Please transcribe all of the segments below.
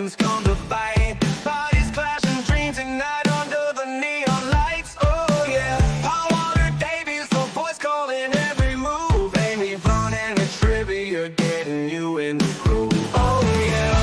legends come to fight. Bodies clash and dreams ignite under the neon lights. Oh yeah, Paul Walter Davies, the voice calling every move. Amy Vaughn and the trivia getting you in the groove. Oh yeah.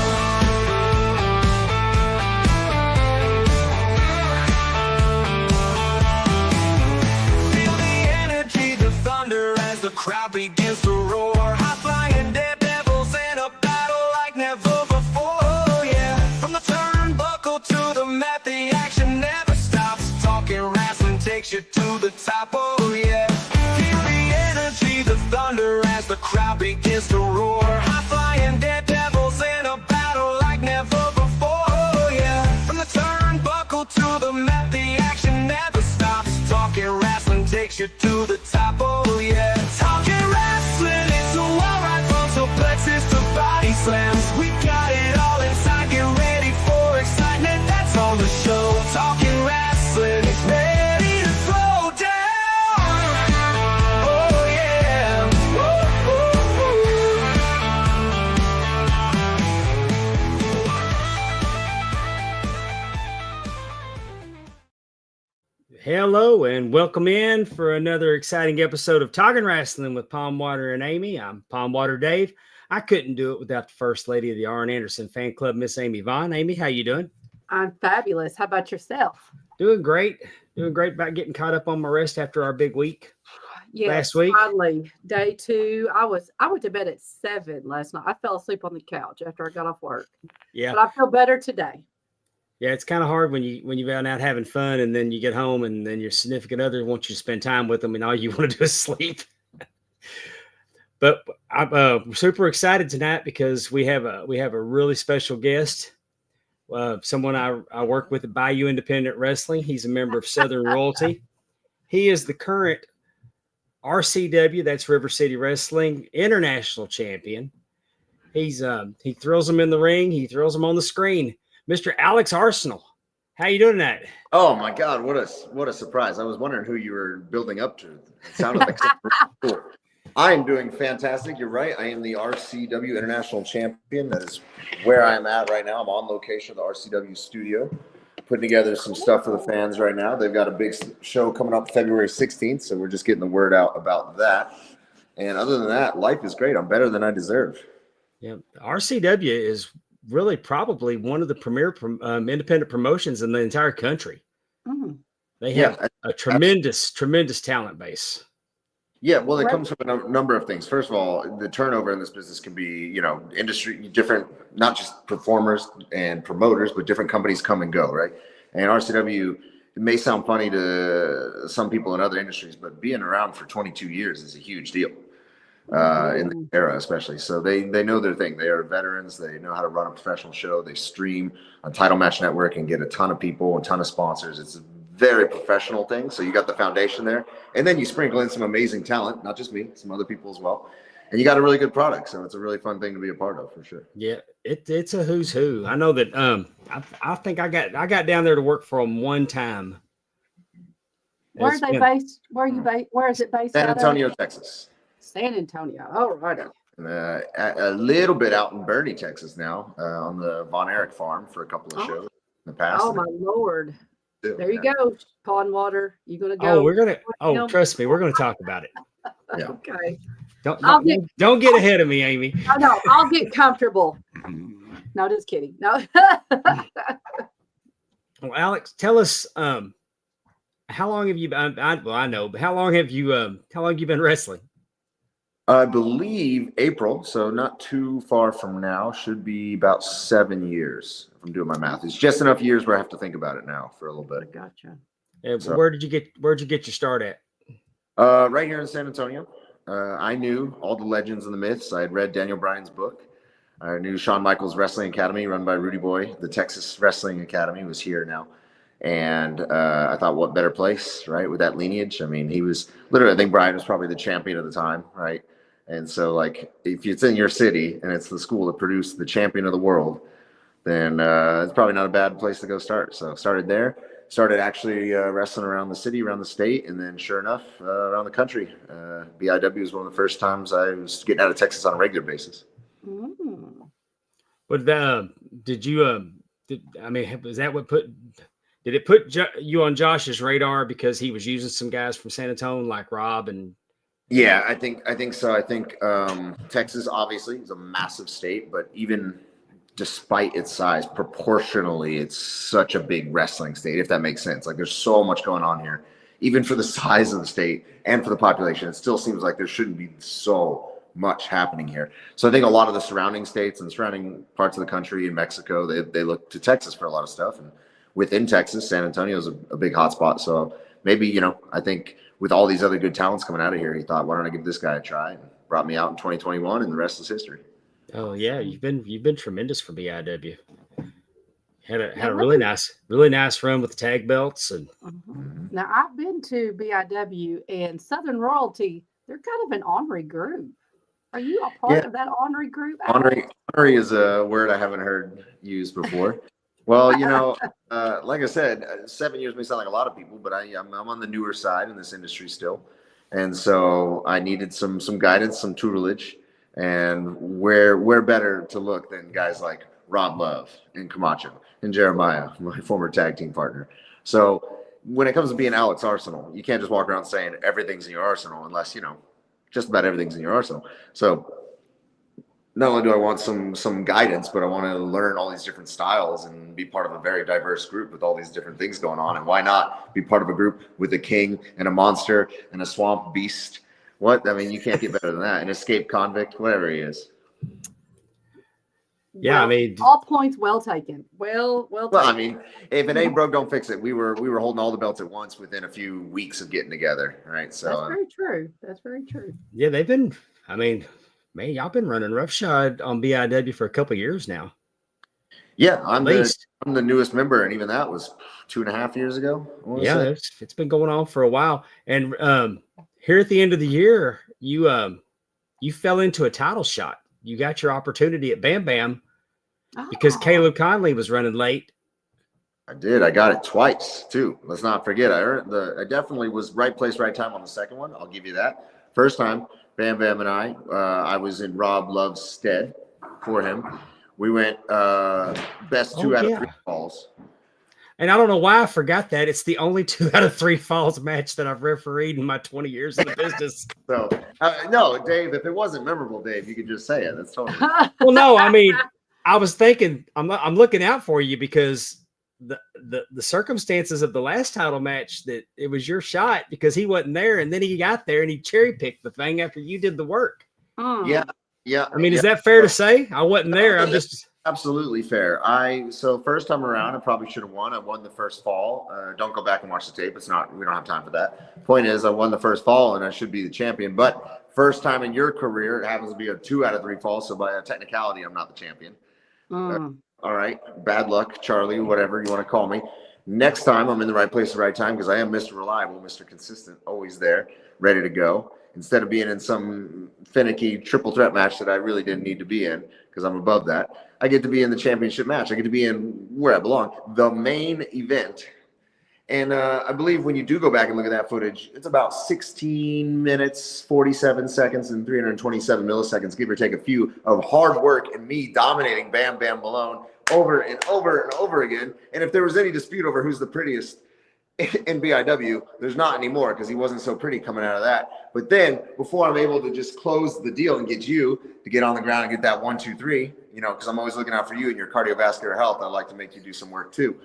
Feel the energy, the thunder as the crowd begins to roar. High flying daredevils in a battle like never before. Oh yeah, from the turnbuckle to the mat, the action never stops. Talking wrestling takes you to the top. Oh yeah, feel the energy, the thunder as the crowd begins to roar. High flying daredevils in a battle like never before. Oh yeah, from the turnbuckle to the mat, the action never stops. Talking wrestling takes you to the top. Oh yeah, talking wrestling, it's a war right from suplexes to body slams. We got it all inside, get ready for excitement, that's on the show. Talking wrestling is ready to throw down. Oh yeah. Hello and welcome in for another exciting episode of Talking Wrestling with Palm Water and Amy. I'm Palm Water Dave. I couldn't do it without the First Lady of the Arn Anderson Fan Club, Miss Amy Vaughn. Amy, how you doing? I'm fabulous. How about yourself? Doing great. Doing great about getting caught up on my rest after our big week. Yes, Last week? finally, day 2. I went to bed at 7 last night. I fell asleep on the couch after I got off work. Yeah. But I feel better today. Yeah, it's kind of hard when you've been out having fun and then you get home and then your significant other wants you to spend time with them and all you want to do is sleep. But I'm super excited tonight because we have a really special guest. Someone I work with at Bayou Independent Wrestling. He's a member of Southern Royalty. He is the current RCW, that's River City Wrestling, international champion. He thrills them in the ring. He thrills them on the screen. Mr. Alex Arsenal. How you doing tonight? Oh my God, what a surprise. I was wondering who you were building up to. It sounded like something cool. I am doing fantastic. You're right. I am the RCW International Champion. That is where I am at right now. I'm on location at the RCW studio, putting together some stuff for the fans right now. They've got a big show coming up February 16th, so we're just getting the word out about that. And other than that, life is great. I'm better than I deserve. Yeah, RCW is really probably one of the premier independent promotions in the entire country. Mm. They have a tremendous talent base. Yeah, well, it comes from a number of things. First of all, the turnover in this business can be, industry different, not just performers and promoters, but different companies come and go, right? And RCW, it may sound funny to some people in other industries, but being around for 22 years is a huge deal. In the era especially. So they know their thing. They are veterans. They know how to run a professional show. They stream on Title Match Network and get a ton of people, a ton of sponsors. It's a very professional thing. So you got the foundation there. And then you sprinkle in some amazing talent, not just me, some other people as well. And you got a really good product. So it's a really fun thing to be a part of for sure. Yeah, it's a who's who. I know that I think I got down there to work for them one time. Where are they based? Where are you based? Where is it based? San Antonio, Texas. San Antonio. All right. A little bit out in Bernie, Texas now, on the Von Erich farm for a couple of shows in the past. Oh my Lord. There you go. Pond Water. You're gonna go. Trust me, we're gonna talk about it. Yeah. Okay. Don't get ahead of me, Amy. I know. I'll get comfortable. No, just kidding. No. Well, Alex, tell us how long have you been? I know, but how long have you been wrestling? I believe April, so not too far from now, should be about 7 years, if I'm doing my math. It's just enough years where I have to think about it now for a little bit. Gotcha. Where'd you get your start at? Right here in San Antonio. I knew all the legends and the myths. I had read Daniel Bryan's book. I knew Shawn Michaels Wrestling Academy, run by Rudy Boy. The Texas Wrestling Academy was here now. And I thought, what better place, right, with that lineage? I mean, he was literally, I think Bryan was probably the champion at the time, right? And so, like, if it's in your city and it's the school that produced the champion of the world, then it's probably not a bad place to go start. So started there, started actually wrestling around the city, around the state, and then sure enough, around the country. BIW was one of the first times I was getting out of Texas on a regular basis. Mm. But did you I mean, was that what did it put you on Josh's radar because he was using some guys from San Antonio like Rob and Yeah, I think so. I think Texas obviously is a massive state, but even despite its size, proportionally, it's such a big wrestling state, if that makes sense. Like there's so much going on here. Even for the size of the state and for the population, it still seems like there shouldn't be so much happening here. So I think a lot of the surrounding states and surrounding parts of the country in Mexico, they look to Texas for a lot of stuff. And within Texas, San Antonio is a big hotspot. So maybe, I think with all these other good talents coming out of here, he thought, why don't I give this guy a try? And brought me out in 2021, and the rest is history. oh yeah, you've been tremendous for BIW. Had Yeah, a really nice run with the tag belts and Now I've been to BIW and Southern Royalty. They're kind of an ornery group. Are you a part Yeah. of that ornery group? Alex? Honorary is a word I haven't heard used before. Well, like I said, 7 years may sound like a lot of people, but I'm on the newer side in this industry still, and so I needed some guidance, some tutelage, and where better to look than guys like Rob Love and Camacho and Jeremiah, my former tag team partner. So when it comes to being Alex Arsenal, you can't just walk around saying everything's in your arsenal unless just about everything's in your arsenal. So not only do I want some guidance, but I want to learn all these different styles and be part of a very diverse group with all these different things going on. And why not be part of a group with a king and a monster and a swamp beast? What? I mean, you can't get better than that. An escaped convict, whatever he is. yeah, I Well, mean, all points well taken. Well Well, taken. I mean, if it ain't broke, don't fix it. We were holding all the belts at once within a few weeks of getting together, right? That's So very true. That's very true. yeah, they've been. I mean, man, y'all been running roughshod on BIW for a couple of years now, yeah, at least. I'm the newest member, and even that was 2.5 years ago. I wanna Yeah, say. it's been going on for a while. And here at the end of the year, you fell into a title shot. You got your opportunity at Bam Bam because Oh, Caleb Conley was running late. I did. I got it twice too. Let's not forget. I definitely was right place, right time on the second one. I'll give you that. First time, Bam Bam and I was in Rob Love's stead for him. We went best two Oh, out of yeah. 3 falls. And I don't know why I forgot that. It's the only 2 out of 3 falls match that I've refereed in my 20 years in the business. So no, Dave. If it wasn't memorable, Dave, you could just say it. That's totally. Well, no, I mean, I was thinking I'm looking out for you because the circumstances of the last title match that it was your shot because he wasn't there and then he got there and he cherry picked the thing after you did the work. Yeah. I mean, is that fair to say? I wasn't there. I'm just Absolutely fair. So first time around, I probably should have won. I won the first fall. Don't go back and watch the tape. We don't have time for that. Point is, I won the first fall and I should be the champion. But first time in your career, it happens to be a 2 out of 3 falls. So by a technicality, I'm not the champion. All right. Bad luck, Charlie, whatever you want to call me. Next time, I'm in the right place at the right time because I am Mr. Reliable, Mr. Consistent, always there, ready to go. Instead of being in some finicky triple threat match that I really didn't need to be in because I'm above that, I get to be in the championship match. I get to be in where I belong, the main event. And I believe when you do go back and look at that footage, it's about 16 minutes, 47 seconds, and 327 milliseconds, give or take a few, of hard work and me dominating Bam Bam Malone over and over and over again. And if there was any dispute over who's the prettiest in BIW, there's not anymore because he wasn't so pretty coming out of that. But then before I'm able to just close the deal and get you to get on the ground and get that 1, 2, 3, because I'm always looking out for you and your cardiovascular health, I'd like to make you do some work too.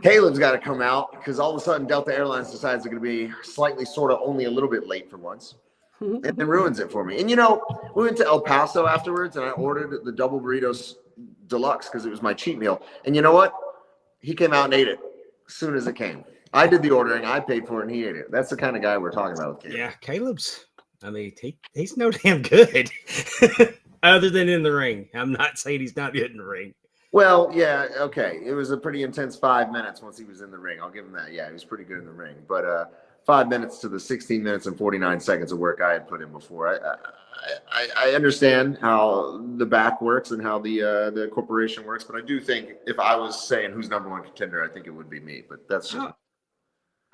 Caleb's got to come out because all of a sudden Delta Airlines decides they're going to be slightly, sort of, only a little bit late for once. And then ruins it for me. And we went to El Paso afterwards and I ordered the double burritos deluxe because it was my cheat meal. And you know what? He came out and ate it as soon as it came. I did the ordering, I paid for it, and he ate it. That's the kind of guy we're talking about with Caleb. yeah, Caleb's. I mean, he's no damn good. Other than in the ring, I'm not saying he's not good in the ring. Well, yeah, okay. It was a pretty intense 5 minutes once he was in the ring. I'll give him that. Yeah, he was pretty good in the ring. But 5 minutes to the 16 minutes and 49 seconds of work I had put in before. I understand how the back works and how the corporation works, but I do think if I was saying who's number one contender, I think it would be me. But that's just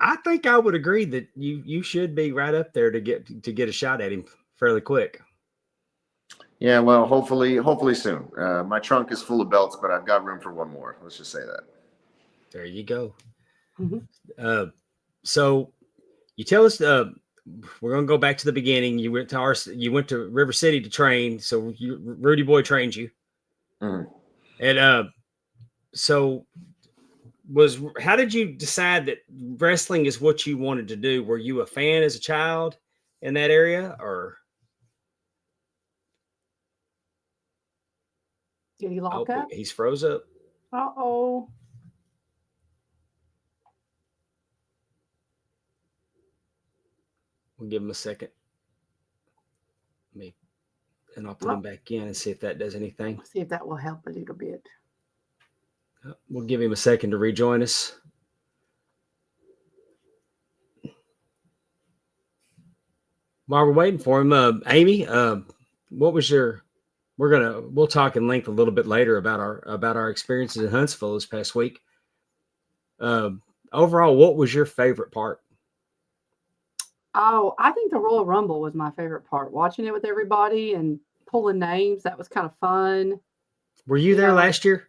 I think I would agree that you should be right up there to get a shot at him fairly quick. Yeah, well, hopefully soon. My trunk is full of belts, but I've got room for one more. Let's just say that. There you go. Mhm. So you tell us. We're gonna go back to the beginning. You went to River City to train. So Rudy Boy trained you, Mhm. and so how did you decide that wrestling is what you wanted to do? Were you a fan as a child in that area, or Did he lock up? he's froze up? Uh-oh. We'll give him a second. And I'll put Oh. him back in and see if that does anything. See if that will help a little bit. We'll give him a second to rejoin us. While we're waiting for him, Amy, what was we'll talk in length a little bit later about our experiences in Huntsville this past week. Overall, what was your favorite part? Oh, I think the Royal Rumble was my favorite part. Watching it with everybody and pulling names, that was kind of fun. Were you there last year?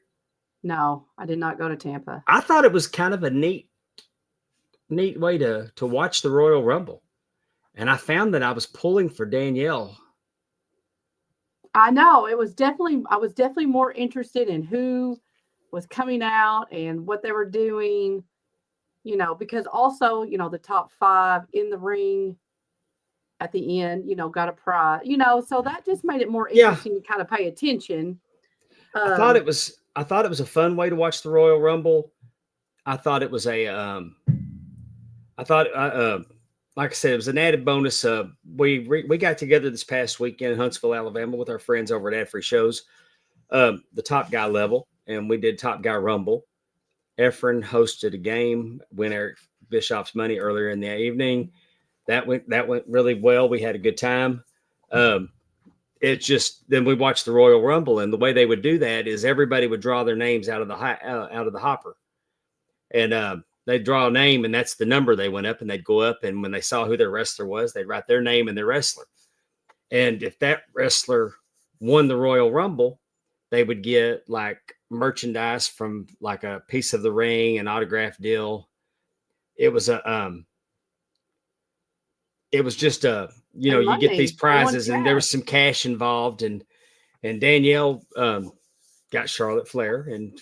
No, I did not go to Tampa. I thought it was kind of a neat way to watch the Royal Rumble. And I found that I was pulling for Danielle. I know I was definitely more interested in who was coming out and what they were doing, because also, the top 5 in the ring at the end, got a prize, so that just made it more interesting to kind of pay attention. I thought it was a fun way to watch the Royal Rumble. I thought it was like I said, it was an added bonus. We got together this past weekend in Huntsville, Alabama, with our friends over at Ad Free Shows, the Top Guy level, and we did Top Guy Rumble. Efren hosted a game, win Eric Bischoff's money earlier in the evening. That went really well. We had a good time. Then we watched the Royal Rumble, and the way they would do that is everybody would draw their names out of the hopper, and they'd draw a name, and that's the number they went up, and they'd go up, and when they saw who their wrestler was, they'd write their name and their wrestler. And if that wrestler won the Royal Rumble, they would get like merchandise from like a piece of the ring, an autograph deal. It was just you get these prizes, and there was some cash involved, and Danielle got Charlotte Flair, and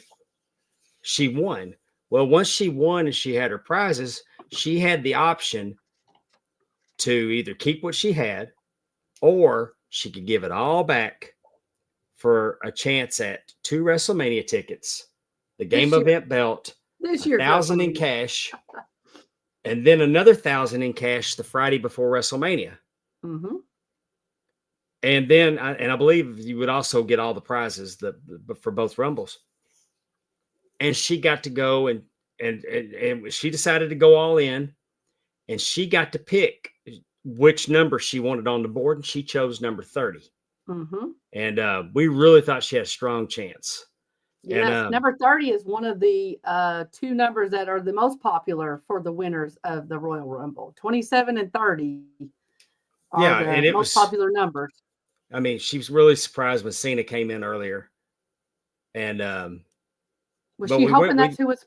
she won. Well, once she won and she had her prizes, she had the option to either keep what she had, or she could give it all back for a chance at 2 WrestleMania tickets, the game event belt, $1,000 in cash, and then another $1,000 in cash the Friday before WrestleMania. Mm-hmm. And then, I believe you would also get all the prizes for both Rumbles. And she got to go and she decided to go all in, and she got to pick which number she wanted on the board, and she chose number 30. Mm-hmm. And we really thought she had a strong chance. Yes, and, number 30 is one of the 2 numbers that are the most popular for the winners of the Royal Rumble. 27 and 30 are the most popular numbers. I mean, she was really surprised when Cena came in earlier. And was she hoping that's who was?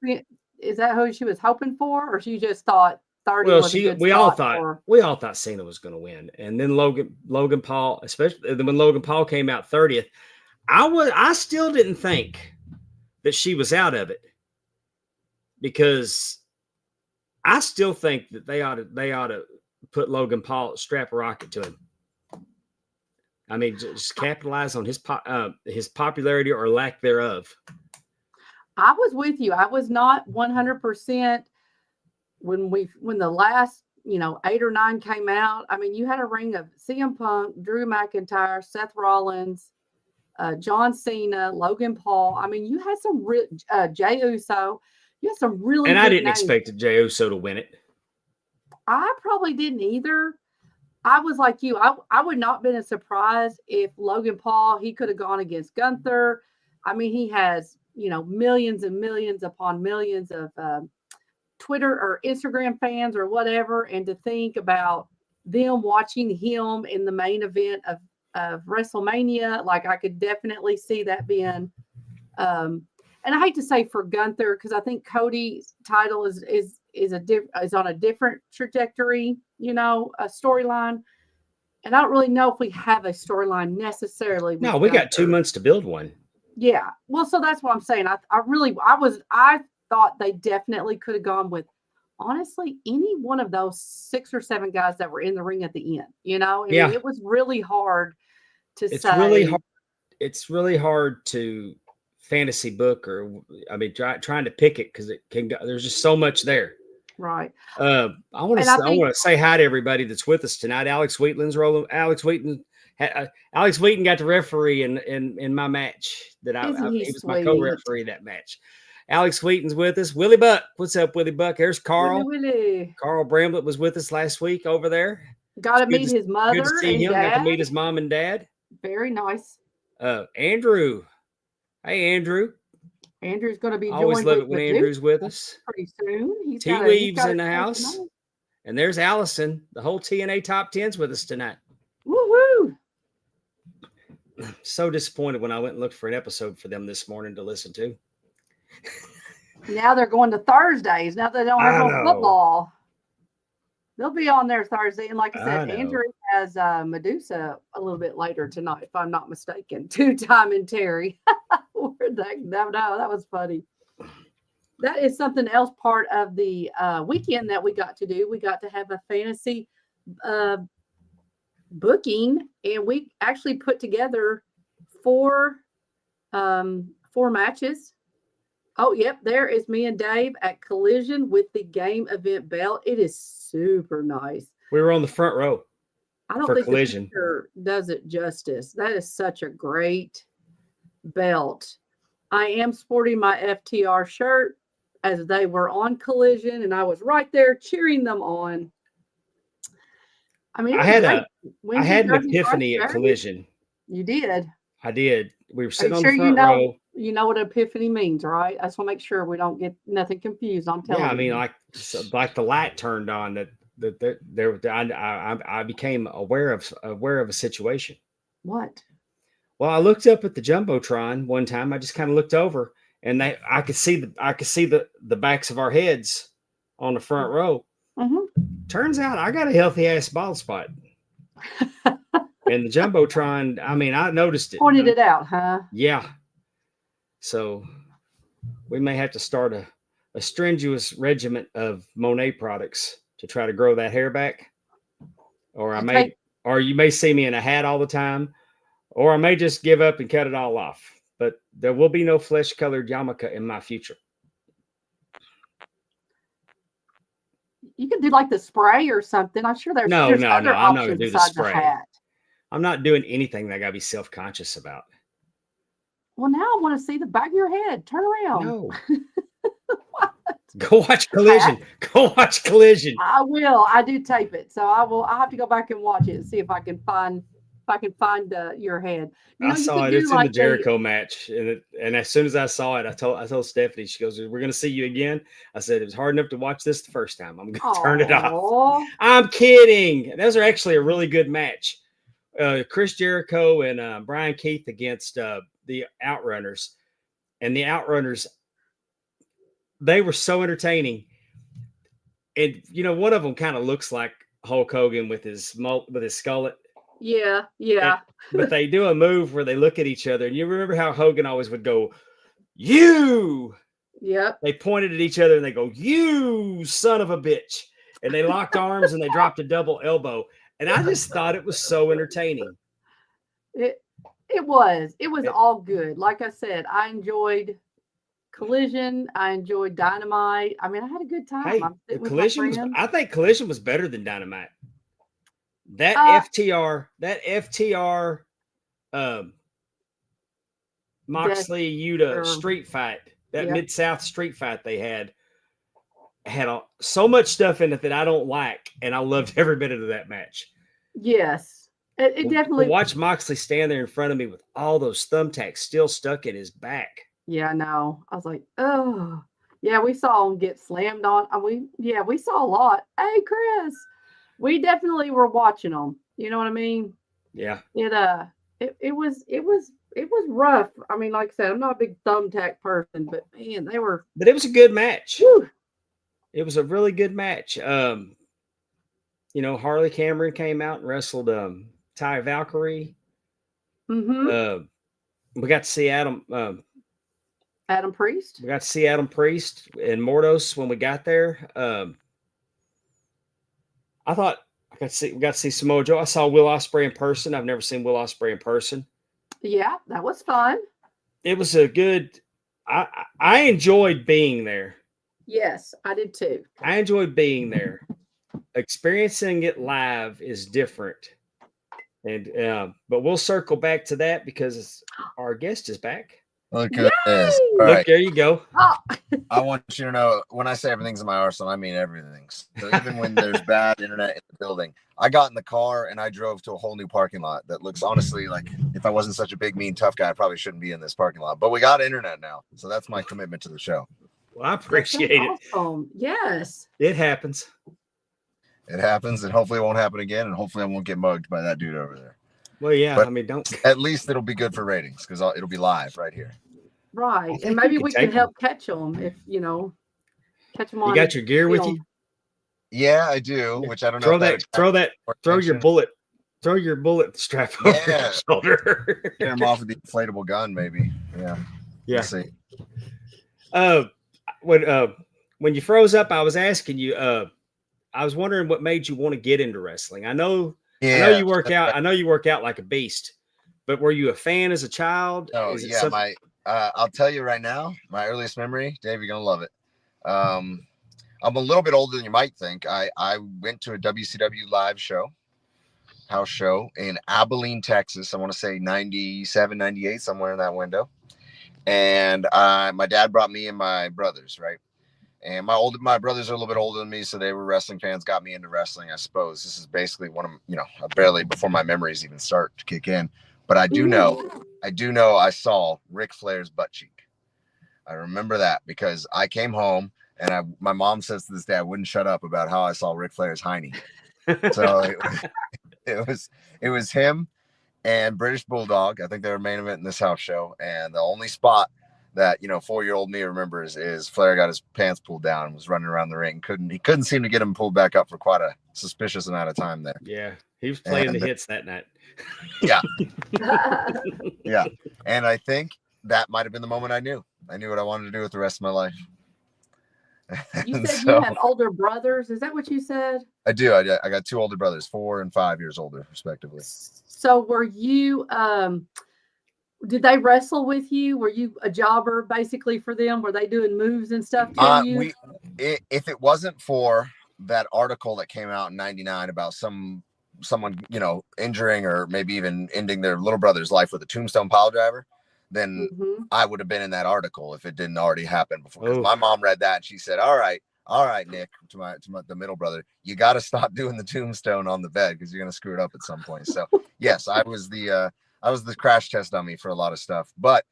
Is that who she was hoping for, or she just thought 30 was a good spot? We all thought Cena was going to win, and then Logan Paul, especially when Logan Paul came out 30th, I still didn't think that she was out of it, because I still think that they ought to put Logan Paul, strap a rocket to him. I mean, just capitalize on his popularity or lack thereof. I was with you. I was not 100% when the last 8 or 9 came out. I mean, you had a ring of CM Punk, Drew McIntyre, Seth Rollins, John Cena, Logan Paul. I mean, you had some real Jey Uso. You had some really. And I didn't expect Jey Uso to win it. I probably didn't either. I was like you. I would not have been as surprised if Logan Paul, he could have gone against Gunther. I mean, he has millions and millions upon millions of Twitter or Instagram fans or whatever, and to think about them watching him in the main event of of WrestleMania. Like I could definitely see that being, and I hate to say for Gunther, because I think Cody's title is on a different trajectory, a storyline. And I don't really know if we have a storyline necessarily. No, we got 2 months to build one. Yeah. Well, so that's what I'm saying. I thought they definitely could have gone with, honestly, any one of those 6 or 7 guys that were in the ring at the end. I mean, it was really hard to say. It's really hard to fantasy book, or I mean, trying to pick it because it can go. There's just so much there. Right. I want to say hi to everybody that's with us tonight. Alex Wheaton got the referee in my match that he was my co-referee that match. Alex Wheaton's with us. Willie Buck, what's up, Willie Buck? Here's Carl. Willie. Carl Bramlett was with us last week over there. Got to meet his mother. Good to see him. Dad. Got to meet his mom and dad. Very nice. Andrew. Hey, Andrew. Andrew's going to be joined. Always love it when Andrew's with us. Pretty soon. T-Weave's in the house. And there's Allison. The whole TNA Top 10's with us tonight. Woo-woo. So disappointed when I went and looked for an episode for them this morning to listen to. Now they're going to Thursdays. Now they don't have no football. They'll be on there Thursday. And like I said, Andrew has Medusa a little bit later tonight, if I'm not mistaken. 2-time and Terry. That was funny. That is something else part of the weekend that we got to do. We got to have a fantasy booking, and we actually put together 4 matches. Oh, yep. There is me and Dave at Collision with the game event belt. It is super nice. We were on the front row. I don't think Collision the picture does it justice. That is such a great belt. I am sporting my FTR shirt as they were on Collision, and I was right there cheering them on. I mean, I had an epiphany at Collision. You did. I did. We were sitting on the front row. You know what epiphany means, right? I just want to make sure we don't get nothing confused on television. Yeah, I mean, like the light turned on I became aware of a situation. What? Well, I looked up at the Jumbotron one time. I just kind of looked over, and I could see the backs of our heads on the front row. Mm-hmm. Turns out I got a healthy ass bald spot. And the Jumbotron, I mean, I noticed it. Pointed it out, huh? Yeah. So we may have to start a strenuous regiment of Monet products to try to grow that hair back. Or you may see me in a hat all the time, or I may just give up and cut it all off. But there will be no flesh-colored yarmulke in my future. You could do like the spray or something. I'm sure there's no. other I'm not going to do the spray. Hat. I'm not doing anything that I got to be self-conscious about. Well, now I want to see the back of your head. Turn around. No. Go watch Collision. Go watch Collision. I will. I do tape it, so I will. I have to go back and watch it and see if I can find your head. I saw it. It's in the Jericho match, and as soon as I saw it, I told Stephanie. She goes, "We're going to see you again." I said, "It was hard enough to watch this the first time. I'm going to turn it off." I'm kidding. Those are actually a really good match. Chris Jericho and Brian Keith against the Outrunners, and the Outrunners. They were so entertaining, and one of them kind of looks like Hulk Hogan with his skullet. Yeah. But they do a move where they look at each other, and you remember how Hogan always would go, "You." Yep. They pointed at each other and they go, "You son of a bitch," and they locked arms and they dropped a double elbow, and I just thought it was so entertaining. It was all good. Like I said, I enjoyed Collision. I enjoyed Dynamite. I mean, I had a good time. Hey, I think Collision was better than Dynamite. That FTR Moxley Yuta street fight, that Mid-South street fight they had so much stuff in it that I don't like, and I loved every bit of that match. Yes. It definitely. Watch Moxley stand there in front of me with all those thumbtacks still stuck in his back. Yeah, I know. I was like, oh, yeah, we saw him get slammed on. We saw a lot. Hey, Chris, we definitely were watching them. You know what I mean? Yeah. It was rough. I mean, like I said, I'm not a big thumbtack person, but man, they were. But it was a good match. Whew, It was a really good match. Harley Cameron came out and wrestled Ty Valkyrie. mm-hmm. We got to see Adam. Adam Priest. We got to see Adam Priest and Mordos when we got there. I thought we got to see Samoa Joe. I saw Will Ospreay in person. I've never seen Will Ospreay in person. Yeah, that was fun. It was a good. I enjoyed being there. Yes, I did too. I enjoyed being there. Experiencing it live is different, and but we'll circle back to that because our guest is back. Look at this. Yay! All Look, right. there you go. Oh, I want you to know when I say everything's in my arsenal, I mean everything. So even when there's bad internet in the building, I got in the car and I drove to a whole new parking lot that looks honestly like if I wasn't such a big, mean, tough guy, I probably shouldn't be in this parking lot. But we got internet now. So that's my commitment to the show. Well, I that sounds appreciate it. awesome. Yes. It happens. It happens and hopefully it won't happen again. And hopefully I won't get mugged by that dude over there. Well, yeah. But- I mean, don't. At least it'll be good for ratings because it'll be live right here. Right. think And maybe you can we take can 'em. help catch them if, catch them on. You got your gear with film. you? Yeah, I do, which I don't know. Throw if that. Throw that. or Throw your attention. bullet. Throw your bullet strap over your Yeah. shoulder. Get him off with the inflatable gun, maybe. Yeah. Yeah. We'll see. When you froze up, I was asking you. I was wondering what made you want to get into wrestling. I know you work out. I know you work out like a beast. But were you a fan as a child? Oh Is it yeah, something- I'll tell you right now, my earliest memory, Dave, you're gonna love it. I'm a little bit older than you might think. I went to a WCW live house show in Abilene, Texas. I want to say 97, 98, somewhere in that window. And my dad brought me and my brothers, right? And my brothers are a little bit older than me, so they were wrestling fans, got me into wrestling, I suppose. This is basically one of, barely before my memories even start to kick in. But I do know I saw Ric Flair's butt cheek. I remember that because I came home and my mom says to this day, I wouldn't shut up about how I saw Ric Flair's hiney. So it was him and British Bulldog. I think they were main event in this house show. And the only spot that, 4-year-old me remembers is Flair got his pants pulled down and was running around the ring. He couldn't seem to get him pulled back up for quite a suspicious amount of time there. Yeah, he was playing And the hits that night. Yeah. Yeah. And I think that might have been the moment I knew what I wanted to do with the rest of my life. You And said so- you had older brothers. Is that what you said? I do. I got 2 older brothers, 4 and 5 years older, respectively. So were you did they wrestle with you? Were you a jobber basically for them? Were they doing moves and stuff to you? If it wasn't for that article that came out in '99 about someone injuring or maybe even ending their little brother's life with a tombstone pile driver, then Mhm. I would have been in that article if it didn't already happen before. 'Cause Oh. my mom read that and she said, all right, Nick, to the middle brother, you got to stop doing the tombstone on the bed because you're going to screw it up at some point. So yes, I was the crash test dummy for a lot of stuff, but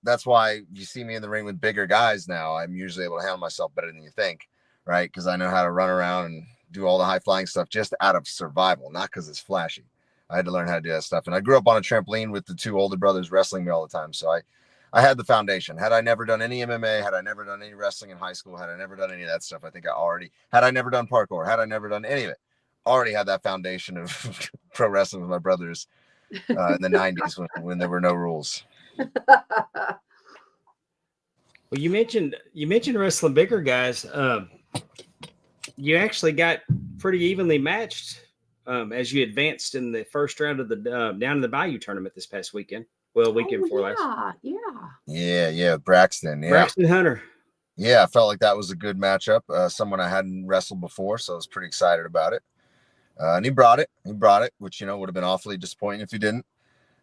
that's why you see me in the ring with bigger guys now. I'm usually able to handle myself better than you think, right? Because I know how to run around and do all the high flying stuff just out of survival, not because it's flashy. I had to learn how to do that stuff. And I grew up on a trampoline with the 2 older brothers wrestling me all the time. So I had the foundation. Had I never done any MMA, had I never done any wrestling in high school, had I never done any of that stuff, I think had I never done parkour, had I never done any of it, already had that foundation of pro wrestling with my brothers in the 90s when there were no rules. Well, you mentioned wrestling bigger guys. You actually got pretty evenly matched as you advanced in the first round of the down in the Bayou tournament this past weekend. Well, weekend before last. Yeah. Braxton. Yeah. Braxton Hunter. Yeah, I felt like that was a good matchup. Someone I hadn't wrestled before, so I was pretty excited about it. And he brought it, which, would have been awfully disappointing if he didn't.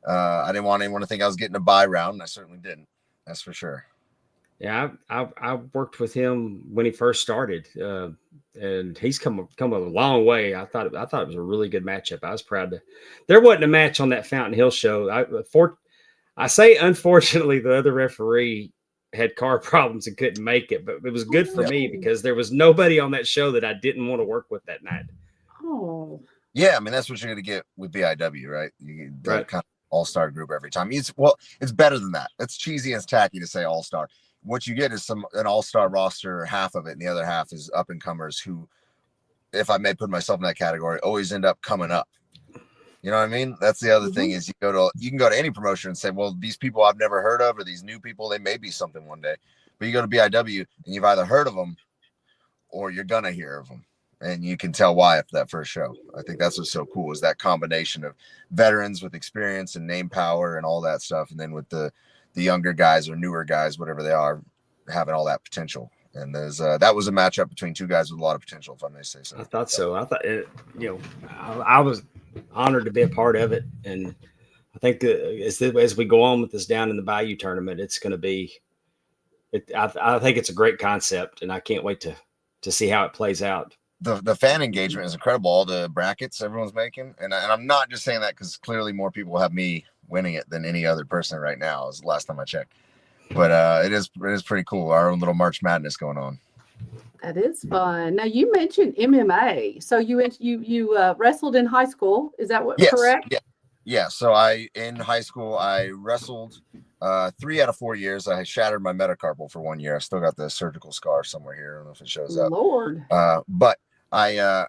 I didn't want anyone to think I was getting a bye round, and I certainly didn't. That's for sure. Yeah, I worked with him when he first started, and he's come a long way. I thought it was a really good matchup. I was proud to. There wasn't a match on that Fountain Hill show. I say unfortunately the other referee had car problems and couldn't make it, but it was good for me because there was nobody on that show that I didn't want to work with that night. Oh. Yeah, I mean that's what you're gonna get with BIW, right? You get that Right. kind of all-star group every time. It's better than that. It's cheesy and it's tacky to say all-star. What you get is an all-star roster, half of it, and the other half is up and comers who, if I may put myself in that category, always end up coming up. You know what I mean? That's the other thing is you can go to any promotion and say, well, these people I've never heard of, or these new people, they may be something one day. But you go to BIW and you've either heard of them or you're gonna hear of them. And you can tell why after that first show. I think that's what's so cool is that combination of veterans with experience and name power and all that stuff. And then with the younger guys or newer guys, whatever they are, having all that potential. And there's that was a matchup between two guys with a lot of potential, if I may say so. I thought so. I thought it, I was honored to be a part of it, and I think that as we go on with this down in the Bayou tournament, it's going to be. I think it's a great concept, and I can't wait to see how it plays out. The fan engagement is incredible. All the brackets everyone's making, and I'm not just saying that because clearly more people have me winning it than any other person right now. Is the last time I checked. But it is pretty cool. Our own little March Madness going on. That is fun. Now you mentioned MMA. So you wrestled in high school. Is that correct? Yeah. So in high school I wrestled 3 out of 4 years. I shattered my metacarpal for 1 year. I still got the surgical scar somewhere here. I don't know if it shows up. Lord. But I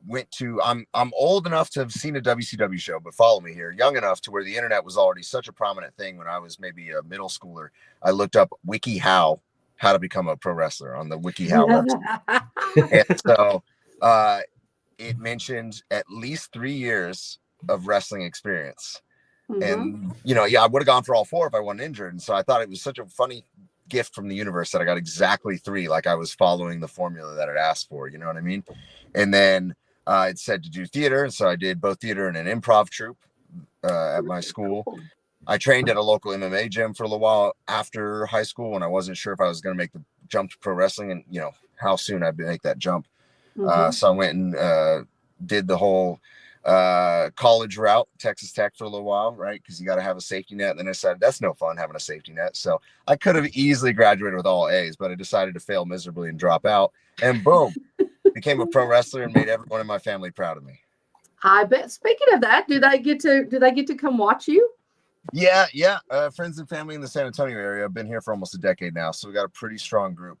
went to I'm old enough to have seen a WCW show, but follow me here, young enough to where the internet was already such a prominent thing. When I was maybe a middle schooler, I looked up WikiHow, how to become a pro wrestler on the WikiHow website. And so it mentioned at least 3 years of wrestling experience. And I would have gone for all 4 if I wasn't injured. And so I thought it was such a funny gift from the universe that I got exactly 3, like I was following the formula that it asked for, you know what I mean? And then it said to do theater, and so I did both theater and an improv troupe at my school. I trained at a local MMA gym for a little while after high school when I wasn't sure if I was going to make the jump to pro wrestling and how soon I'd make that jump. So I went and did the whole college route, Texas Tech, for a little while, right? Because you got to have a safety net. And then I decided that's no fun having a safety net. So I could have easily graduated with all A's, but I decided to fail miserably and drop out. And boom, became a pro wrestler and made everyone in my family proud of me. I bet. Speaking of that, do they get to come watch you? Yeah. Friends and family in the San Antonio area. I've been here for almost a decade now, so we got a pretty strong group.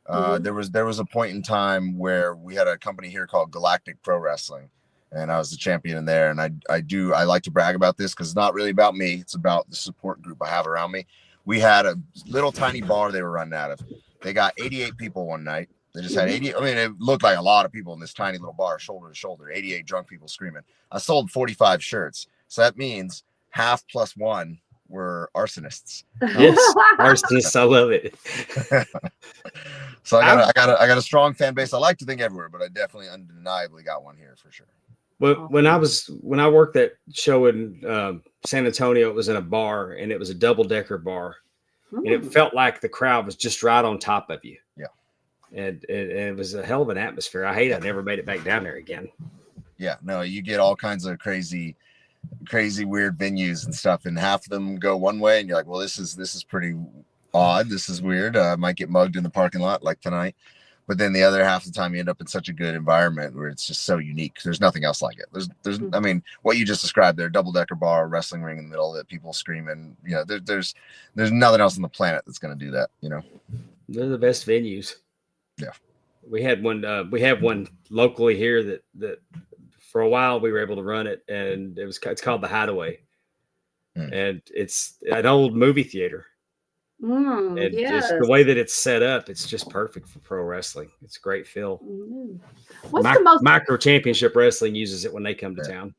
There was a point in time where we had a company here called Galactic Pro Wrestling, and I was the champion in there. And I like to brag about this because it's not really about me. It's about the support group I have around me. We had a little tiny bar they were running out of. They got 88 people one night. They just had 80. I mean, it looked like a lot of people in this tiny little bar, shoulder to shoulder, 88 drunk people screaming. I sold 45 shirts. So that means half plus one were arsonists. Yes, arsonists. I love it. So I got a strong fan base. I like to think everywhere, but I definitely undeniably got one here for sure. Well, when I worked that show in San Antonio, it was in a bar, and it was a double-decker bar, and it felt like the crowd was just right on top of you. Yeah, and it was a hell of an atmosphere. I never made it back down there again. Yeah, no, you get all kinds of crazy weird venues and stuff, and half of them go one way, and you're like, well, this is pretty odd. This is weird. I might get mugged in the parking lot like tonight. But then the other half of the time you end up in such a good environment where it's just so unique. There's nothing else like it. There's I mean, what you just described there, double-decker bar, wrestling ring in the middle of it, people screaming, there's nothing else on the planet that's going to do that, They're the best venues. Yeah. We had one, we have one locally here that for a while we were able to run it, and it's called the Hideaway. And it's an old movie theater. And just the way that it's set up, it's just perfect for pro wrestling. It's a great feel. Micro Championship Wrestling uses it when they come to town.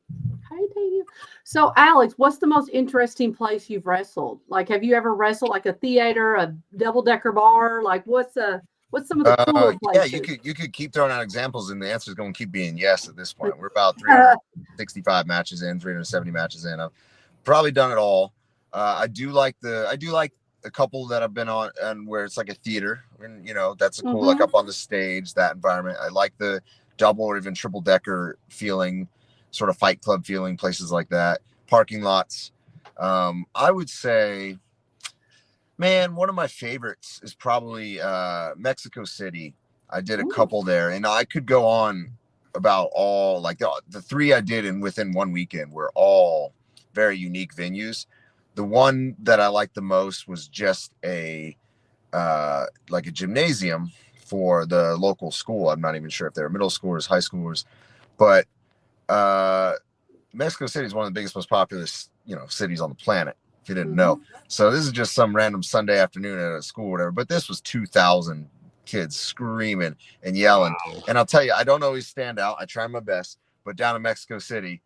Hey, Dave. So, Alex, what's the most interesting place you've wrestled? Like, have you ever wrestled like a theater, a double-decker bar? Like, what's some of the cooler places? Yeah, you could keep throwing out examples, and the answer is going to keep being yes at this point. We're about 365 matches in, 370 matches in. I've probably done it all. I do like a couple that I've been on and where it's like a theater, and that's a cool, like up on the stage, that environment. I like the double or even triple decker feeling, sort of Fight Club feeling, places like that, parking lots. I would say, man, one of my favorites is probably Mexico City. I did a couple there, and I could go on about all like the three I did in within one weekend were all very unique venues. The one that I liked the most was just a like a gymnasium for the local school. I'm not even sure if they're middle schoolers, high schoolers, but Mexico City is one of the biggest, most populous, cities on the planet, if you didn't know. So this is just some random Sunday afternoon at a school or whatever, but this was 2,000 kids screaming and yelling. Wow. And I'll tell you, I don't always stand out. I try my best, but down in Mexico City,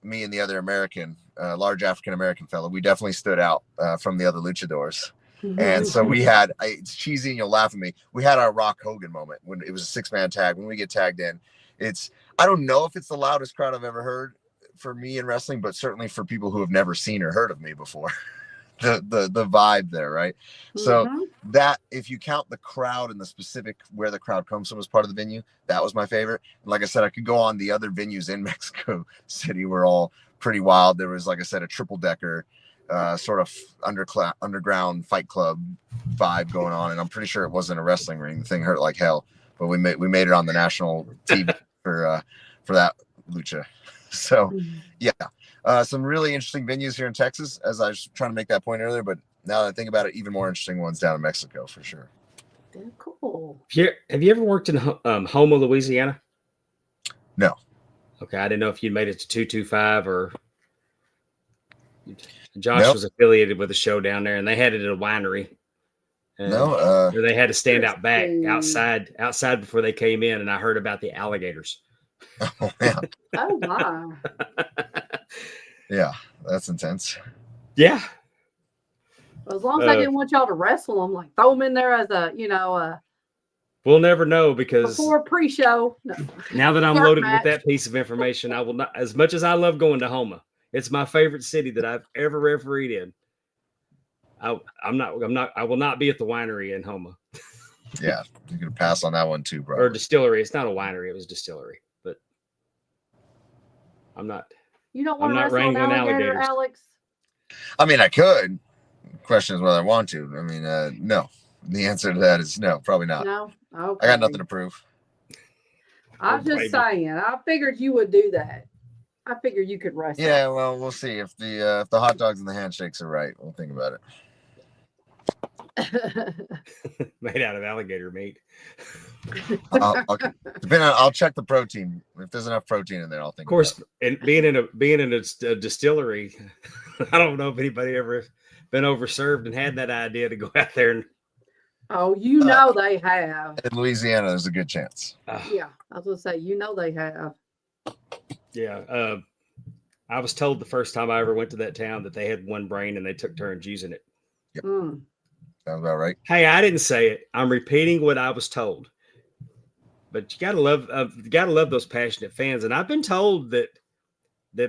me and the other American, large African-American fellow, we definitely stood out from the other luchadors. And so we had, it's cheesy and you'll laugh at me, we had our Rock Hogan moment when it was a 6-man tag. When we get tagged in, I don't know if it's the loudest crowd I've ever heard for me in wrestling, but certainly for people who have never seen or heard of me before. the vibe there, right? So that, if you count the crowd and the specific where the crowd comes from as part of the venue, that was my favorite. And like I said, I could go on. The other venues in Mexico City were all pretty wild. There was, like I said, a triple decker sort of underground fight club vibe going on, and I'm pretty sure it wasn't a wrestling ring. The thing hurt like hell, but we made it on the national TV for that lucha. So yeah, some really interesting venues here in Texas, as I was trying to make that point earlier, but now that I think about it, even more interesting ones down in Mexico for sure. Cool. Have you ever worked in Houma, Louisiana? No. Okay, I didn't know if you'd made it to 225 or Josh Nope. was affiliated with a show down there, and they had it at a winery. And No, they had to stand out back outside before they came in, and I heard about the alligators. oh, yeah. Oh wow. Yeah, that's intense. Yeah. As long as I didn't want y'all to wrestle them, like throw them in there as a We'll never know, because before pre-show. No. now that I'm Start loaded match. with that piece of information, I will not, as much as I love going to Houma, it's my favorite city that I've ever refereed in. I will not be at the winery in Houma Yeah, you can pass on that one too, bro. or distillery. It's not a winery. It was distillery, but I'm not. You don't I'm want to not wrestle an wrangling alligator, alligators. Alex? I mean, I could. Question is whether I want to. I mean, no. The answer to that is no, probably not. No. Okay. I got nothing to prove. I'm Maybe. just saying. I figured you would do that. I figured you could wrestle. Yeah, well, we'll see if the hot dogs and the handshakes are right. We'll think about it. Made out of alligator meat. I'll check the protein. If there's enough protein in there, I'll think. Of course, and being in a distillery, I don't know if anybody ever been overserved and had that idea to go out there and. Oh, you know they have. In Louisiana, there's a good chance. Yeah, I was gonna say, you know they have. Yeah, I was told the first time I ever went to that town that they had one brain and they took turns using it. Mm. Sounds about right. Hey, I didn't say it. I'm repeating what I was told. But you gotta love those passionate fans. And I've been told that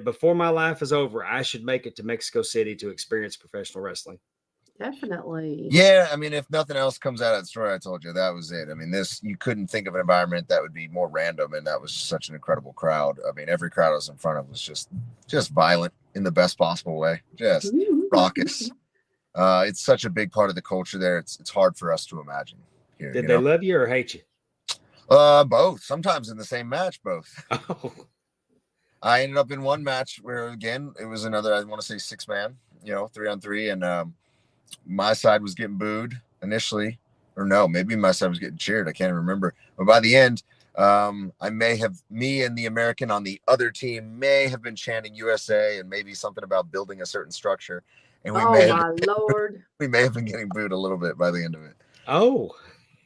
before my life is over, I should make it to Mexico City to experience professional wrestling. Definitely. Yeah, I mean, if nothing else comes out of that story I told you, that was it. I mean, you couldn't think of an environment that would be more random, and that was such an incredible crowd. I mean, every crowd I was in front of was just violent in the best possible way, just raucous. It's such a big part of the culture there. It's hard for us to imagine here. Did they love you or hate you? Both. Sometimes in the same match, both. Oh, I ended up in one match where, again, it was another, I want to say 6-man, 3-on-3, and my side was getting booed initially, or no, maybe my side was getting cheered. I can't remember. But by the end, me and the American on the other team may have been chanting USA and maybe something about building a certain structure. And we Lord. We may have been getting booed a little bit by the end of it. oh,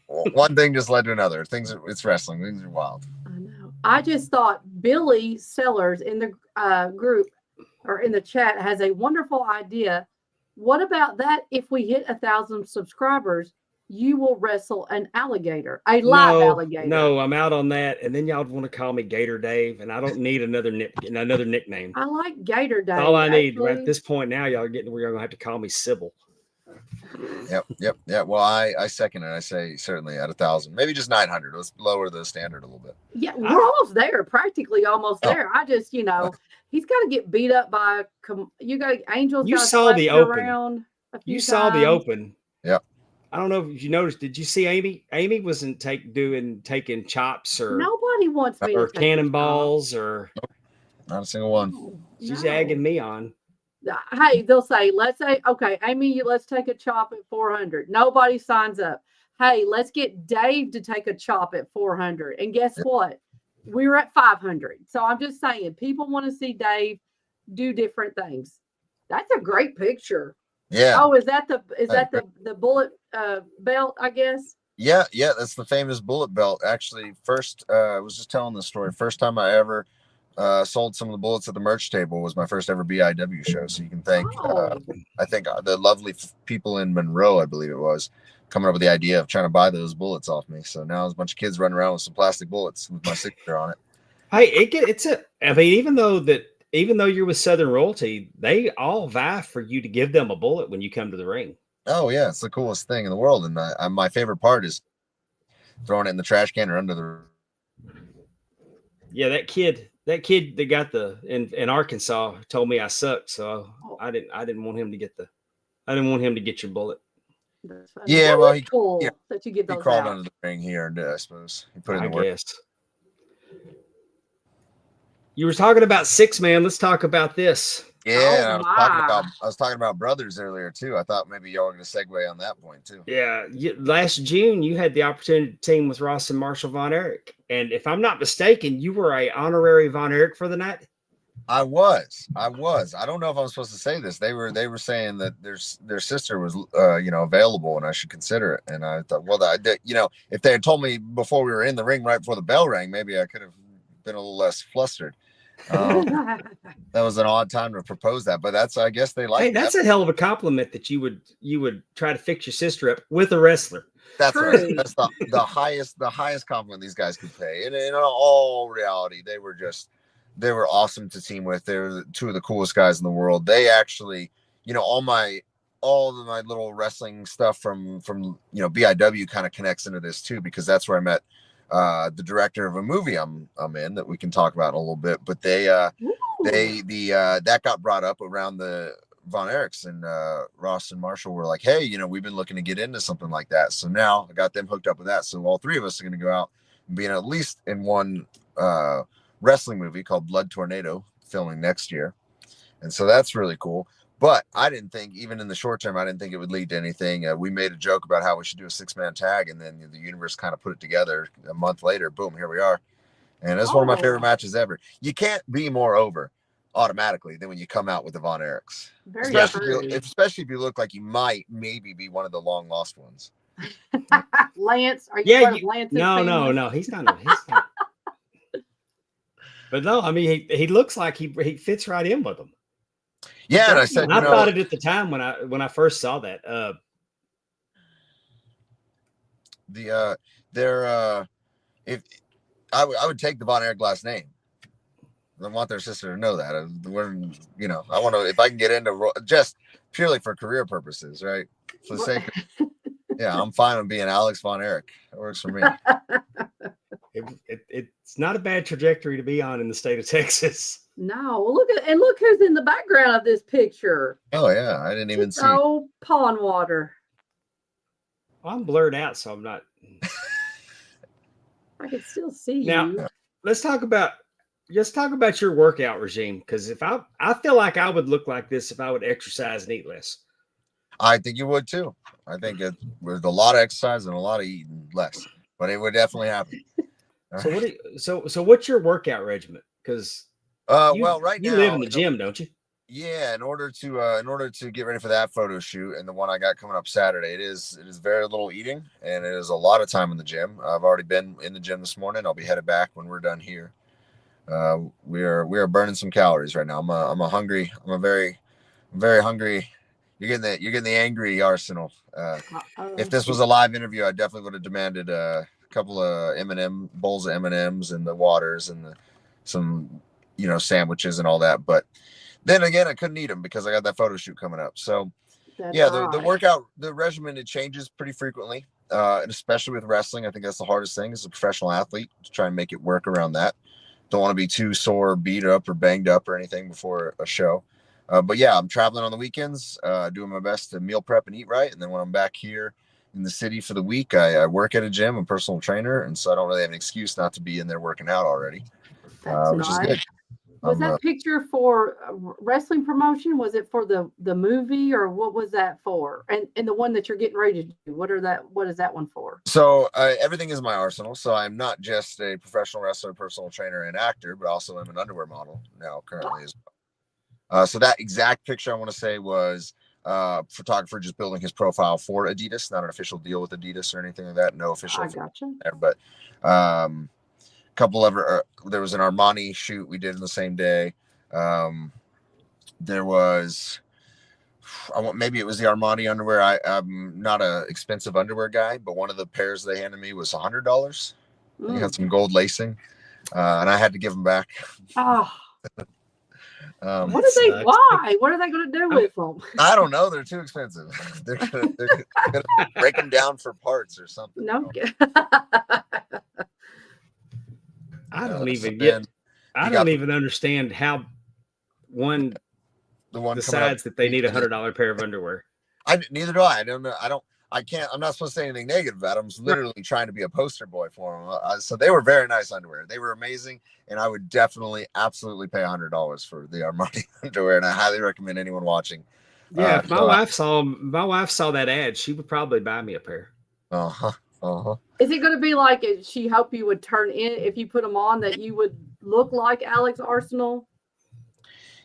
One thing just led to another. It's wrestling. Things are wild. I know. I just thought Billy Sellers in the group or in the chat has a wonderful idea. What about that? If we hit 1,000 subscribers, you will wrestle an alligator, a live alligator. No, I'm out on that. And then y'all want to call me Gator Dave, and I don't need another nickname. I like Gator Dave. That's all I need. actually. At this point now, y'all are getting where you're gonna have to call me Sybil. Yep. Well, I second it. I say certainly at 1,000, maybe just 900. Let's lower the standard a little bit. Yeah, we're almost there, practically almost there. I just, he's got to get beat up by. Angels. You gotta saw slap the you open. around a few You saw the times. open. Yep. I don't know if you noticed. Did you see Amy? Amy wasn't taking chops Nobody wants me to or take a cannonballs or Not a single job. one. No, she's no. egging me on. Hey, they'll say, let's say, okay, Amy, let's take a chop at 400. Nobody signs up. Hey, let's get Dave to take a chop at 400. And guess what? We're at 500. So I'm just saying, people want to see Dave do different things. That's a great picture. Yeah. Oh, is that the bullet belt, I guess? Yeah, that's the famous bullet belt. Actually, first, I was just telling the story. First time I ever sold some of the bullets at the merch table was my first ever BIW show. So you can thank, Oh, I think the lovely people in Monroe, I believe it was, coming up with the idea of trying to buy those bullets off me. So now there's a bunch of kids running around with some plastic bullets with my signature on it. Hey, I mean, even though you're with Southern Royalty, they all vie for you to give them a bullet when you come to the ring. Oh yeah, it's the coolest thing in the world, and my favorite part is throwing it in the trash can or under the. Yeah, that kid that got in Arkansas told me I sucked, so I didn't want him to get your bullet. that's funny. Yeah, That well, is cool that you get He those crawled out. under the ring here and I suppose he put in I the work. guess. You were talking about 6-man. Let's talk about this. Yeah, Oh, I my. was talking about brothers earlier too. I thought maybe y'all were going to segue on that point too. Yeah, last June you had the opportunity to team with Ross and Marshall Von Erich, and if I'm not mistaken, you were a honorary Von Erich for the night. I was. I don't know if I'm supposed to say this. They were saying that their sister was available and I should consider it. And I thought, well, if they had told me before we were in the ring right before the bell rang, maybe I could have been a little less flustered. That was an odd time to propose that, but I guess they like. Hey, that's a hell of a compliment that you would try to fix your sister up with a wrestler. That's True. right. That's the highest compliment these guys could pay. And in all reality, they were awesome to team with. They're two of the coolest guys in the world. They actually, all of my little wrestling stuff from BIW kind of connects into this too, because that's where I met the director of a movie I'm in that we can talk about in a little bit. But that got brought up around the Von Erichs, and Ross and Marshall were like, hey, we've been looking to get into something like that. So now I got them hooked up with that. So all three of us are going to go out and be in at least in one wrestling movie called Blood Tornado, filming next year. And so that's really cool. But I didn't think, even in the short term, I didn't think it would lead to anything. We made a joke about how we should do a 6-man tag, and then the universe kind of put it together. A month later, boom, here we are. And it's one of my favorite matches ever. You can't be more over automatically than when you come out with the Von Erichs. Very Especially if you look like you might maybe be one of the long lost ones. Lance, are you part of Lance's family? No, he's not. But no, I mean, he looks like he fits right in with them. Yeah, and I said, I thought it at the time when I first saw that. If I would take the Von Erich last name. I want their sister to know that. I want to, if I can get into just purely for career purposes, right? For the sake of, yeah, I'm fine with being Alex Von Erich. That works for me. It's not a bad trajectory to be on in the state of Texas. No, look who's in the background of this picture. Oh yeah, I didn't even see. Oh, pond water. Well, I'm blurred out, so I'm not. I can still see Now, you. let's talk about your workout regime, because if I feel like I would look like this if I would exercise and eat less. I think you would too. I think there's a lot of exercise and a lot of eating less, but it would definitely happen. So what's your workout regimen? Because right now you live in the gym, don't you? Yeah, in order to get ready for that photo shoot and the one I got coming up Saturday, it is very little eating and it is a lot of time in the gym. I've already been in the gym this morning. I'll be headed back when we're done here. We are burning some calories right now. I'm a very, very hungry. You're getting the angry Arsenal. If this was a live interview, I definitely would have demanded a couple of bowls of M&Ms and the waters and some sandwiches and all that. But then again, I couldn't eat them because I got that photo shoot coming up. So the workout, the regimen, it changes pretty frequently, and especially with wrestling. I think that's the hardest thing as a professional athlete, to try and make it work around that. Don't want to be too sore, beat up, or banged up or anything before a show. But yeah, I'm traveling on the weekends, doing my best to meal prep and eat right. And then when I'm back here in the city for the week. I work at a gym, I'm a personal trainer, and so I don't really have an excuse not to be in there working out already, That's which is nice. good. Was I'm, that picture for wrestling promotion? Was it for the movie, or what was that for? And the one that you're getting ready to do, what is that one for? So everything is my arsenal. So I'm not just a professional wrestler, personal trainer, and actor, but also am an underwear model now currently as well. So that exact picture I want to say was photographer just building his profile for Adidas, not an official deal with Adidas or anything like that. No official. I gotcha. There, but couple of there was an Armani shoot we did in the same day. There was maybe it was the Armani underwear. I'm not a expensive underwear guy, but one of the pairs they handed me was $100. They had some gold lacing, and I had to give them back. Oh, what Sucks. why? What are they going to do with them? I don't know. They're too expensive. They're gonna break them down for parts or something. No. I don't even so get. then I you don't got even understand how one the one coming decides up. that they need $100 pair of underwear. Neither do I. I don't know. I can't. I'm not supposed to say anything negative about them. I'm literally trying to be a poster boy for them. So they were very nice underwear. They were amazing, and I would definitely, absolutely pay $100 for the Armani underwear. And I highly recommend anyone watching. Yeah, if my wife saw that ad, she would probably buy me a pair. Is it going to be like she hoped you would turn in if you put them on that you would look like Alex Arsenal?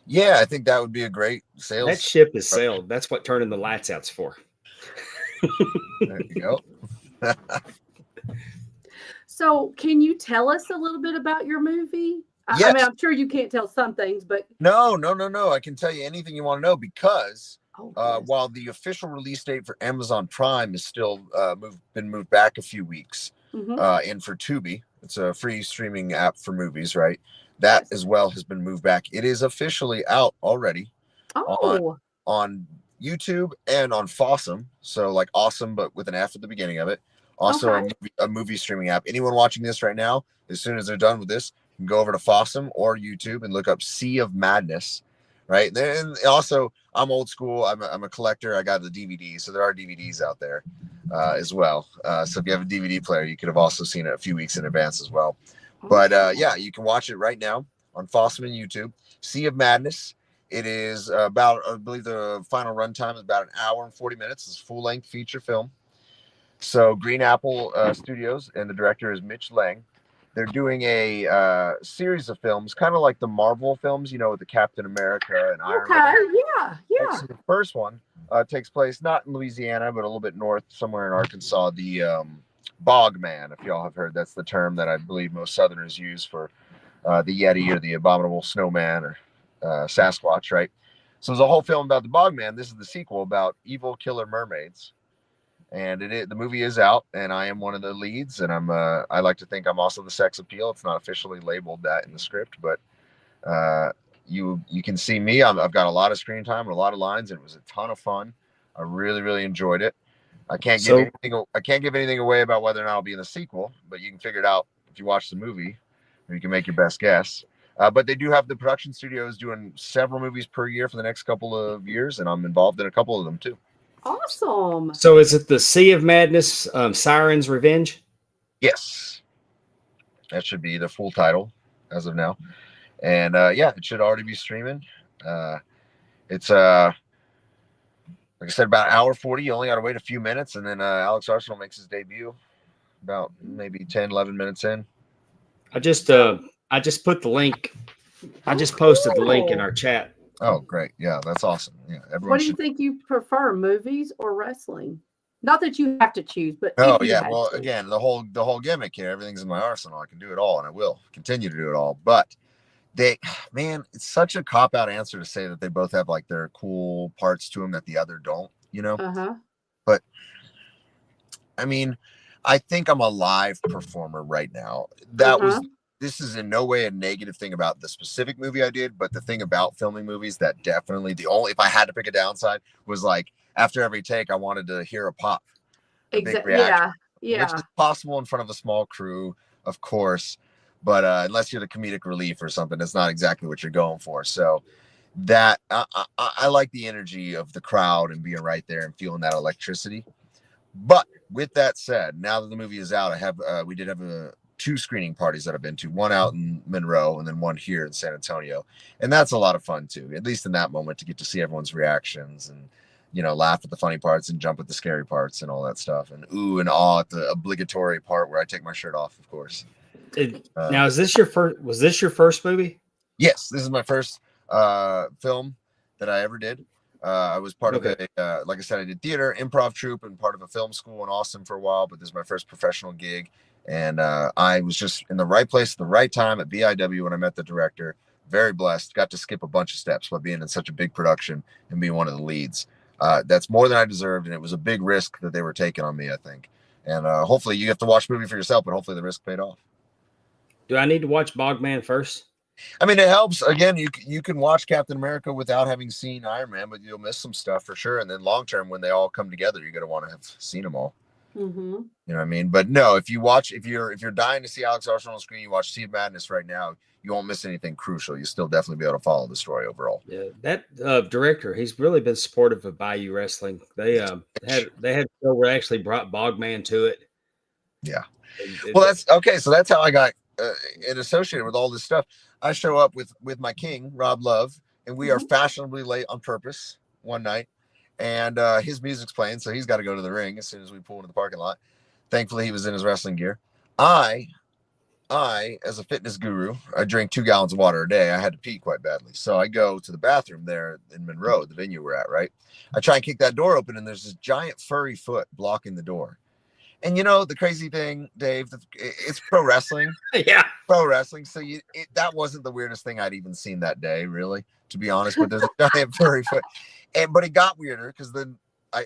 Yeah, I think that would be a great sales. That ship is sailed. That's what turning the lights out's for. There you go. So, can you tell us a little bit about your movie? I Yes. mean, I'm sure you can't tell some things, but No. I can tell you anything you want to know because yes. while the official release date for Amazon Prime is still been moved back a few weeks, Mhm. and for Tubi, it's a free streaming app for movies, right? That Yes. as well has been moved back. It is officially out already Oh, on YouTube and on Fossum. So like awesome, but with an F at the beginning of it. Also Okay. a movie streaming app. Anyone watching this right now, as soon as they're done with this, you can go over to Fossum or YouTube and look up Sea of Madness. Right. Then also, I'm old school. I'm a collector. I got the DVD, so there are DVDs out there as well. So if you have a DVD player, you could have also seen it a few weeks in advance as well. But yeah, you can watch it right now on Fossum and YouTube. Sea of Madness. It is about, I believe the final runtime is about an hour and 40 minutes. It's a full-length feature film. So Green Apple Studios, and the director is Mitch Lang. They're doing a series of films, kind of like the Marvel films, you know, with the Captain America and Iron Man. Yeah. So the first one takes place not in Louisiana, but a little bit north, somewhere in Arkansas. The Bog Man, if y'all have heard, that's the term that I believe most Southerners use for the Yeti or the abominable snowman or Sasquatch, right? So there's a whole film about the Bog Man. This is the sequel about evil killer mermaids. And the movie is out, and I am one of the leads, and I like to think I'm also the sex appeal. It's not officially labeled that in the script, but you can see me. I've got a lot of screen time and a lot of lines, and it was a ton of fun. I really enjoyed it. I can't give anything away about whether or not I'll be in the sequel, but you can figure it out if you watch the movie, or you can make your best guess. But they do have the production studios doing several movies per year for the next couple of years, and I'm involved in a couple of them too. Awesome. So is it the Sea of Madness, Siren's Revenge? Yes, that should be the full title as of now. And yeah, it should already be streaming. It's like I said, about an hour 40. You only got to wait a few minutes, and then Alex Arsenal makes his debut about maybe 10, 11 minutes in. I just put the link. I just posted the link in our chat. Oh, great. Yeah, that's awesome. Yeah, everyone What do you think you prefer, movies or wrestling? Not that you have to choose, but Oh if you yeah, had well to. again, the whole gimmick here, everything's in my arsenal. I can do it all, and I will continue to do it all. But it's such a cop-out answer to say that they both have like their cool parts to them that the other don't, you know? But I mean, I think I'm a live performer right now. This is in no way a negative thing about the specific movie I did, but the thing about filming movies that definitely if I had to pick a downside was like after every take, I wanted to hear a pop. Exactly. Yeah. Which is possible in front of a small crew, of course, but unless you're the comedic relief or something, that's not exactly what you're going for. So that I like the energy of the crowd and being right there and feeling that electricity. But with that said, now that the movie is out, we did have two screening parties that I've been to, one out in Monroe and then one here in San Antonio. And that's a lot of fun too, at least in that moment, to get to see everyone's reactions and, laugh at the funny parts and jump at the scary parts and all that stuff. And ooh and awe at the obligatory part where I take my shirt off, of course. Now, was this your first movie? Yes, this is my first film that I ever did. I was part of a, like I said, I did theater, improv troupe, and part of a film school in Austin for a while, but this is my first professional gig. And I was just in the right place at the right time at BIW when I met the director. Very blessed. Got to skip a bunch of steps by being in such a big production and being one of the leads. That's more than I deserved, and it was a big risk that they were taking on me, I think. And hopefully you have to watch the movie for yourself, but hopefully the risk paid off. Do I need to watch Bogman first? I mean, it helps. Again, you can watch Captain America without having seen Iron Man, but you'll miss some stuff for sure. And then long term, when they all come together, you're gonna want to have seen them all. Mm-hmm. You know what I mean? But no, if you're dying to see Alex Arsenal on screen, you watch Sea of Madness right now, you won't miss anything crucial. You still definitely be able to follow the story overall. Yeah, that director, he's really been supportive of Bayou Wrestling. They had a show where they actually brought Bogman to it. Yeah. Well, that's okay. So that's how I got it associated with all this stuff. I show up with my king, Rob Love, and we are fashionably late on purpose one night. And his music's playing, so he's got to go to the ring as soon as we pull into the parking lot. Thankfully, he was in his wrestling gear. I, as a fitness guru, I drink 2 gallons of water a day. I had to pee quite badly. So I go to the bathroom there in Monroe, the venue we're at, right? I try and kick that door open, and there's this giant furry foot blocking the door. And the crazy thing, Dave, it's pro wrestling. Yeah. Pro wrestling. So that wasn't the weirdest thing I'd even seen that day, really, to be honest. But there's a giant furry foot. But it got weirder because then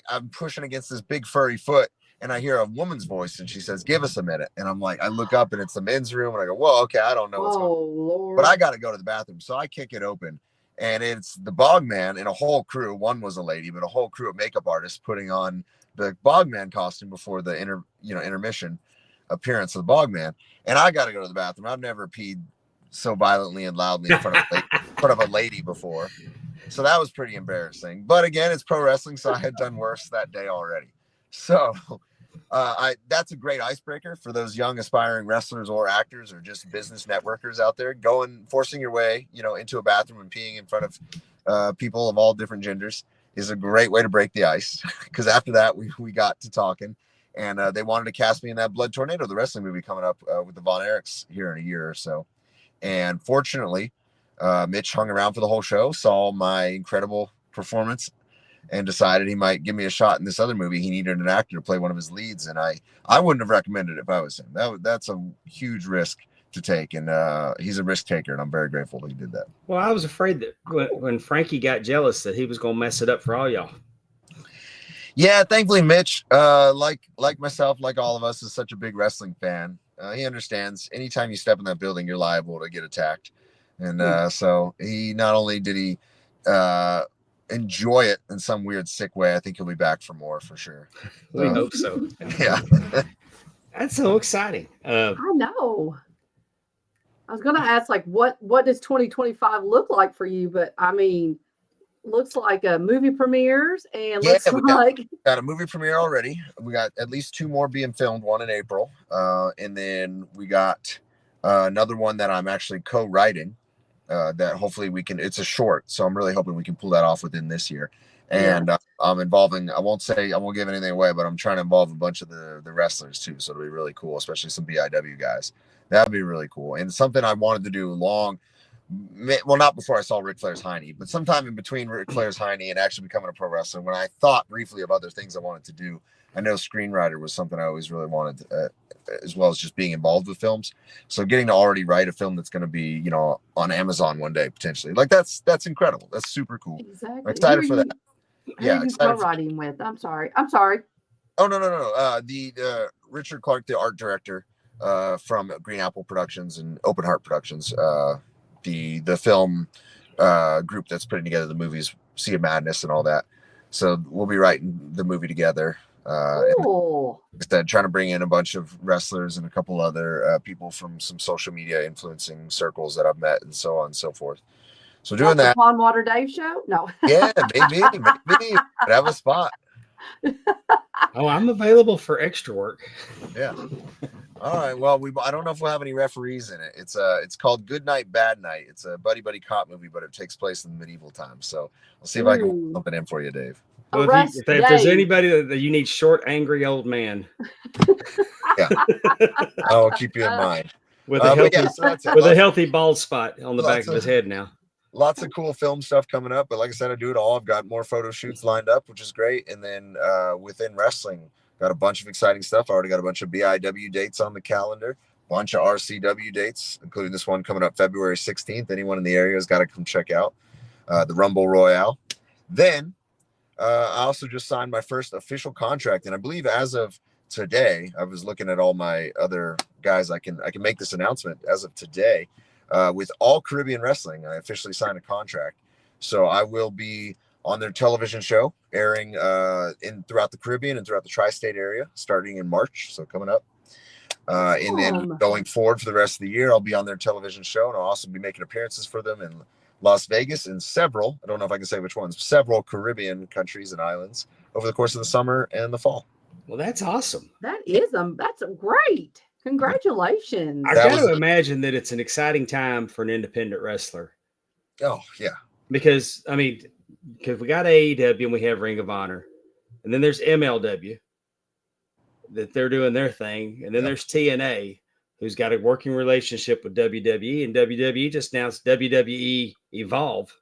I'm pushing against this big furry foot, and I hear a woman's voice, and she says, "Give us a minute." And I'm like, I look up, and it's the men's room, and I go, "Whoa, okay, I don't know what's going on." Lord. But I got to go to the bathroom, so I kick it open, and it's the Bogman and a whole crew. One was a lady, but a whole crew of makeup artists putting on the Bogman costume before the intermission appearance of the Bogman. And I got to go to the bathroom. I've never peed so violently and loudly in front of a lady before. So that was pretty embarrassing. But again, it's pro wrestling, so I had done worse that day already. So that's a great icebreaker for those young aspiring wrestlers or actors or just business networkers out there. Forcing your way, into a bathroom and peeing in front of people of all different genders is a great way to break the ice. Because after that, we got to talking, and they wanted to cast me in that Blood Tornado, the wrestling movie coming up with the Von Erichs here in a year or so. And fortunately, Mitch hung around for the whole show, saw my incredible performance, and decided he might give me a shot in this other movie. He needed an actor to play one of his leads, and I wouldn't have recommended it if I was him. That's a huge risk to take, and he's a risk taker, and I'm very grateful that he did that. Well, I was afraid that when Frankie got jealous that he was going to mess it up for all y'all. Yeah, thankfully, Mitch, like myself, like all of us, is such a big wrestling fan. He understands anytime you step in that building, you're liable to get attacked. And so he not only did he enjoy it in some weird, sick way, I think he'll be back for more for sure. We hope so. Yeah. That's so exciting. I know. I was going to ask, what does 2025 look like for you? But I mean, looks like movie premieres and looks like got a movie premiere already. We got at least 2 more being filmed, one in April. And then we got another one that I'm actually co-writing that hopefully it's a short. So I'm really hoping we can pull that off within this year. And I'm involving, I won't give anything away, but I'm trying to involve a bunch of the wrestlers too. So it'll be really cool, especially some BIW guys. That'd be really cool. And something I wanted to do not before I saw Ric Flair's Heine, but sometime in between Ric Flair's Heine and actually becoming a pro wrestler, when I thought briefly of other things I wanted to do. I know screenwriter was something I always really wanted, as well as just being involved with films. So getting to already write a film that's going to be, on Amazon one day, potentially, that's incredible. That's super cool. Exactly. I'm excited for that. Yeah. Co-writing with. I'm sorry. Oh, no. The Richard Clark, the art director from Green Apple Productions and Open Heart Productions, the film group that's putting together the movies, Sea of Madness and all that. So we'll be writing the movie together. Cool. Instead, trying to bring in a bunch of wrestlers and a couple other people from some social media influencing circles that I've met and so on and so forth. So doing that. Pond Water Dave show? No. Yeah, maybe. I'd have a spot. Oh, I'm available for extra work. Yeah. All right. Well, I don't know if we'll have any referees in it. It's called Good Night, Bad Night. It's a buddy cop movie, but it takes place in medieval times. So I'll see if I can Ooh. put something in for you, Dave. Well, Arrest if there's Dave. anybody that you need, short, angry old man I'll keep you in mind. with a healthy, so that's it. with a healthy bald spot on the back lots of his of- head now. Lots of cool film stuff coming up, but like I said, I do it all. I've got more photo shoots lined up, which is great. And then within wrestling, got a bunch of exciting stuff. I already got a bunch of BIW dates on the calendar, bunch of RCW dates, including this one coming up February 16th. Anyone in the area has got to come check out the Rumble Royale. Then I also just signed my first official contract, and I believe as of today, I was looking at all my other guys. I can make this announcement as of today. With All Caribbean Wrestling, I officially signed a contract. So I will be on their television show airing throughout the Caribbean and throughout the tri-state area starting in March. So coming up. And then Awesome. going forward for the rest of the year, I'll be on their television show, and I'll also be making appearances for them in Las Vegas and several, I don't know if I can say which ones, several Caribbean countries and islands over the course of the summer and the fall. Well, that's awesome. That's great. Congratulations. I That got to was- imagine that it's an exciting time for an independent wrestler Oh, yeah. because we got AEW and we have Ring of Honor, and then there's MLW that they're doing their thing, and then there's TNA who's got a working relationship with WWE, and WWE just announced WWE Evolve,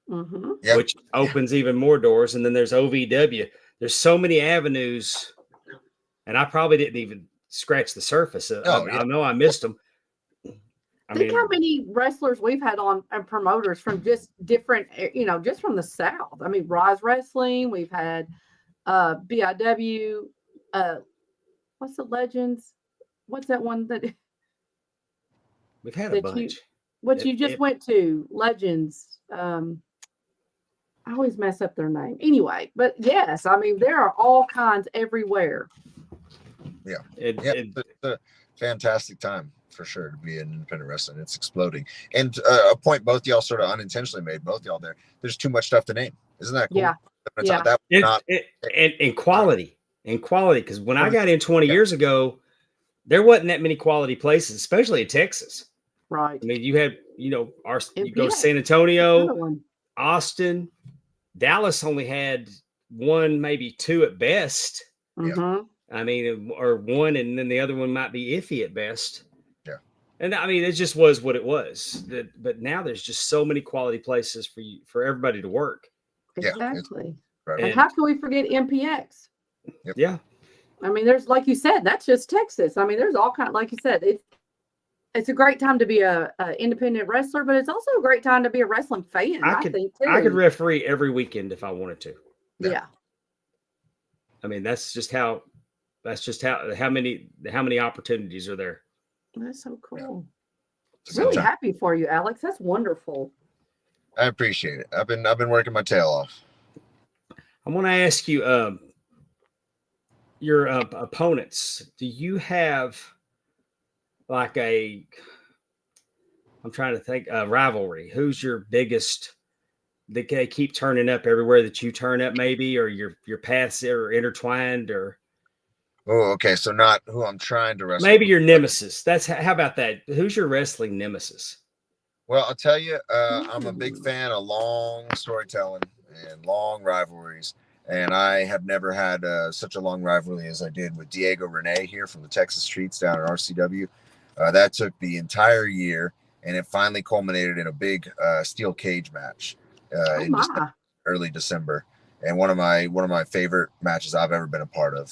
Mm-hmm. Yep. which opens even more doors, and then there's OVW. There's so many avenues, and I probably didn't even scratch the surface. I know I missed them. Think how many wrestlers we've had on and promoters from just different, just from the South. I mean, Rise Wrestling, we've had BIW, what's the Legends? What's that one that we've had a that bunch. you just went to? Legends. I always mess up their name. Anyway, but yes, I mean, there are all kinds everywhere. It's a fantastic time for sure to be in independent wrestling. It's exploding. And a point both y'all sort of unintentionally made, both y'all there's too much stuff to name. Isn't that cool? Yeah. Yeah. That was not, And quality, because when I got in 20 years ago, there wasn't that many quality places, especially in Texas. Right. I mean, you had, you go Yeah. to San Antonio, Another one. Austin, Dallas only had one, maybe two at best. Mhm. I mean, or one, and then the other one might be iffy at best. Yeah. And I mean, it just was what it was. But now there's just so many quality places for everybody to work. Yeah, Exactly. right. And how can we forget MPX? Yeah. I mean, there's, like you said, that's just Texas. I mean, there's all kind, like you said, it's a great time to be a independent wrestler, but it's also a great time to be a wrestling fan. I think too. I could referee every weekend if I wanted to. Yeah. I mean, how many opportunities are there? That's so cool. It's a good Really time. happy for you, Alex. That's wonderful. I appreciate it. I've been working my tail off. I want to ask you, your opponents. Do you have like I'm trying to think, rivalry? Who's your biggest? That they keep turning up everywhere that you turn up, maybe, or your paths are intertwined, or Oh, okay. So not who I'm trying to wrestle. maybe your nemesis. How about that? Who's your wrestling nemesis? Well, I'll tell you, I'm a big fan of long storytelling and long rivalries. And I have never had such a long rivalry as I did with Diego Rene here from the Texas Streets down at RCW. That took the entire year, and it finally culminated in a big steel cage match in early December. And one of my favorite matches I've ever been a part of.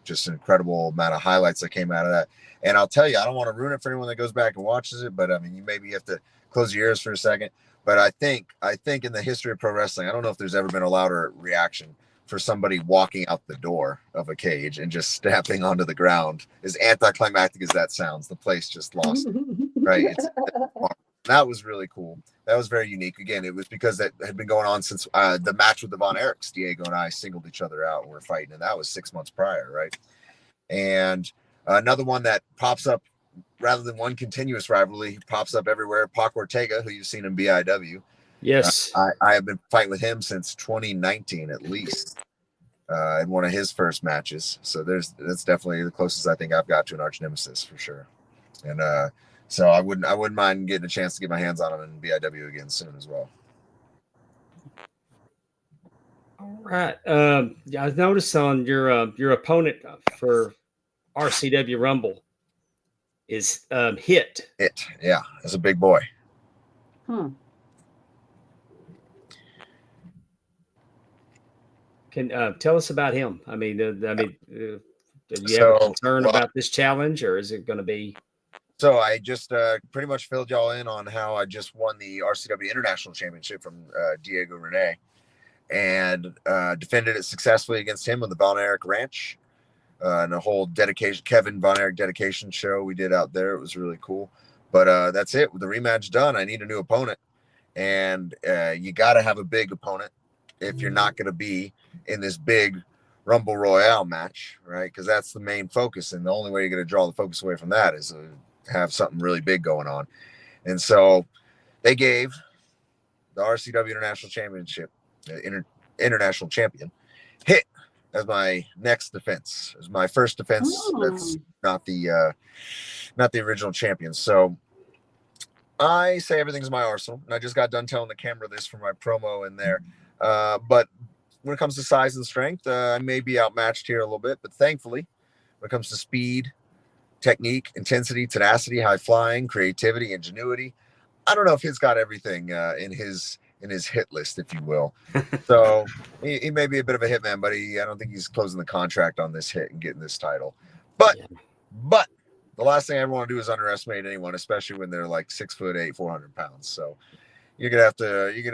Just an incredible amount of highlights that came out of that. And I'll tell you, I don't want to ruin it for anyone that goes back and watches it, but I mean, you maybe have to close your ears for a second. But I think in the history of pro wrestling, I don't know if there's ever been a louder reaction for somebody walking out the door of a cage and just stepping onto the ground. As anticlimactic as that sounds, the place just lost it, right? That was really cool. That was very unique. Again, it was because that had been going on since the match with the Von Erichs. Diego and I singled each other out and we're fighting, and that was 6 months prior, right? And another one that pops up rather than one continuous rivalry, pops up everywhere. Pac Ortega, who you've seen in BIW. Yes. I have been fighting with him since 2019 at least. in one of his first matches. So that's definitely the closest I think I've got to an arch nemesis for sure. And so I wouldn't mind getting a chance to get my hands on him in BIW again soon as well. All right. Yeah, I noticed on your opponent for RCW Rumble is Hit. Yeah, it's a big boy. Hmm. Can tell us about him. I mean, do you have a So, concern well, about this challenge, or is it going to be? So I just pretty much filled y'all in on how I just won the RCW International Championship from Diego Rene, and defended it successfully against him on the Von Erich Ranch, and a whole Kevin Von Erich dedication show we did out there. It was really cool. But that's it. With the rematch done, I need a new opponent, and you got to have a big opponent if you're not going to be in this big Rumble Royale match, right? Because that's the main focus, and the only way you're going to draw the focus away from that is have something really big going on. And so they gave the RCW International Championship, international champion, Hit as my next defense, as my first defense. That's not the original champion. So I say everything's in my arsenal, and I just got done telling the camera this for my promo in there. But when it comes to size and strength, I may be outmatched here a little bit, but thankfully, when it comes to speed, technique, intensity, tenacity, high flying, creativity, ingenuity, I don't know if he's got everything in his hit list, if you will. So he may be a bit of a hitman, but I don't think he's closing the contract on this hit and getting this title. But the last thing I ever want to do is underestimate anyone, especially when they're like 6'8", 400 pounds. So you're gonna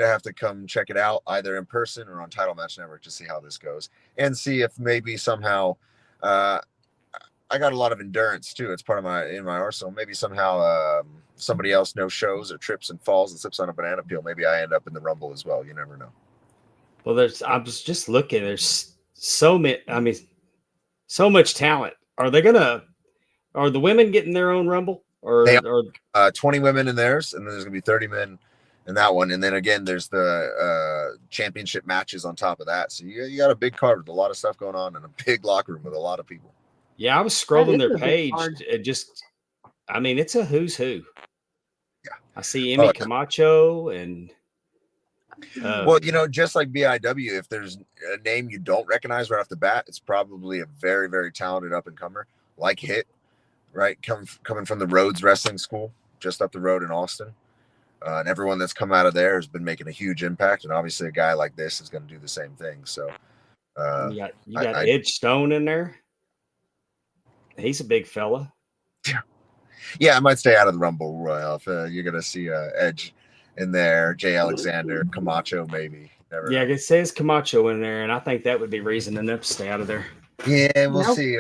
have to come check it out either in person or on Title Match Network to see how this goes, and see if maybe somehow I got a lot of endurance too. It's part of my arsenal. Maybe somehow somebody else no shows or trips and falls and slips on a banana peel. Maybe I end up in the Rumble as well. You never know. Well, I was just looking. There's so many. I mean, so much talent. Are the women getting their own Rumble? Or 20 women in theirs, and then there's gonna be 30 men in that one, and then again there's the championship matches on top of that. So you got a big card with a lot of stuff going on and a big locker room with a lot of people. Yeah, I was scrolling their a big page. card. I mean, it's a who's who. Yeah, I see Emmy Camacho and. Well, just like BIW, if there's a name you don't recognize right off the bat, it's probably a very, very talented up and comer like Hit, right? Coming from the Rhodes Wrestling School just up the road in Austin. And everyone that's come out of there has been making a huge impact. And obviously a guy like this is going to do the same thing. So you got Edge Stone in there. He's a big fella. Yeah, I might stay out of the Rumble Royale. If you're going to see Edge in there, Jay Alexander, Camacho, maybe. It says Camacho in there, and I think that would be reason enough to stay out of there. Yeah, we'll see.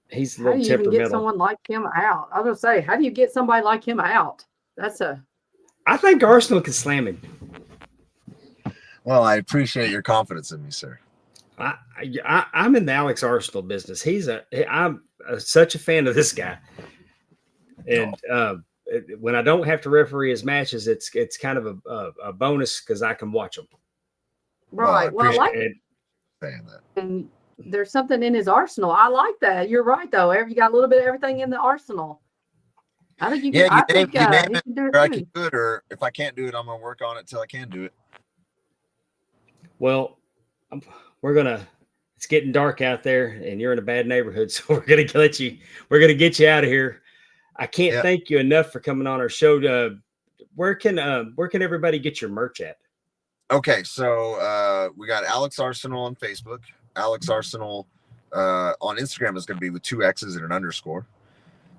He's a how little do you even get temperamental. someone like him out? I was gonna say, how do you get somebody like him out? I think Arsenal can slam him. Well, I appreciate your confidence in me, sir. I'm in the Alex Arsenal business. I'm such a fan of this guy, and when I don't have to referee his matches, it's kind of a bonus because I can watch them. Right. Well, I like saying that. And there's something in his arsenal. I like that. You're right, though. You got a little bit of everything in the arsenal. I think you can. Yeah, he can do it I too. can do it, or if I can't do it, I'm gonna work on it till I can do it. Well, it's getting dark out there, and you're in a bad neighborhood, so we're gonna get you out of here. I can't thank you enough for coming on our show. Where can everybody get your merch at? Okay, so we got Alex Arsenal on Facebook. Alex Arsenal on Instagram is going to be with 2 X's and an underscore.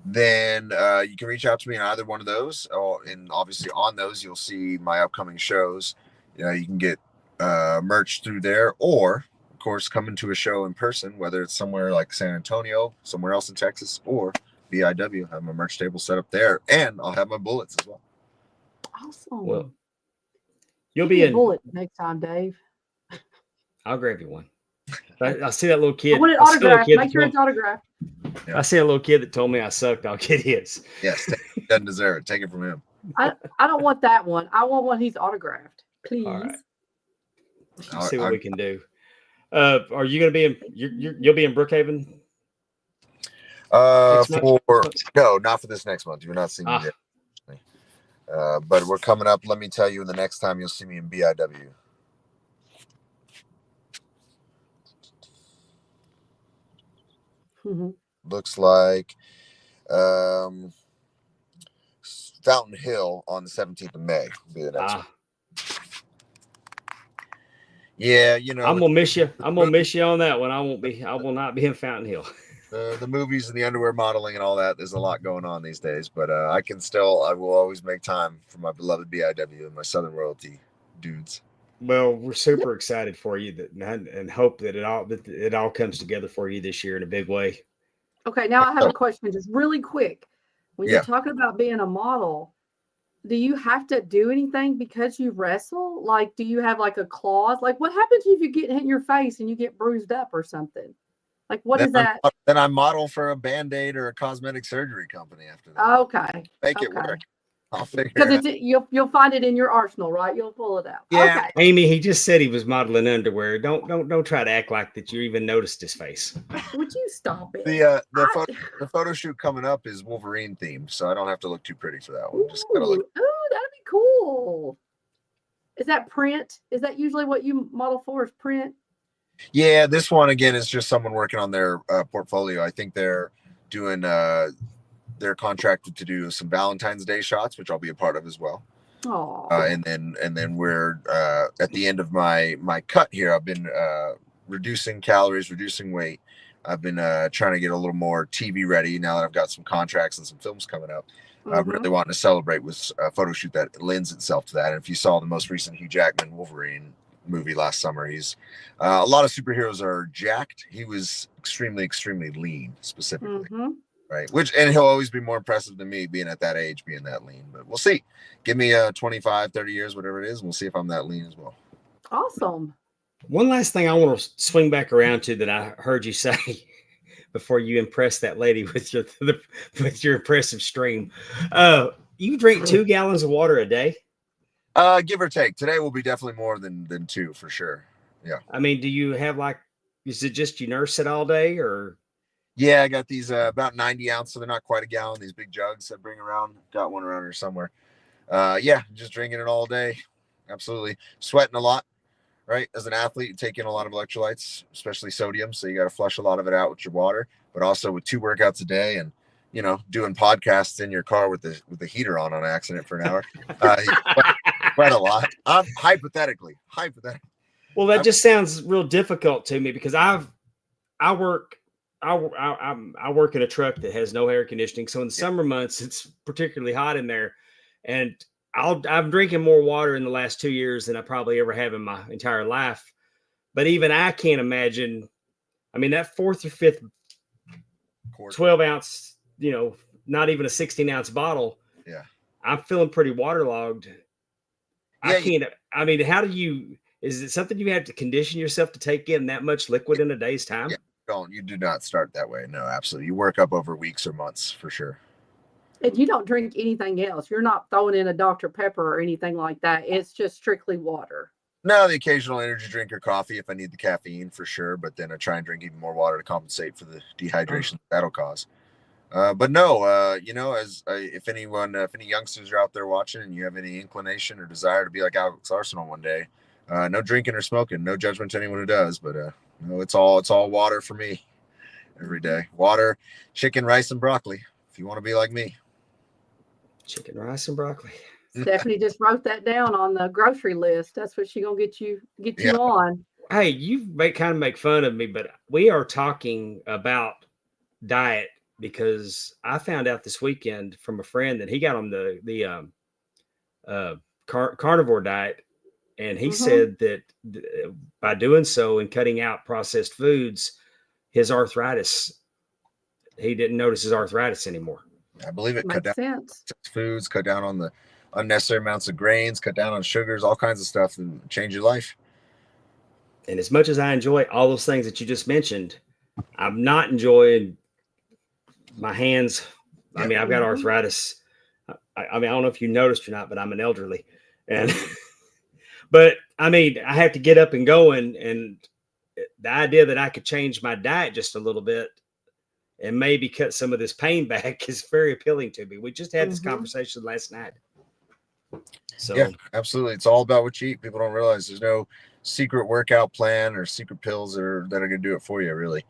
Then you can reach out to me on either one of those. And obviously on those, you'll see my upcoming shows. You can get merch through there, or of course, come into a show in person, whether it's somewhere like San Antonio, somewhere else in Texas, or BIW. I have my merch table set up there, and I'll have my bullets as well. Awesome. Well, you'll be in bullet next time, Dave. I'll grab you one. I see that little kid. I want it autographed. Make sure it's autographed. I see a little kid that told me I sucked. I'll get his. Yes, he doesn't deserve it. Take it from him. I don't want that one. I want one he's autographed. Please. All right. See what we can do. Are you going to be in? You'll be in Brookhaven. Next month? No, not for this next month. You're not seeing me there. But we're coming up. Let me tell you, the next time you'll see me in BIW. Looks like Fountain Hill on the 17th of May will be the next one. Yeah, you know, I'm gonna miss you. I'm gonna miss you on that one. I will not be in Fountain Hill. The movies and the underwear modeling and all that. There's a lot going on these days, but I will always make time for my beloved BIW and my Southern Royalty dudes. Well, we're super excited for you and hope that it all comes together for you this year in a big way. Okay, now I have a question, just really quick. When Yeah. you're talking about being a model, do you have to do anything because you wrestle? Like, do you have like a clause? Like, what happens if you get hit in your face and you get bruised up or something? Like, what is that? Then I model for a Band-Aid or a cosmetic surgery company after that. Okay. Make it work. I'll figure Because it out. you'll find it in your arsenal, right? You'll pull it out. Yeah. Okay. Amy, he just said he was modeling underwear. Don't try to act like that you even noticed his face. Would you stop it? The photo shoot coming up is Wolverine themed, so I don't have to look too pretty for that one. Just gotta look. Ooh, that'd be cool. Is that print? Is that usually what you model for? Is print? Yeah, this one again is just someone working on their portfolio. I think they're doing they're contracted to do some Valentine's Day shots, which I'll be a part of as well. Oh. And then we're at the end of my cut here. I've been reducing calories, reducing weight. I've been trying to get a little more TV ready now that I've got some contracts and some films coming up. I'm really wanting to celebrate with a photo shoot that lends itself to that. And if you saw the most recent Hugh Jackman Wolverine movie last summer, he's a lot of superheroes are jacked. He was extremely lean specifically. Right. And he'll always be more impressive than me being at that age, being that lean, but we'll see. Give me 25, 30 years, whatever it is. And we'll see if I'm that lean as well. Awesome. One last thing I want to swing back around to that I heard you say before you impressed that lady with your impressive stream. You drink 2 gallons of water a day? Give or take. Today will be definitely more than 2 for sure. Yeah. I mean, do you have is it just you nurse it all day or? Yeah, I got these about 90 ounce, so they're not quite a gallon. These big jugs I bring around. Got one around here somewhere. Yeah, just drinking it all day. Absolutely. Sweating a lot, right? As an athlete, you take in a lot of electrolytes, especially sodium. So you got to flush a lot of it out with your water, but also with 2 workouts a day and, you know, doing podcasts in your car with the heater on accident for an hour. Sweat a lot. Hypothetically. Well, that just sounds real difficult to me because I work in a truck that has no air conditioning. So in the summer months, it's particularly hot in there. And I'm drinking more water in the last 2 years than I probably ever have in my entire life. But even I can't imagine, I mean, that 4th or 5th 12 ounce, you know, not even a 16 ounce bottle. Yeah. I'm feeling pretty waterlogged. Yeah, is it something you have to condition yourself to take in that much liquid in a day's time? Yeah. You do not start that way. No, absolutely. You work up over weeks or months for sure. And you don't drink anything else. You're not throwing in a Dr. Pepper or anything like that. It's just strictly water. No, the occasional energy drink or coffee if I need the caffeine for sure. But then I try and drink even more water to compensate for the dehydration that'll cause. But no, you know, if any youngsters are out there watching and you have any inclination or desire to be like Alex Arsenal one day, no drinking or smoking, no judgment to anyone who does, but no, it's all water for me every day. Water, chicken, rice, and broccoli. If you want to be like me. Chicken, rice, and broccoli. Stephanie just wrote that down on the grocery list. That's what she's gonna get you on. Hey, you kind of make fun of me, but we are talking about diet because I found out this weekend from a friend that he got on the carnivore diet, and he said that by doing so and cutting out processed foods, his arthritis, he didn't notice his arthritis anymore. I believe it. Makes sense. Foods, cut down on the unnecessary amounts of grains, cut down on sugars, all kinds of stuff, and change your life. And as much as I enjoy all those things that you just mentioned, I'm not enjoying my hands. I mean, I've got arthritis. I mean, I don't know if you noticed or not, but I'm an elderly, and But I mean, I have to get up and go, and the idea that I could change my diet just a little bit and maybe cut some of this pain back is very appealing to me. We just had this Mhm. conversation last night. So Yeah, absolutely. It's all about what you eat. People don't realize there's no secret workout plan or secret pills that are going to do it for you, really.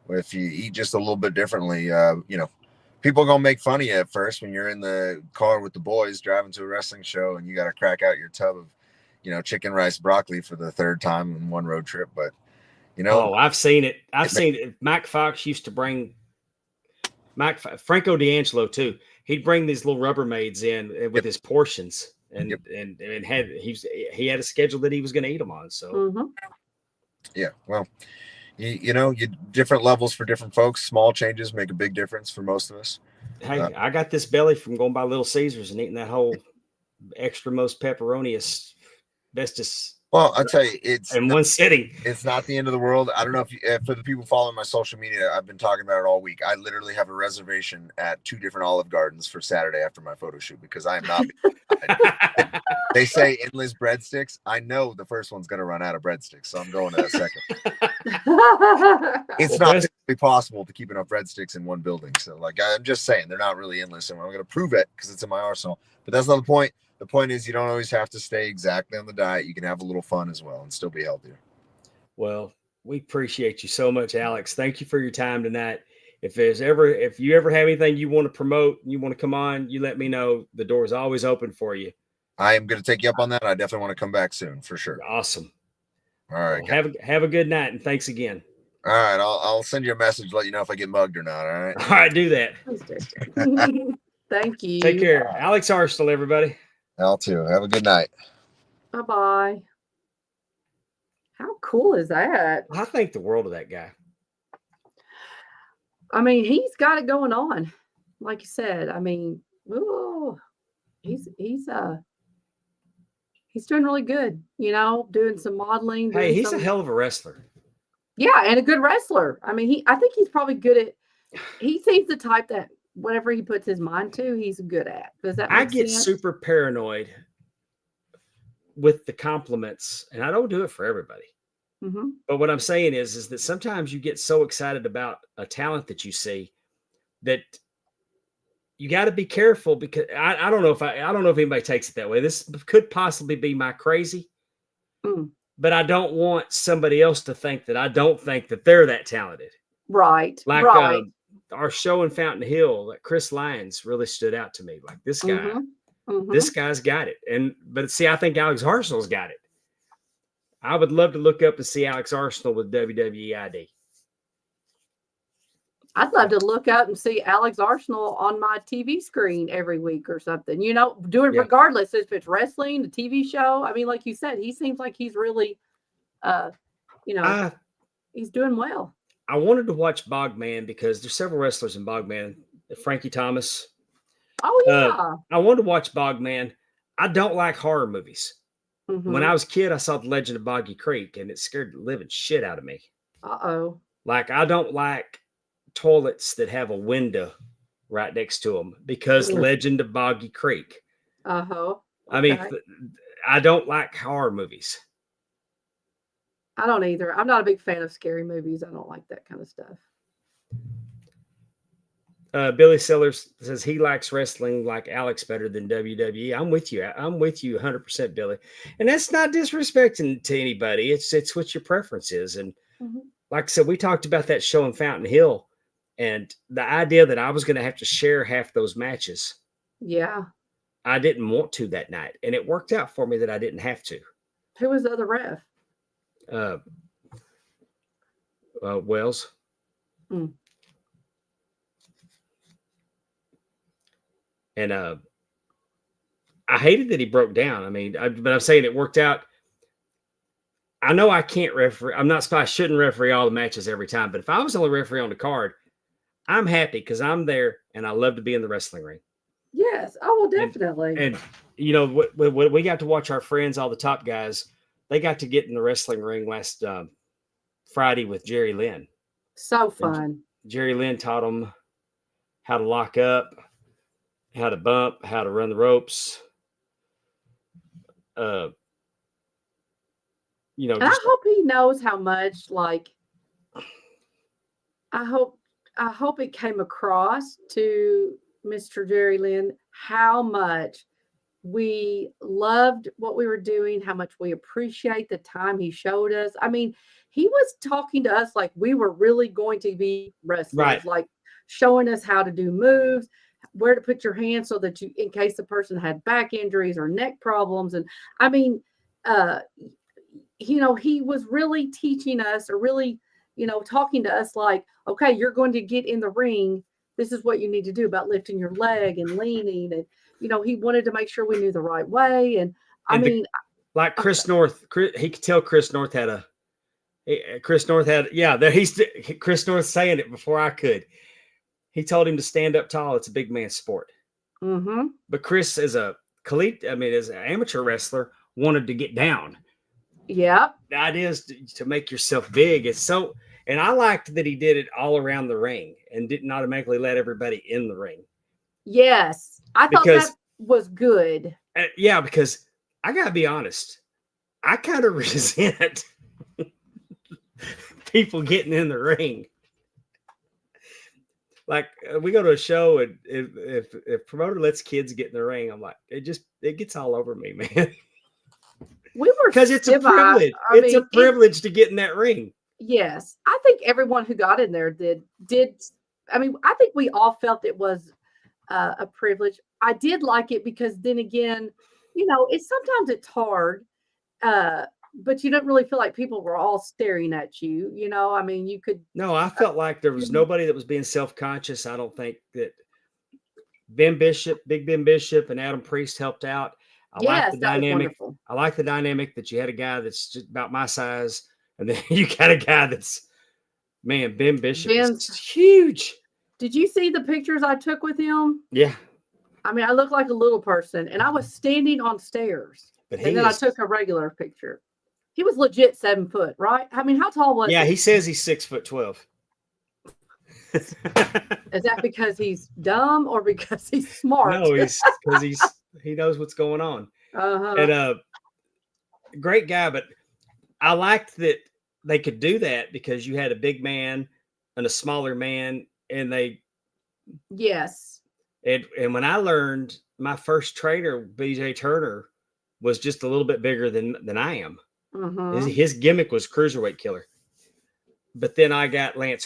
If you eat just a little bit differently, people are going to make fun of you at first when you're in the car with the boys driving to a wrestling show and you got to crack out your tub of, chicken, rice, broccoli for the third time in one road trip. But, oh, I've seen it. I've seen it. Mike Fox used to bring Franco D'Angelo too. He'd bring these little Rubbermaids in with his portions, and he had a schedule that he was going to eat them on. So Mhm. yeah, well, you different levels for different folks. Small changes make a big difference for most of us. hey, I got this belly from going by Little Caesars and eating that whole extra most pepperonius bestest Well, I'll tell you, in one sitting. It's not the end of the world. I don't know if for the people following my social media, I've been talking about it all week. I literally have a reservation at 2 different Olive Gardens for Saturday after my photo shoot because I am not. They say endless breadsticks. I know the first one's going to run out of breadsticks, so I'm going to that second. It's not physically possible to keep enough breadsticks in one building. So, I'm just saying, they're not really endless, and I'm going to prove it because it's in my arsenal. But that's not the point. The point is, you don't always have to stay exactly on the diet. You can have a little fun as well and still be healthier. Well, we appreciate you so much, Alex. Thank you for your time tonight. If you ever have anything you want to promote, you want to come on, you let me know. The door is always open for you. I am going to take you up on that. I definitely want to come back soon for sure. Awesome. All right. Well, have a good night, and thanks again. All right. I'll send you a message, let you know if I get mugged or not. All right. All right, do that. Thank you. Take care. Alex Arsenal, everybody. Al too. Have a good night. Bye-bye. How cool is that? I think the world of that guy. I mean, he's got it going on. Like you said, I mean, ooh, he's doing really good, doing some modeling. Hey, doing he's some, a hell of a wrestler. yeah, and a good wrestler. I mean, I think he's probably good at, he seems the type that whatever he puts his mind to, he's good at. Does that make I get sense? super paranoid with the compliments, and I don't do it for everybody. Mm-hmm. But what I'm saying is that sometimes you get so excited about a talent that you see that you got to be careful, because I don't know if anybody takes it that way. This could possibly be my crazy, but I don't want somebody else to think that I don't think that they're that talented. Right. Like right. Our show in Fountain Hill, like Chris Lyons really stood out to me. Like this guy, Mm-hmm. this guy's got it. But see, I think Alex Arsenal's got it. I would love to look up and see Alex Arsenal with WWE ID. I'd love to look up and see Alex Arsenal on my TV screen every week or something, regardless if it's wrestling, a TV show. I mean, like you said, he seems like he's really, he's doing well. I wanted to watch Bogman because there's several wrestlers in Bogman. Frankie Thomas. Oh, yeah. I wanted to watch Bogman. I don't like horror movies. Mm-hmm. When I was a kid, I saw The Legend of Boggy Creek, and it scared the living shit out of me. Uh-oh. Like, I don't like toilets that have a window right next to them because Legend of Boggy Creek. Uh-huh. I mean, I don't like horror movies. I don't either. I'm not a big fan of scary movies. I don't like that kind of stuff. Billy Sellers says he likes wrestling like Alex better than WWE. I'm with you. I'm with you 100%, Billy. And that's not disrespecting to anybody. It's what your preference is. And like I said, we talked about that show in Fountain Hill and the idea that I was going to have to share half those matches. Yeah. I didn't want to that night. And it worked out for me that I didn't have to. Who was the other ref? Wells. And I hated that he broke down. I mean, but I'm saying it worked out. I know I can't referee. I shouldn't referee all the matches every time. But if I was the only referee on the card, I'm happy because I'm there and I love to be in the wrestling ring. Yes. Oh, well, definitely. And we got to watch our friends, all the top guys. They got to get in the wrestling ring last Friday with Jerry Lynn. So fun. Jerry Lynn taught them how to lock up, how to bump, how to run the ropes. you know, And I just hope he knows how much, like, I hope it came across to Mr. Jerry Lynn how much we loved what we were doing, how much we appreciate the time he showed us. I mean, he was talking to us like we were really going to be wrestlers, right. like showing us how to do moves, where to put your hands so that you, in case the person had back injuries or neck problems. And I mean, uh, he was really teaching us, or really, talking to us like, okay, you're going to get in the ring. This is what you need to do about lifting your leg and leaning. And, he wanted to make sure we knew the right way. And I And mean, like Chris North, he could tell Chris North Chris North saying it before I could. He told him to stand up tall. It's a big man sport. mm-hmm. But Chris, as an amateur wrestler, wanted to get down. Yeah. The idea is to make yourself big. And I liked that he did it all around the ring and didn't automatically let everybody in the ring. Yes. I thought Because- that was good. Yeah, because I got to be honest, I kind of resent people getting in the ring. Like we go to a show, and if promoter lets kids get in the ring, I'm like, it gets all over me, man. We were, Because it's a civilized. privilege. I It's a mean, privilege to get in that ring. yes. I think everyone who got in there did. I mean, I think we all felt it was a privilege. I did like it because then again, sometimes it's hard, but you don't really feel like people were all staring at you. I mean, you could. No, I felt like there was nobody that was being self-conscious. I don't think that Big Ben Bishop, and Adam Priest helped out. I like the that was dynamic. wonderful. I like the dynamic that you had a guy that's just about my size, and then you got a guy that's, man, Ben Bishop is huge. Did you see the pictures I took with him? Yeah, I mean, I looked like a little person, and I was standing on stairs. but And then I took a regular picture. He was legit 7 foot, right? I mean, how tall was Yeah, he? he says he's 6'12". Is that because he's dumb or because he's smart? No, because he knows what's going on. Uh-huh. And great guy, but I liked that they could do that because you had a big man and a smaller man, and Yes. and when I learned, my first trainer, BJ Turner, was just a little bit bigger than I am. Mm-hmm. His gimmick was cruiserweight killer. But then I got Lance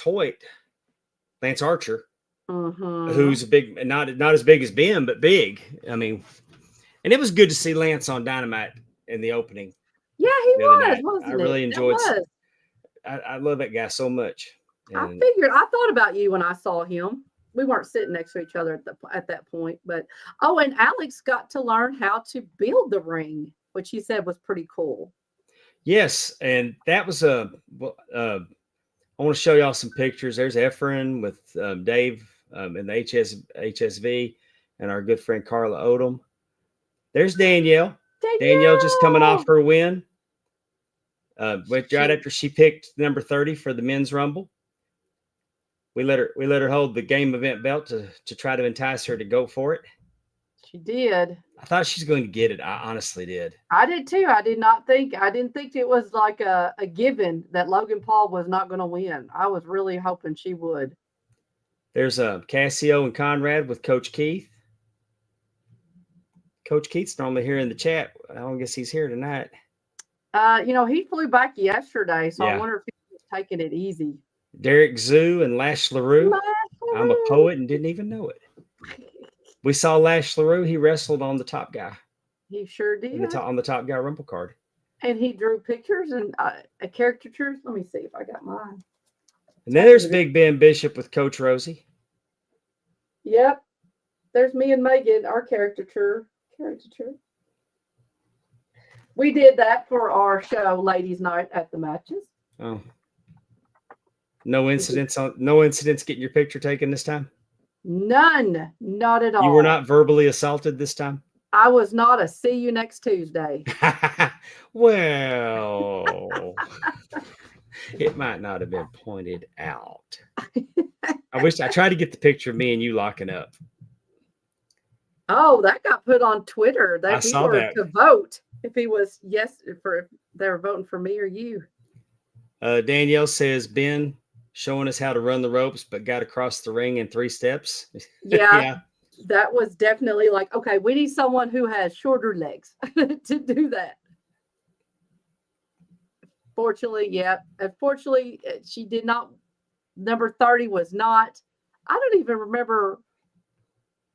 Archer, Mm-hmm. who's a big, not as big as Ben, but big. I mean, and it was good to see Lance on Dynamite in the opening. Yeah, he the other was, night. wasn't I it? really It enjoyed was. I love that guy so much. I And thought about you when I saw him. We weren't sitting next to each other at that point, but and Alex got to learn how to build the ring, which he said was pretty cool. yes, and that was I want to show y'all some pictures. There's Efren with Dave in the HSV, and our good friend Carla Odom. There's Danielle. Danielle just coming off her win. Right after she picked number 30 for the men's rumble. We let her hold the game event belt to try to entice her to go for it. She did. I thought she's going to get it. I honestly did. I did too. I didn't think it was like a given that Logan Paul was not going to win. I was really hoping she would. There's Cassio and Conrad with Coach Keith. Coach Keith's normally here in the chat. I don't guess he's here tonight. He flew back yesterday, so Yeah. I wonder if he was taking it easy. Derek Zoo and Lash LaRue. I'm a poet and didn't even know it. We saw Lash LaRue. He wrestled on the Top Guy, He sure did. on the Top Guy Rumble card. And he drew pictures and caricatures. Let me see if I got mine. And then there's Big Ben Bishop with Coach Rosie. Yep. There's me and Megan, our caricature. We did that for our show, Ladies Night at the Matches. Oh. No incidents getting your picture taken this time? None. Not at all. You were not verbally assaulted this time? I was not a see you next Tuesday. Well, it might not have been pointed out. I tried to get the picture of me and you locking up. Oh, that got put on Twitter. I That saw people were that. to vote if he was yes for if they were voting for me or you. Danielle says Ben showing us how to run the ropes, but got across the ring in 3 steps. Yeah, Yeah. that was definitely like, okay, we need someone who has shorter legs to do that. Fortunately, yeah. Unfortunately, she did not. Number 30 was not. I don't even remember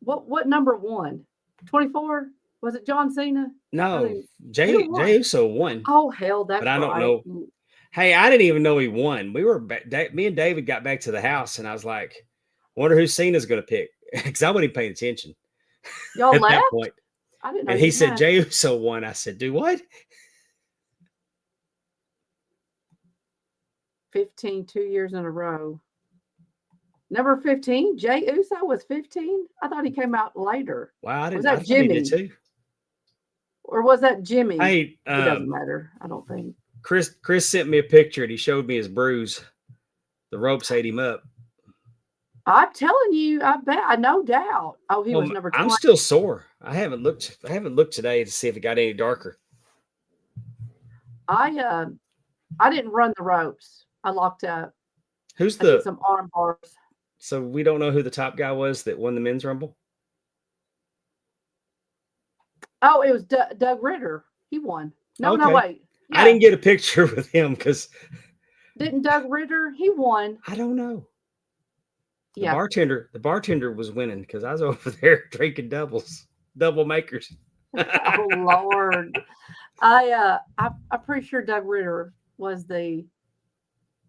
what number won. 24? Was it John Cena? No, Who Jay won? Uso won, Oh hell, that's but I don't right. know. Hey, I didn't even know he won. We were me and David got back to the house, and I was like, "Wonder who Cena's going to pick?" Because I wasn't even paying attention Y'all at that left? point. I didn't know And he you said left. Jey Uso won. I said, "Do what?" 15, 2 years in a row. Number 15, Jey Uso was 15. I thought he came out later. Wow, I Was didn't. I that thought he did Jimmy? too. Or was that Jimmy? Hey, It doesn't matter. I don't think. Chris sent me a picture and he showed me his bruise. The ropes ate him up. I'm telling you, I bet. I no doubt. Oh, he Well, was number I'm 20. still sore. I haven't looked today to see if it got any darker. I didn't run the ropes. I locked up. Who's I did the? some arm bars. So we don't know who the top guy was that won the men's rumble. Oh, it was Doug Ritter. He won. No, Okay. wait. I didn't get a picture with him because Didn't Doug Ritter? He won. I don't know. The Yeah. bartender was winning because I was over there drinking double makers. Oh Lord. I'm pretty sure Doug Ritter was the.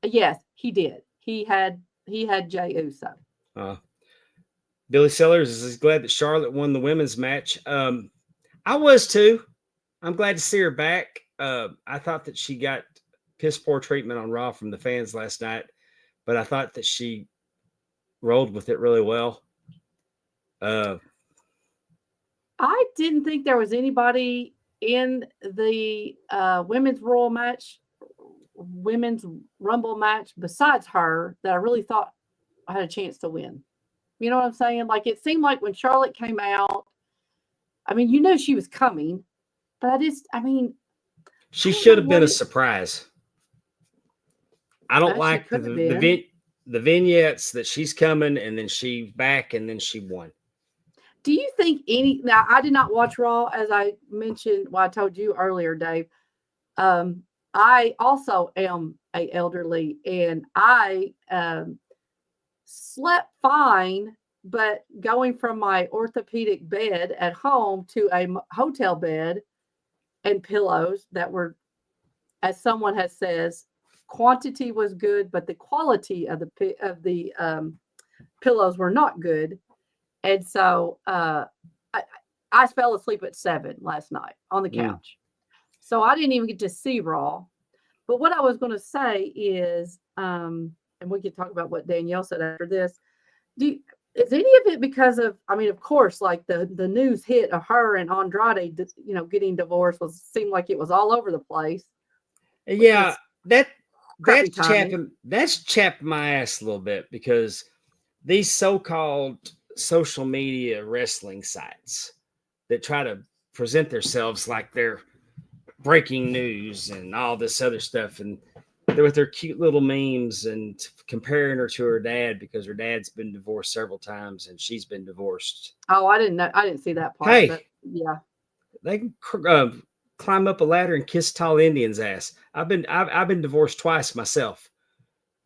Yes, he did. He had Jey Uso. Billy Sellers is glad that Charlotte won the women's match. I was too. I'm glad to see her back. I thought that she got piss poor treatment on Raw from the fans last night, but I thought that she rolled with it really well. I didn't think there was anybody in the women's Rumble match besides her that I really thought I had a chance to win. You know what I'm saying? Like it seemed like when Charlotte came out, I mean, you know she was coming, but she I don't should know have been a what surprise. I don't She like could have been. the vignettes that she's coming and then she back and then she won. Do you think now I did not watch Raw as I mentioned, I told you earlier, Dave. I also am a elderly and I slept fine, but going from my orthopedic bed at home to a hotel bed and pillows that were, as someone has says, quantity was good, but the quality of the pillows were not good. And so I fell asleep at 7 last night on the couch. So I didn't even get to see Raw. But what I was going to say is, and we could talk about what Danielle said after this. Is any of it because of, of course, like the news hit of her and Andrade, getting divorced seemed like it was all over the place. Yeah, that's timing. chapped my ass a little bit because these so-called social media wrestling sites that try to present themselves like they're breaking news and all this other stuff, and they're with their cute little memes and comparing her to her dad because her dad's been divorced several times and she's been divorced. Oh, I didn't know. I didn't see that part. Hey, but yeah, they can climb up a ladder and kiss tall Indian's ass. I've been divorced twice myself,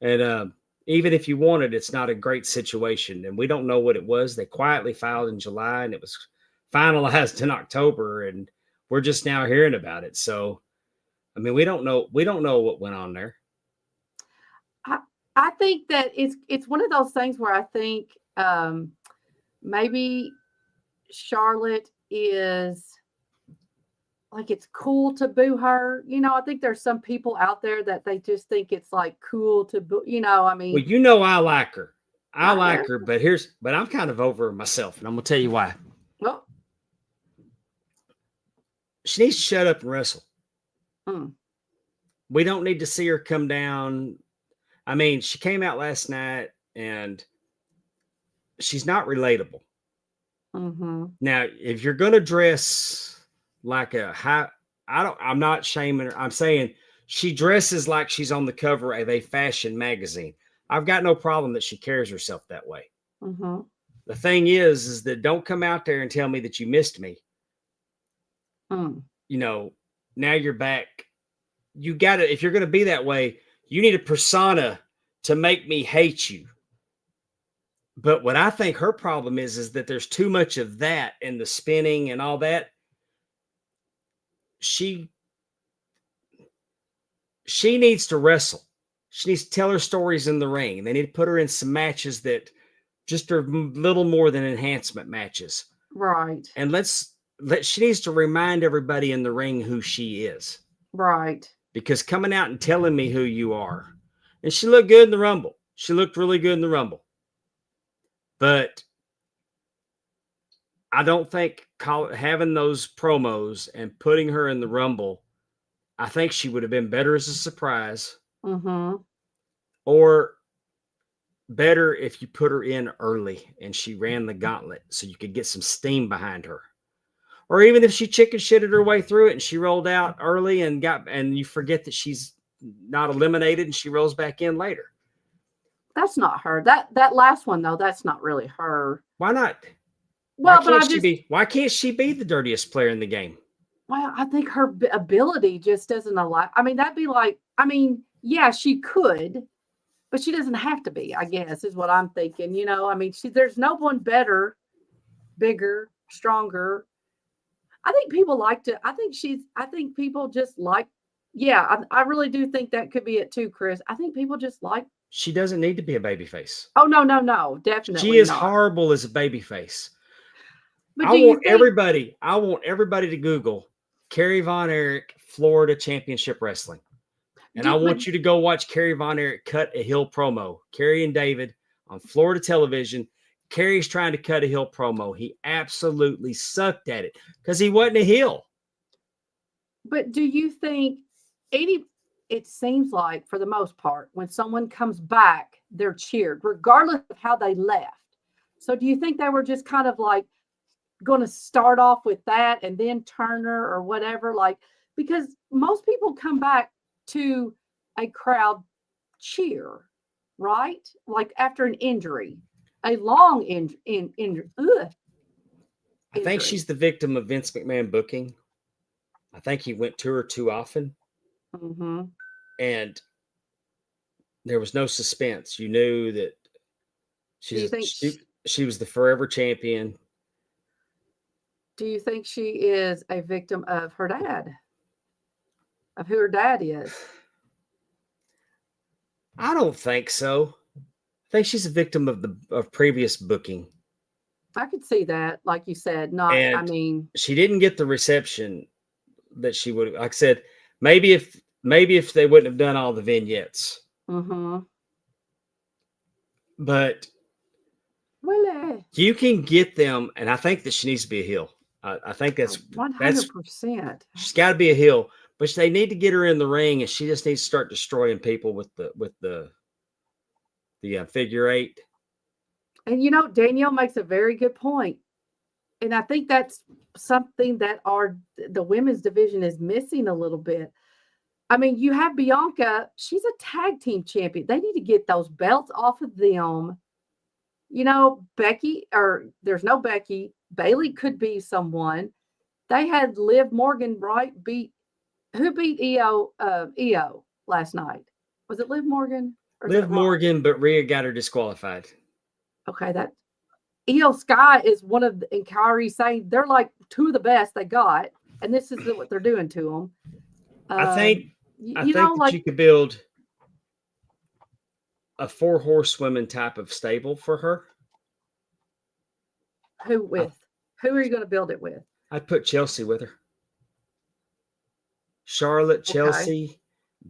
and even if you want it, it's not a great situation. And we don't know what it was. They quietly filed in July and it was finalized in October, and we're just now hearing about it. So, we don't know what went on there. I think that it's one of those things where I think maybe Charlotte is like, it's cool to boo her. I think there's some people out there that they just think it's like cool to boo, Well, I like her. I like her, but I'm kind of over myself, and I'm gonna tell you why. Well, she needs to shut up and wrestle. We don't need to see her come down. She came out last night and she's not relatable. Mm-hmm. Now, if you're gonna dress like a high, I'm not shaming her. I'm saying she dresses like she's on the cover of a fashion magazine. I've got no problem that she carries herself that way. Mm-hmm. The thing is that don't come out there and tell me that you missed me. Mm. You know, now you're back. You gotta, if you're gonna be that way, you need a persona to make me hate you. But what I think her problem is that there's too much of that in the spinning and all that. She needs to wrestle. She needs to tell her stories in the ring. They need to put her in some matches that just are little more than enhancement matches. Right. And she needs to remind everybody in the ring who she is. Right. Because coming out and telling me who you are, and she looked good in the Rumble. She looked really good in the Rumble. But I don't think having those promos and putting her in the Rumble, I think she would have been better as a surprise. Mm-hmm. Or better if you put her in early and she ran the gauntlet so you could get some steam behind her. Or even if she chicken shitted her way through it and she rolled out early and you forget that she's not eliminated and she rolls back in later. That's not her. That last one though, that's not really her. Why not? Well, Why can't she be the dirtiest player in the game? Well, I think her ability just doesn't allow. I mean, that'd be like, yeah, she could, but she doesn't have to be, I guess, is what I'm thinking. You know, I mean, there's no one better, bigger, stronger. I think people people just like, yeah, I really do think that could be it too, Chris. I think people just like. She doesn't need to be a babyface. Oh, no, definitely. She is not. horrible as a babyface. But I want everybody to Google Kerry Von Erich, Florida Championship Wrestling. And I want you to go watch Kerry Von Erich cut a heel promo. Kerry and David on Florida television. Kerry's trying to cut a heel promo. He absolutely sucked at it because he wasn't a heel. But do you think it seems like for the most part, when someone comes back, they're cheered, regardless of how they left. So do you think they were just kind of like going to start off with that and then Turner or whatever? Like, because most people come back to a crowd cheer, right? Like after an injury, a long injury. I think she's the victim of Vince McMahon booking. I think he went to her too often. Mm-hmm. And there was no suspense. You knew that she was the forever champion. Do you think she is a victim of her dad? Of who her dad is? I don't think so. I think she's a victim of previous booking. I could see that, like you said. She didn't get the reception that she would. Like I said, maybe if they wouldn't have done all the vignettes. Mm-hmm. But you can get them, and I think that she needs to be a heel. I think that's 100%. She's got to be a heel, but they need to get her in the ring, and she just needs to start destroying people with the figure eight. And you know, Danielle makes a very good point, and I think that's something that the women's division is missing a little bit. I mean, you have Bianca; she's a tag team champion. They need to get those belts off of them. You know, there's no Becky. Bailey could be someone. They had Liv Morgan, right? Who beat EO last night? Was it Liv Morgan? Liv Morgan, but Rhea got her disqualified. Okay, that EO Sky is one of and Kyrie saying they're like two of the best they got, and this is what they're doing to them. I think you could build a 4 horsewomen type of stable for her. Who are you going to build it with? I'd put Chelsea with her. Charlotte, Chelsea,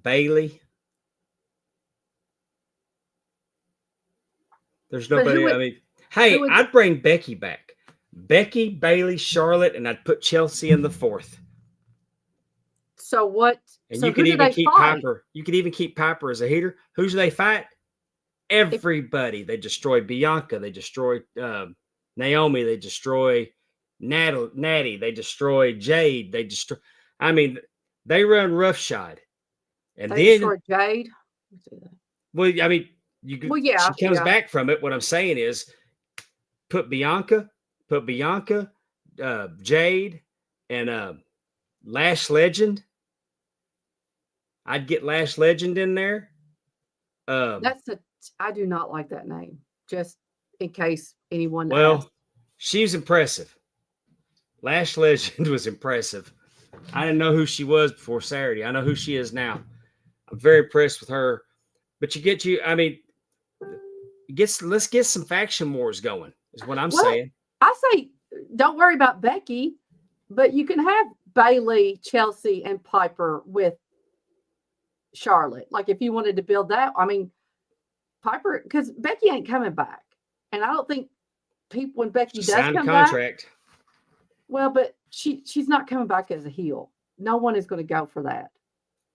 Bailey. There's nobody. I'd bring Becky back. Becky, Bailey, Charlotte, and I'd put Chelsea in the 4th. So what? And so you could even keep Piper. You could even keep Piper as a heater. Who do they fight? Everybody. They destroyed Bianca. They destroyed Naomi, they destroy Natty, they destroy Jade, they destroy. I mean, they run roughshod, and They then destroyed Jade. Let's see that. well, I mean, you could, Well, yeah, she comes yeah. back from it. What I'm saying is, put Bianca, Jade, and Lash Legend. I'd get Lash Legend in there. I do not like that name. Just in case anyone Well, asks. she's impressive. Lash Legend was impressive. I didn't know who she was before Saturday. I know who she is now. I'm very impressed with her. But I mean, let's get some faction wars going, is what I'm saying. I say, don't worry about Becky, but you can have Bailey, Chelsea, and Piper with Charlotte. Like if you wanted to build that, I mean, Piper, because Becky ain't coming back. And I don't think people, when Becky does Signed a come back, contract. well, but she's not coming back as a heel. No one is going to go for that.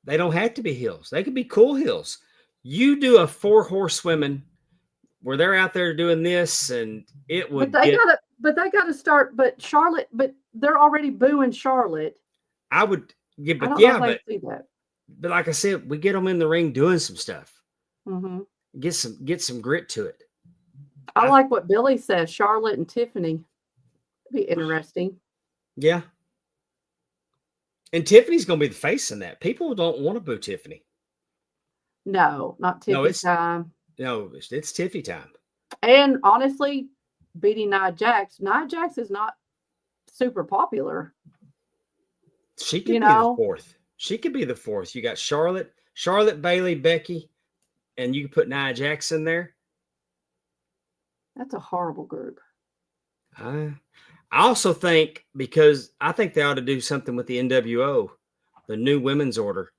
They don't have to be heels. They could be cool heels. You do a 4 horsewomen where they're out there doing this, and it would. But they gotta start. But Charlotte, but they're already booing Charlotte. I would. Yeah, I but don't yeah, know if I see that. but like I said, we get them in the ring doing some stuff. Mm-hmm. Get some grit to it. I like what Billy says. Charlotte and Tiffany. Be interesting. Yeah. And Tiffany's gonna be the face in that. People don't want to boo Tiffany. No, not Tiffany No, it's time. No, it's Tiffy time. And honestly, beating Nia Jax. Nia Jax is not super popular. She could be the fourth. She could be the fourth. You got Charlotte, Bailey, Becky, and you can put Nia Jax in there. That's a horrible group. I also think, because I think they ought to do something with the NWO, the new women's order,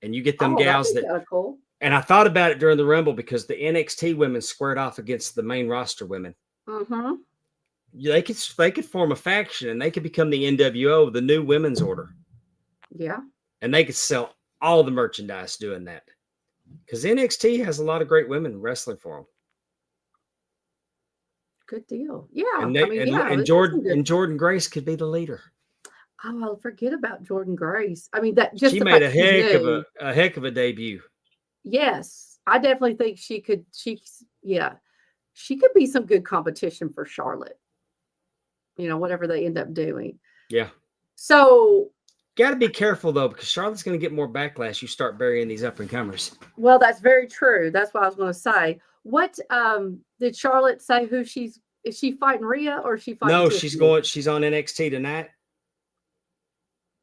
and you get them gals that'd be kinda cool. And I thought about it during the Rumble because the NXT women squared off against the main roster women. Mm-hmm. They could form a faction and they could become the NWO, the new women's order. Yeah. And they could sell all the merchandise doing that. Because NXT has a lot of great women wrestling for them. Good deal. Yeah. And Jordan Grace could be the leader. Oh, I'll forget about Jordan Grace. I mean, that just she the made fact a heck of a debut. Yes, I definitely think she could be some good competition for Charlotte. Whatever they end up doing. Yeah. So got to be careful though, because Charlotte's going to get more backlash. You start burying these up and comers. Well, that's very true. That's what I was going to say. What did Charlotte say? Is she fighting Rhea or is she fighting? No, Tiffany? she's on NXT tonight.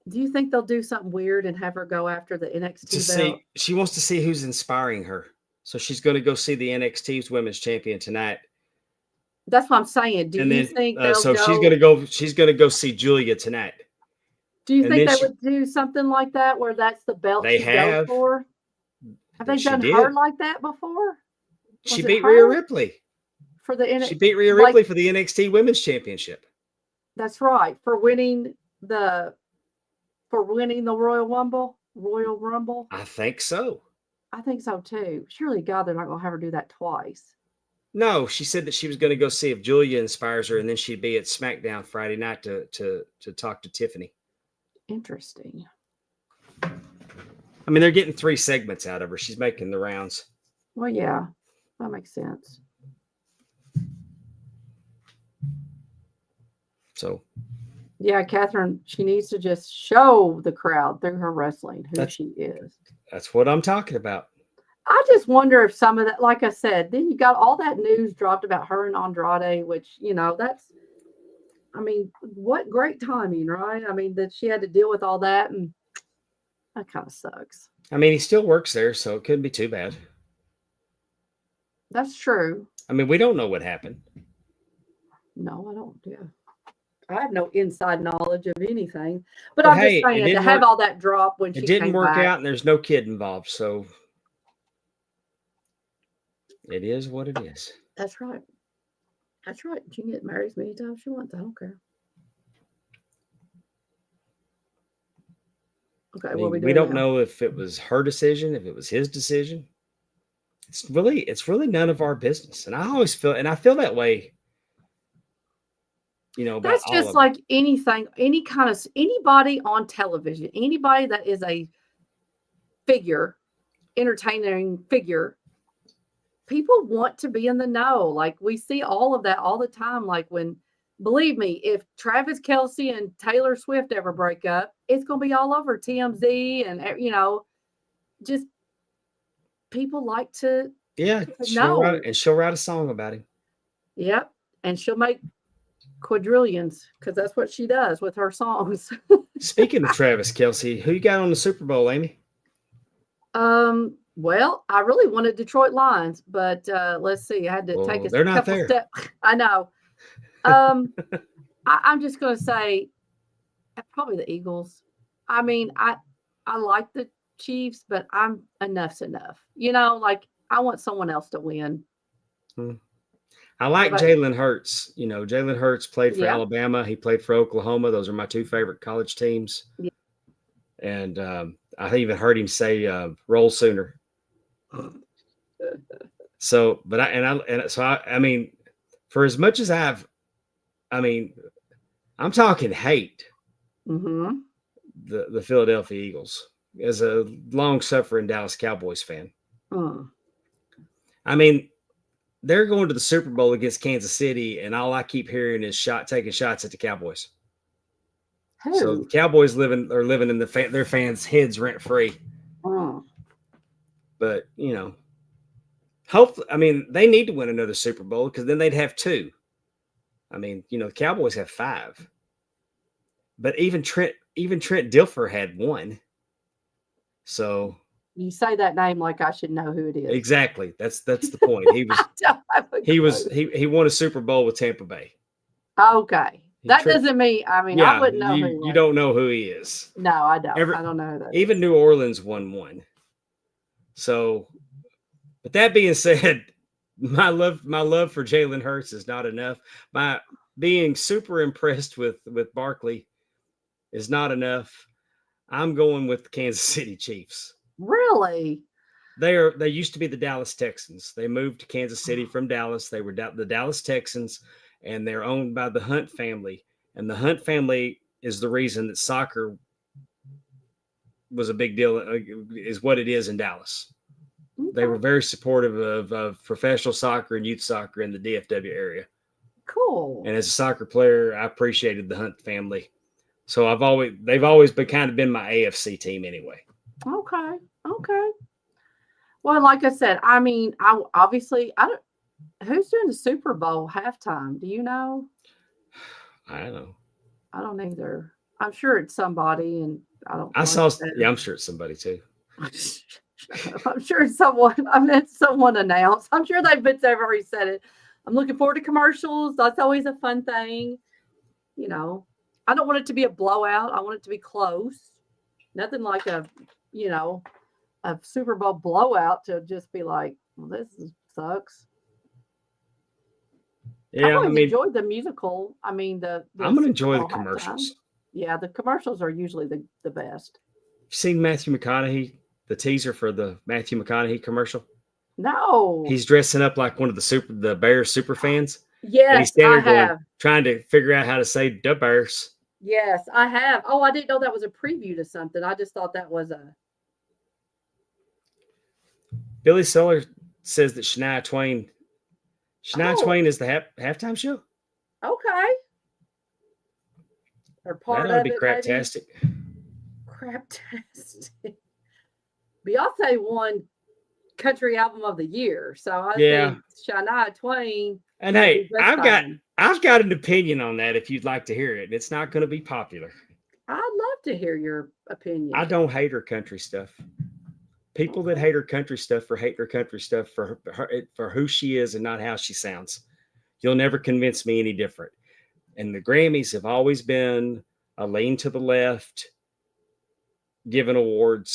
Do you think they'll do something weird and have her go after the NXT belt? She wants to see who's inspiring her. So she's going to go see the NXT's women's champion tonight. That's what I'm saying. Do you think so go, she's going to go see Julia tonight. Do you think they would do something like that where that's the belt they have goes for? Have they done her like that before? She beat Rhea Ripley. For the NXT. She beat Rhea Ripley for the NXT Women's Championship. That's right. For winning the Royal Rumble. I think so. I think so too. Surely God, they're not gonna have her do that twice. No, she said that she was going to go see if Julia inspires her, and then she'd be at SmackDown Friday night to talk to Tiffany. Interesting. I mean, they're getting 3 segments out of her. She's making the rounds. Well, yeah, that makes sense. So, yeah, Catherine, she needs to just show the crowd through her wrestling who she is. That's what I'm talking about. I just wonder if some of that, like I said, then you got all that news dropped about her and Andrade, which, what great timing, right? I mean, that she had to deal with all that, and that kind of sucks. I mean, he still works there, so it couldn't be too bad. That's true. I mean, we don't know what happened. No, I don't. Yeah. I have no inside knowledge of anything, but I'm just saying to have all that drop when she didn't came work back. out, and there's no kid involved, so it is what it is. That's right. That's right. She can get married as many times as she wants. I don't care. Okay, I mean, we don't know if it was her decision, if it was his decision. It's really none of our business, and I feel that way about That's all just of like anything, anybody on television, anybody that is a figure, entertaining figure, people want to be in the know. Like we see all of that all the time. Like believe me, if Travis Kelce and Taylor Swift ever break up, it's going to be all over TMZ and, just people like to Yeah, know. she'll write a song about him. Yep. And she'll make quadrillions because that's what she does with her songs. Speaking of Travis Kelce, who you got on the Super Bowl, Amy? Well, I really wanted Detroit Lions, but let's see. I had to take They're a not couple there. steps. I know. I'm just going to say probably the Eagles. I mean, I like the Chiefs, but enough's enough. Like I want someone else to win. I like about Jalen Hurts. Jalen Hurts played for Yeah. Alabama. He played for Oklahoma. Those are my two favorite college teams. Yeah. And I even heard him say "Roll Sooner." So, but I mean, for as much as I'm talking hate Mm-hmm. the Philadelphia Eagles as a long-suffering Dallas Cowboys fan. I mean, they're going to the Super Bowl against Kansas City, and all I keep hearing is taking shots at the Cowboys. Who? So the Cowboys are living in their fans' heads rent free. But hopefully, I mean, they need to win another Super Bowl because then they'd have two. I mean, the Cowboys have 5, but even Trent Dilfer had 1. So You say that name like I should know who it is. exactly, that's the point. He won a Super Bowl with Tampa Bay. Okay. That doesn't mean, I wouldn't know who he was. You don't know who he is. No, I don't. I don't know who that Even is. New Orleans won 1. So, but that being said, my love for Jalen Hurts is not enough. My being super impressed with Barkley is not enough. I'm going with the Kansas City Chiefs. Really? They used to be the Dallas Texans. They moved to Kansas City from Dallas. They were the Dallas Texans, and they're owned by the Hunt family. And the Hunt family is the reason that soccer was a big deal, is what it is in Dallas. Okay. They were very supportive of professional soccer and youth soccer in the DFW area. Cool. And as a soccer player, I appreciated the Hunt family. So they've always been my AFC team anyway. Okay. Well, like I said, who's doing the Super Bowl halftime? Do you know? I don't know. I don't either. I'm sure it's somebody, and I don't. I'm sure it's somebody too. I'm sure it's someone. Someone announced. I'm sure they've already said it. I'm looking forward to commercials. That's always a fun thing. I don't want it to be a blowout. I want it to be close. Nothing like a Super Bowl blowout to just be like, well, this sucks. Yeah, I always enjoyed the musical. I'm gonna enjoy the Bowl commercials. halftime. Yeah, the commercials are usually the best. You seen Matthew McConaughey, the teaser for the Matthew McConaughey commercial? No. He's dressing up like one of the Bears super fans. Yes, and he's standing I have. trying to figure out how to say the Bears. Yes, I have. Oh, I didn't know that was a preview to something. I just thought that was a. Billy Seller says that Shania Twain is the halftime show. Okay. Or part That ought of to be it, craptastic. Craptastic. Beyonce won Country Album of the Year, so I Yeah. think Shania Twain. And hey, is best I've got an opinion on that if you'd like to hear it. It's not going to be popular. I'd love to hear your opinion. I don't hate her country stuff. People that hate her country stuff hate her country stuff for who she is and not how she sounds. You'll never convince me any different. And the Grammys have always been a lean to the left, giving award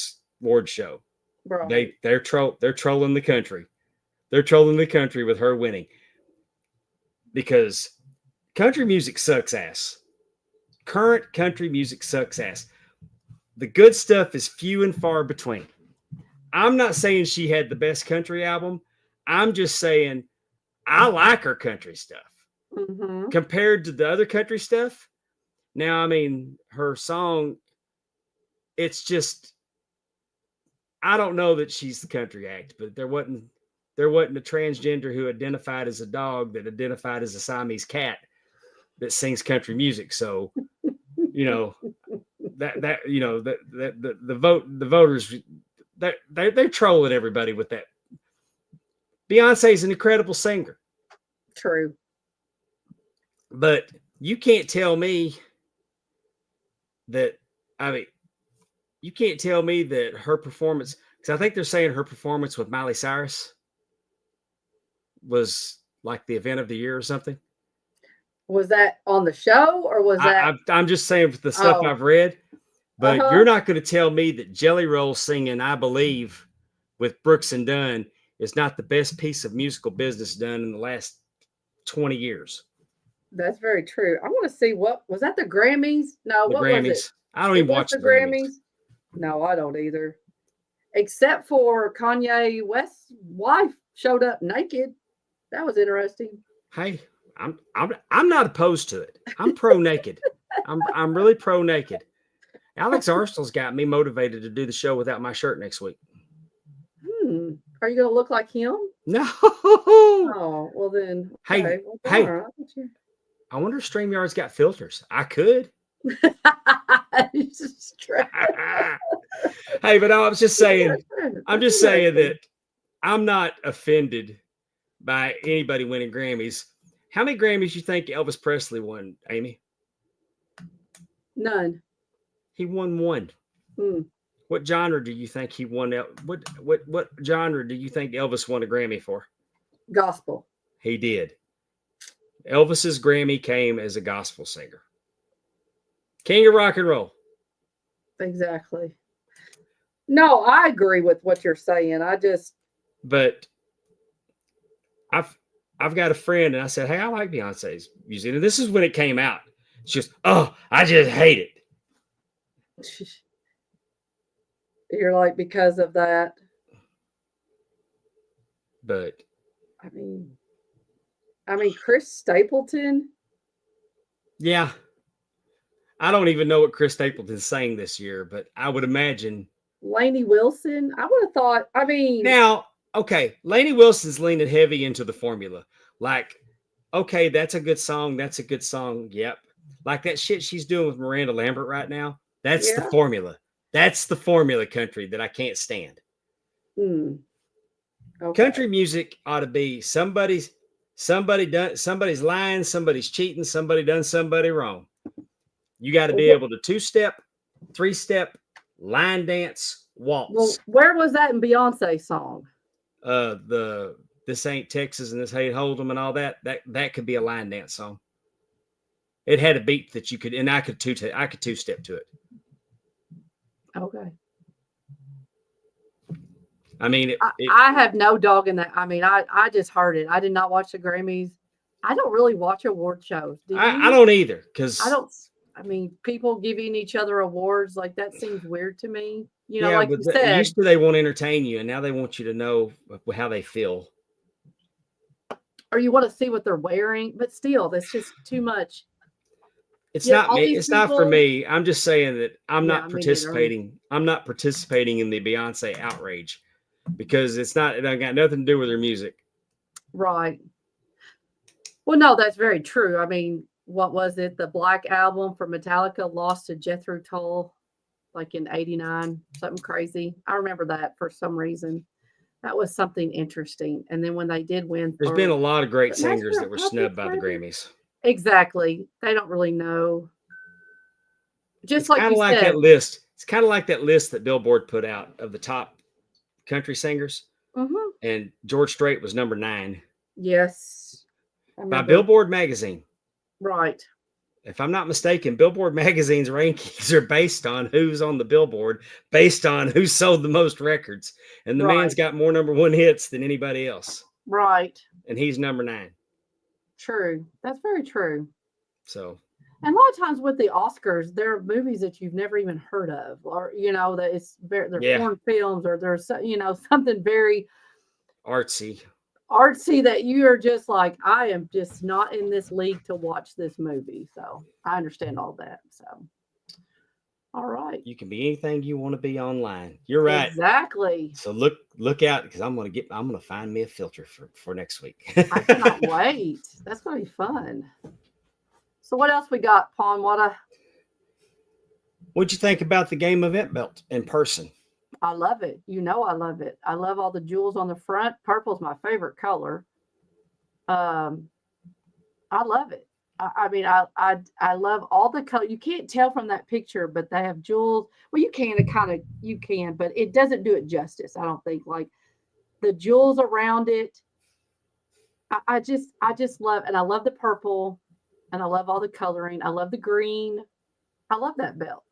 show. Right. They're trolling the country. They're trolling the country with her winning. Because country music sucks ass. Current country music sucks ass. The good stuff is few and far between. I'm not saying she had the best country album. I'm just saying I like her country stuff. Mhm. compared to the other country stuff. Now, I mean, her song, it's just, I don't know that she's the country act, but there wasn't a transgender who identified as a dog that identified as a Siamese cat that sings country music. So, you know, that you know the voters, they're trolling everybody with that. Beyonce's an incredible singer, True. but you can't tell me that, I mean, you can't tell me that her performance, because I think they're saying her performance with Miley Cyrus was like the event of the year or something. Was that on the show or was that? I'm just saying for the stuff Oh. I've read, but Uh-huh. you're not going to tell me that Jelly Roll singing "I Believe" with Brooks and Dunn is not the best piece of musical business done in the last 20 years. That's very true. I want to see what was that, the Grammys? No, The what was it? Grammys. I don't It even was watch the the Grammys. Grammys. No, I don't either. Except for Kanye West's wife showed up naked. That was interesting. Hey, I'm not opposed to it. I'm pro naked. I'm really pro naked. Alex Arsenal's got me motivated to do the show without my shirt next week. Are you gonna look like him? No. Oh, well then. Hey, okay. Well, hey. darn, I wonder if StreamYard's got filters. I could. It's just trash. Hey, but I was just saying, I'm just saying that I'm not offended by anybody winning Grammys. How many Grammys you think Elvis Presley won, Amy? None. He won one. Hmm. What genre do you think he won? What genre do you think Elvis won a Grammy for? Gospel. He did. Elvis's Grammy came as a gospel singer. King of rock and roll. Exactly. No, I agree with what you're saying. But I've got a friend, and I said, "Hey, I like Beyonce's music." And this is when it came out. It's just, oh, I just hate it. You're like, because of that. But I mean, Chris Stapleton. yeah, I don't even know what Chris Stapleton sang this year, but I would imagine. Lainey Wilson. I would have thought. I mean, Now, okay, Lainey Wilson's leaning heavy into the formula. Like, okay, that's a good song. That's a good song. Yep. Like that shit she's doing with Miranda Lambert right now. That's the Yeah. formula. That's the formula country that I can't stand. okay. Country music ought to be somebody's lying, somebody's cheating, somebody done somebody wrong. You got to be able to 2-step, 3-step, line dance, waltz. Well, where was that in Beyonce's song? The This Ain't Texas and This Ain't Hold'em and all that. That could be a line dance song. It had a beat that you could, and I could 2-step to it. Okay. I mean, I have no dog in that. I mean, I just heard it. I did not watch the Grammys. I don't really watch award shows. Do you? I don't either, because I don't. I mean, people giving each other awards, like that seems weird to me. You know, yeah, like but you said, used to they won't entertain you, and now they want you to know how they feel. or you want to see what they're wearing, but still, that's just too much. It's Yeah, not all me. these It's not for people- me. I'm just saying that I'm Yeah, not me neither. participating. I'm not participating in the Beyonce outrage because it got nothing to do with her music. Right. Well, no, that's very true. I mean, what was it? The Black Album for Metallica lost to Jethro Tull, like in '89, something crazy. I remember that for some reason. That was something interesting. And then when they did win, There's been a lot of great But Master singers that of were Puppets, snubbed by the maybe? Grammys. Exactly. They don't really know. Just It's like kind you of like said. that list. It's kind of like that list that Billboard put out of the top country singers, Mhm. and George Strait was number 9 Yes. I by remember. Billboard magazine. Right. If I'm not mistaken, Billboard magazine's rankings are based on who's on the Billboard, based on who sold the most records, and the man's Right. got more number 1 hits than anybody else, Right. and he's number 9. True. That's very true. So And a lot of times with the Oscars, there are movies that you've never even heard of, or that it's very they're Yeah. foreign films, or there's something very artsy. artsy that you are just like, I am just not in this league to watch this movie. So I understand all that. So, all right. You can be anything you want to be online. You're right. Exactly. So look out, because I'm gonna find me a filter for next week. I cannot wait. That's going to be fun. So what else we got, Pawn? What'd you think about the game event belt in person? I love it. You know, I love it. I love all the jewels on the front. Purple's my favorite color. I love it. I mean, I love all the color. You can't tell from that picture, but they have jewels. Well, you can, but it doesn't do it justice. I don't think, like the jewels around it. I just love, and I love the purple, and I love all the coloring. I love the green. I love that belt.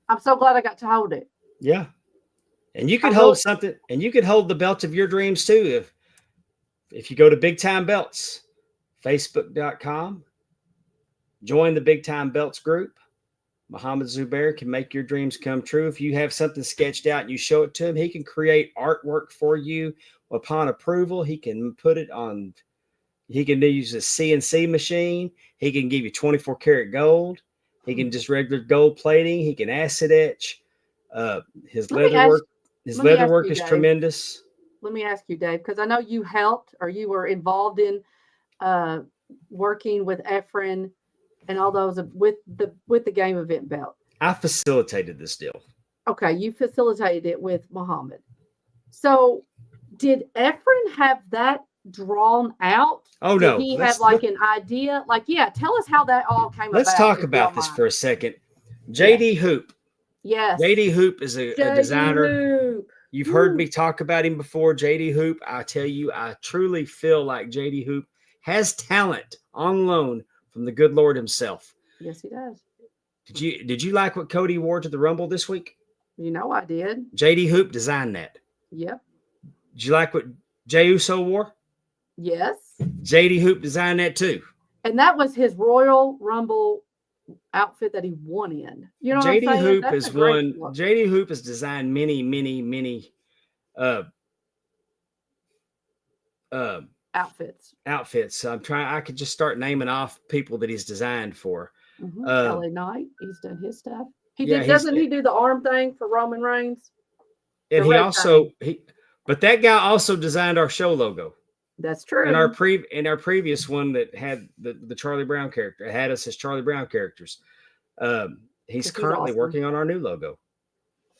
I'm so glad I got to hold it. Yeah. And you could I hold will- something, and you could hold the belt of your dreams too. If you go to Big Time Belts, Facebook.com, join the Big Time Belts group. Muhammad Zubair can make your dreams come true. If you have something sketched out and you show it to him, he can create artwork for you. Upon approval, he can put it on, he can use a CNC machine. He can give you 24 karat gold. He can just regular gold plating. He can acid etch. His Let me leather work, let me leather ask work you, is Dave. tremendous. Let me ask you, Dave, because I know you helped or you were involved in working with Efren and all those with the game event belt. I facilitated this deal. Okay, you facilitated it with Muhammad. So did Efren have that drawn out? Oh Did no. he have like an idea? Like, yeah, tell us how that all came about. Let's talk if you about don't this mind. for a second. JD Hoop. Yes. JD Hoop is a JD designer. Hoop. You've heard me talk about him before. JD Hoop. I tell you, I truly feel like JD Hoop has talent on loan from the good Lord himself. Yes, he does. Did you like what Cody wore to the Rumble this week? You know I did. JD Hoop designed that. Yep. Did you like what Jey Uso wore? Yes. JD Hoop designed that too. And that was his Royal Rumble outfit that he won in. You know what I'm JD saying? Hoop That's is a great one. look. JD Hoop has designed many Outfits. outfits. I could just start naming off people that he's designed for. LA Knight, he's done his stuff. Yeah, Doesn't he do the arm thing for Roman Reigns? And The he red also but that guy also designed our show logo. That's true. In our previous one that had the Charlie Brown character, it had us as Charlie Brown characters. He's He's currently awesome. working on our new logo.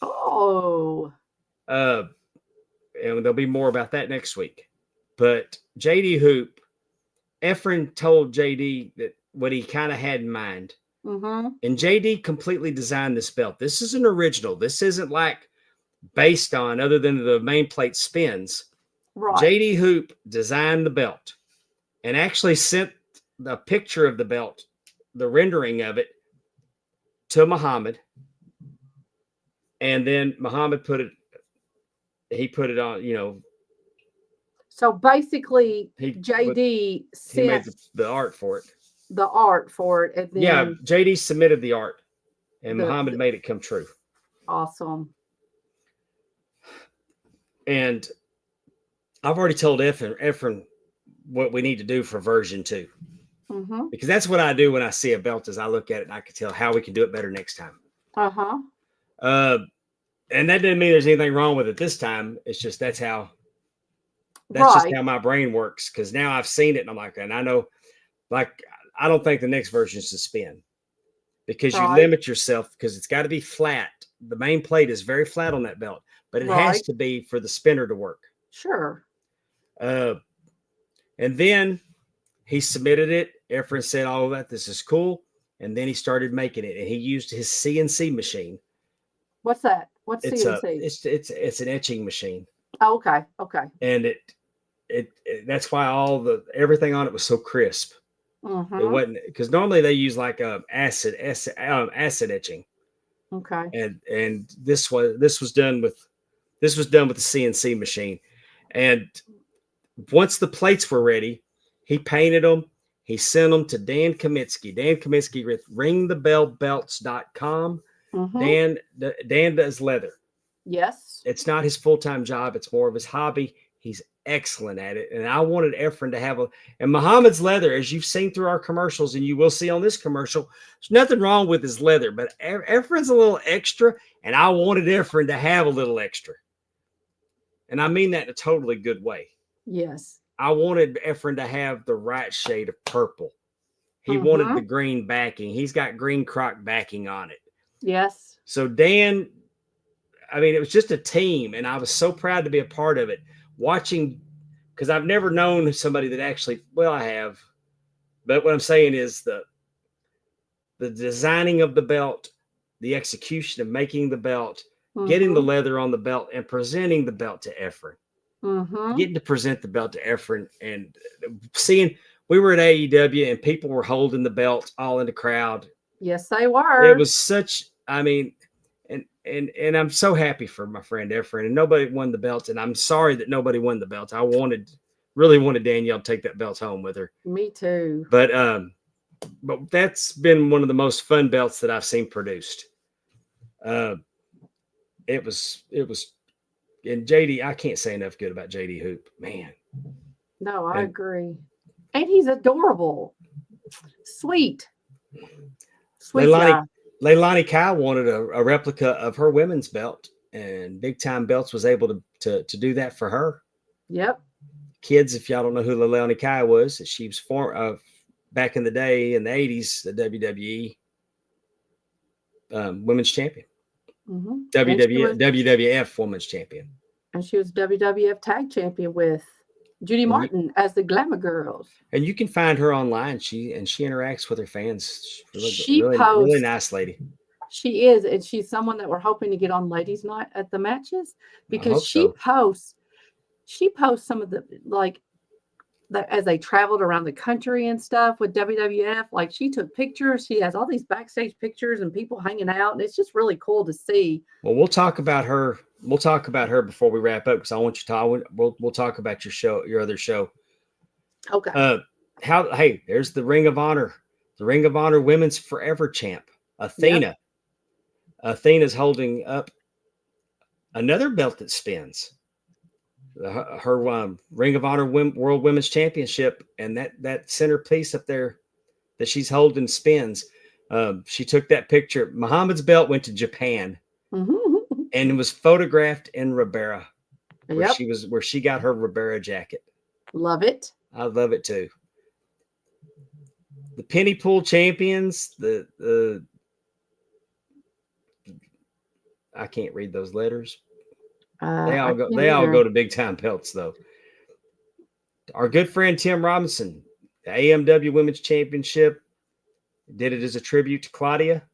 Oh, And there'll be more about that next week. But JD Hoop, Efren told JD that what he kind of had in mind. mm-hmm. And JD completely designed this belt. This is an original. This isn't like based on other than the main plate spins. Right. JD Hoop designed the belt and actually sent the picture of the belt, the rendering of it, to Muhammad. And then Muhammad put it on, So basically, he JD made sent the art for it. the art for it, and then Yeah, JD submitted the art and The- Muhammad made it come true. awesome. And I've already told Efren what we need to do for version 2. Mm-hmm. Because that's what I do when I see a belt is I look at it and I can tell how we can do it better next time. Uh-huh. And that doesn't mean there's anything wrong with it this time. It's just that's just how my brain works. Because now I've seen it and I'm like, and I know, like, I don't think the next version is to spin because you Right. limit yourself because it's got to be flat. The main plate is very flat on that belt, but it has Right. to be for the spinner to work. Sure. And then he submitted it. Efren said, "All of that, this is cool." And then he started making it, and he used his CNC machine. What's that? What's It's CNC? it's an etching machine, Oh, okay. Okay. and it that's why everything on it was so crisp. Mm-hmm. It wasn't because normally they use like acid etching, Okay. and this was done with the CNC machine. And once the plates were ready, he painted them. He sent them to Dan Kaminsky. Dan Kaminsky with ringthebellbelts.com. Mm-hmm. Dan does leather. Yes. It's not his full-time job. It's more of his hobby. He's excellent at it. And I wanted Efren to have and Muhammad's leather, as you've seen through our commercials, and you will see on this commercial, there's nothing wrong with his leather, but Efren's a little extra, and I wanted Efren to have a little extra. And I mean that in a totally good way. Yes. I wanted Efren to have the right shade of purple. He wanted the green backing. He's got green croc backing on it. Yes. So Dan, I mean, it was just a team, and I was so proud to be a part of it. Watching, because I've never known somebody that actually, well, I have, but what I'm saying is the designing of the belt, the execution of making the belt, getting the leather on the belt, and presenting the belt to Efren. Getting to present the belt to Efren and seeing, we were at AEW and people were holding the belt all in the crowd. Yes, they were. It was such, I mean, and I'm so happy for my friend Efren, and nobody won the belt, and I'm sorry that nobody won the belt. I really wanted Danielle to take that belt home with her. Me too. But that's been one of the most fun belts that I've seen produced. It was, and JD, I can't say enough good about JD Hoop, man. No, I agree. And he's adorable. Sweet guy. Leilani Kai wanted a replica of her women's belt, and Big Time Belts was able to do that for her. Yep. Kids, if y'all don't know who Leilani Kai was, she was back in the day in the 80s, the WWE women's champion. WWF women's champion. And she was WWF tag champion with Judy Martin as the Glamour Girls. And you can find her online. She interacts with her fans. She really, posts, really nice lady. She is, and she's someone that we're hoping to get on Ladies Night at the matches, because she posts some of the, like, as they traveled around the country and stuff with WWF. Like, she took pictures. She has all these backstage pictures and people hanging out, and it's just really cool to see. Well, we'll talk about her. We'll talk about her before we wrap up, because I want you to talk. We'll talk about your show, your other show. Okay. Hey, there's the Ring of Honor Women's Forever Champ, Athena. Yep. Athena's holding up another belt that spins. Her Ring of Honor World Women's Championship, and that centerpiece up there that she's holding spins. She took that picture. Muhammad's belt went to Japan. And it was photographed in Ribera, where she got her Ribera jacket. Love it. I love it too. The Penny Pool champions, I can't read those letters. They all go to Big Time Belts though. Our good friend Tim Robinson, the AMW Women's Championship, did it as a tribute to Claudia.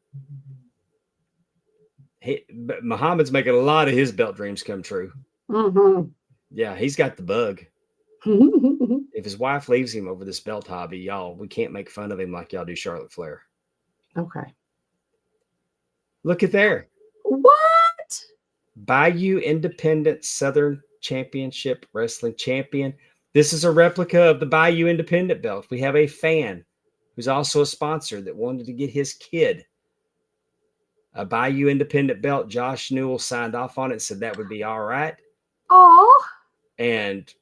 Muhammad's making a lot of his belt dreams come true. Yeah, he's got the bug. If his wife leaves him over this belt hobby, y'all, we can't make fun of him like y'all do Charlotte Flair. Okay. Look at there. What? Bayou Independent Southern Championship Wrestling Champion. This is a replica of the Bayou Independent belt. We have a fan who's also a sponsor that wanted to get his kid a Bayou Independent belt. Josh Newell signed off on it and said that would be all right. Oh. And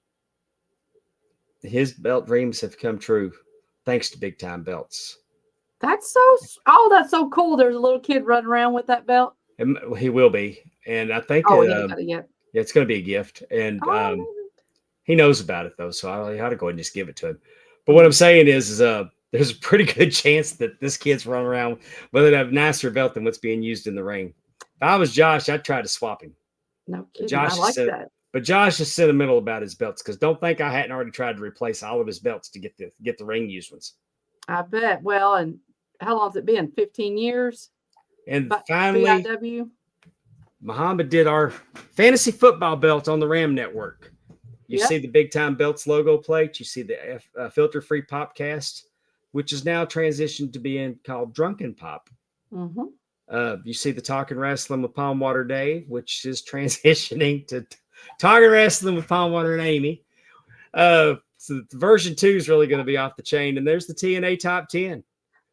his belt dreams have come true thanks to Big Time Belts. That's so cool. There's a little kid running around with that belt. He will be. And I think it's going to be a gift. And he knows about it, though. So I ought to go ahead and just give it to him. But what I'm saying is there's a pretty good chance that this kid's running around with a nicer belt than what's being used in the ring. If I was Josh, I'd try to swap him. No kidding. I like that. But Josh is sentimental about his belts, because don't think I hadn't already tried to replace all of his belts to get the ring used ones. I bet. Well, and how long has it been? 15 years? And finally, BIW? Muhammad did our fantasy football belt on the Ram Network. You see the Big Time Belts logo plate. You see the filter-free Popcast, which is now transitioned to being called Drunken Pop. You see the Talking Wrestling with Palm Water Dave, which is transitioning to Talking Wrestling with Palm Water and Amy. So version 2 is really going to be off the chain. And there's the TNA Top 10.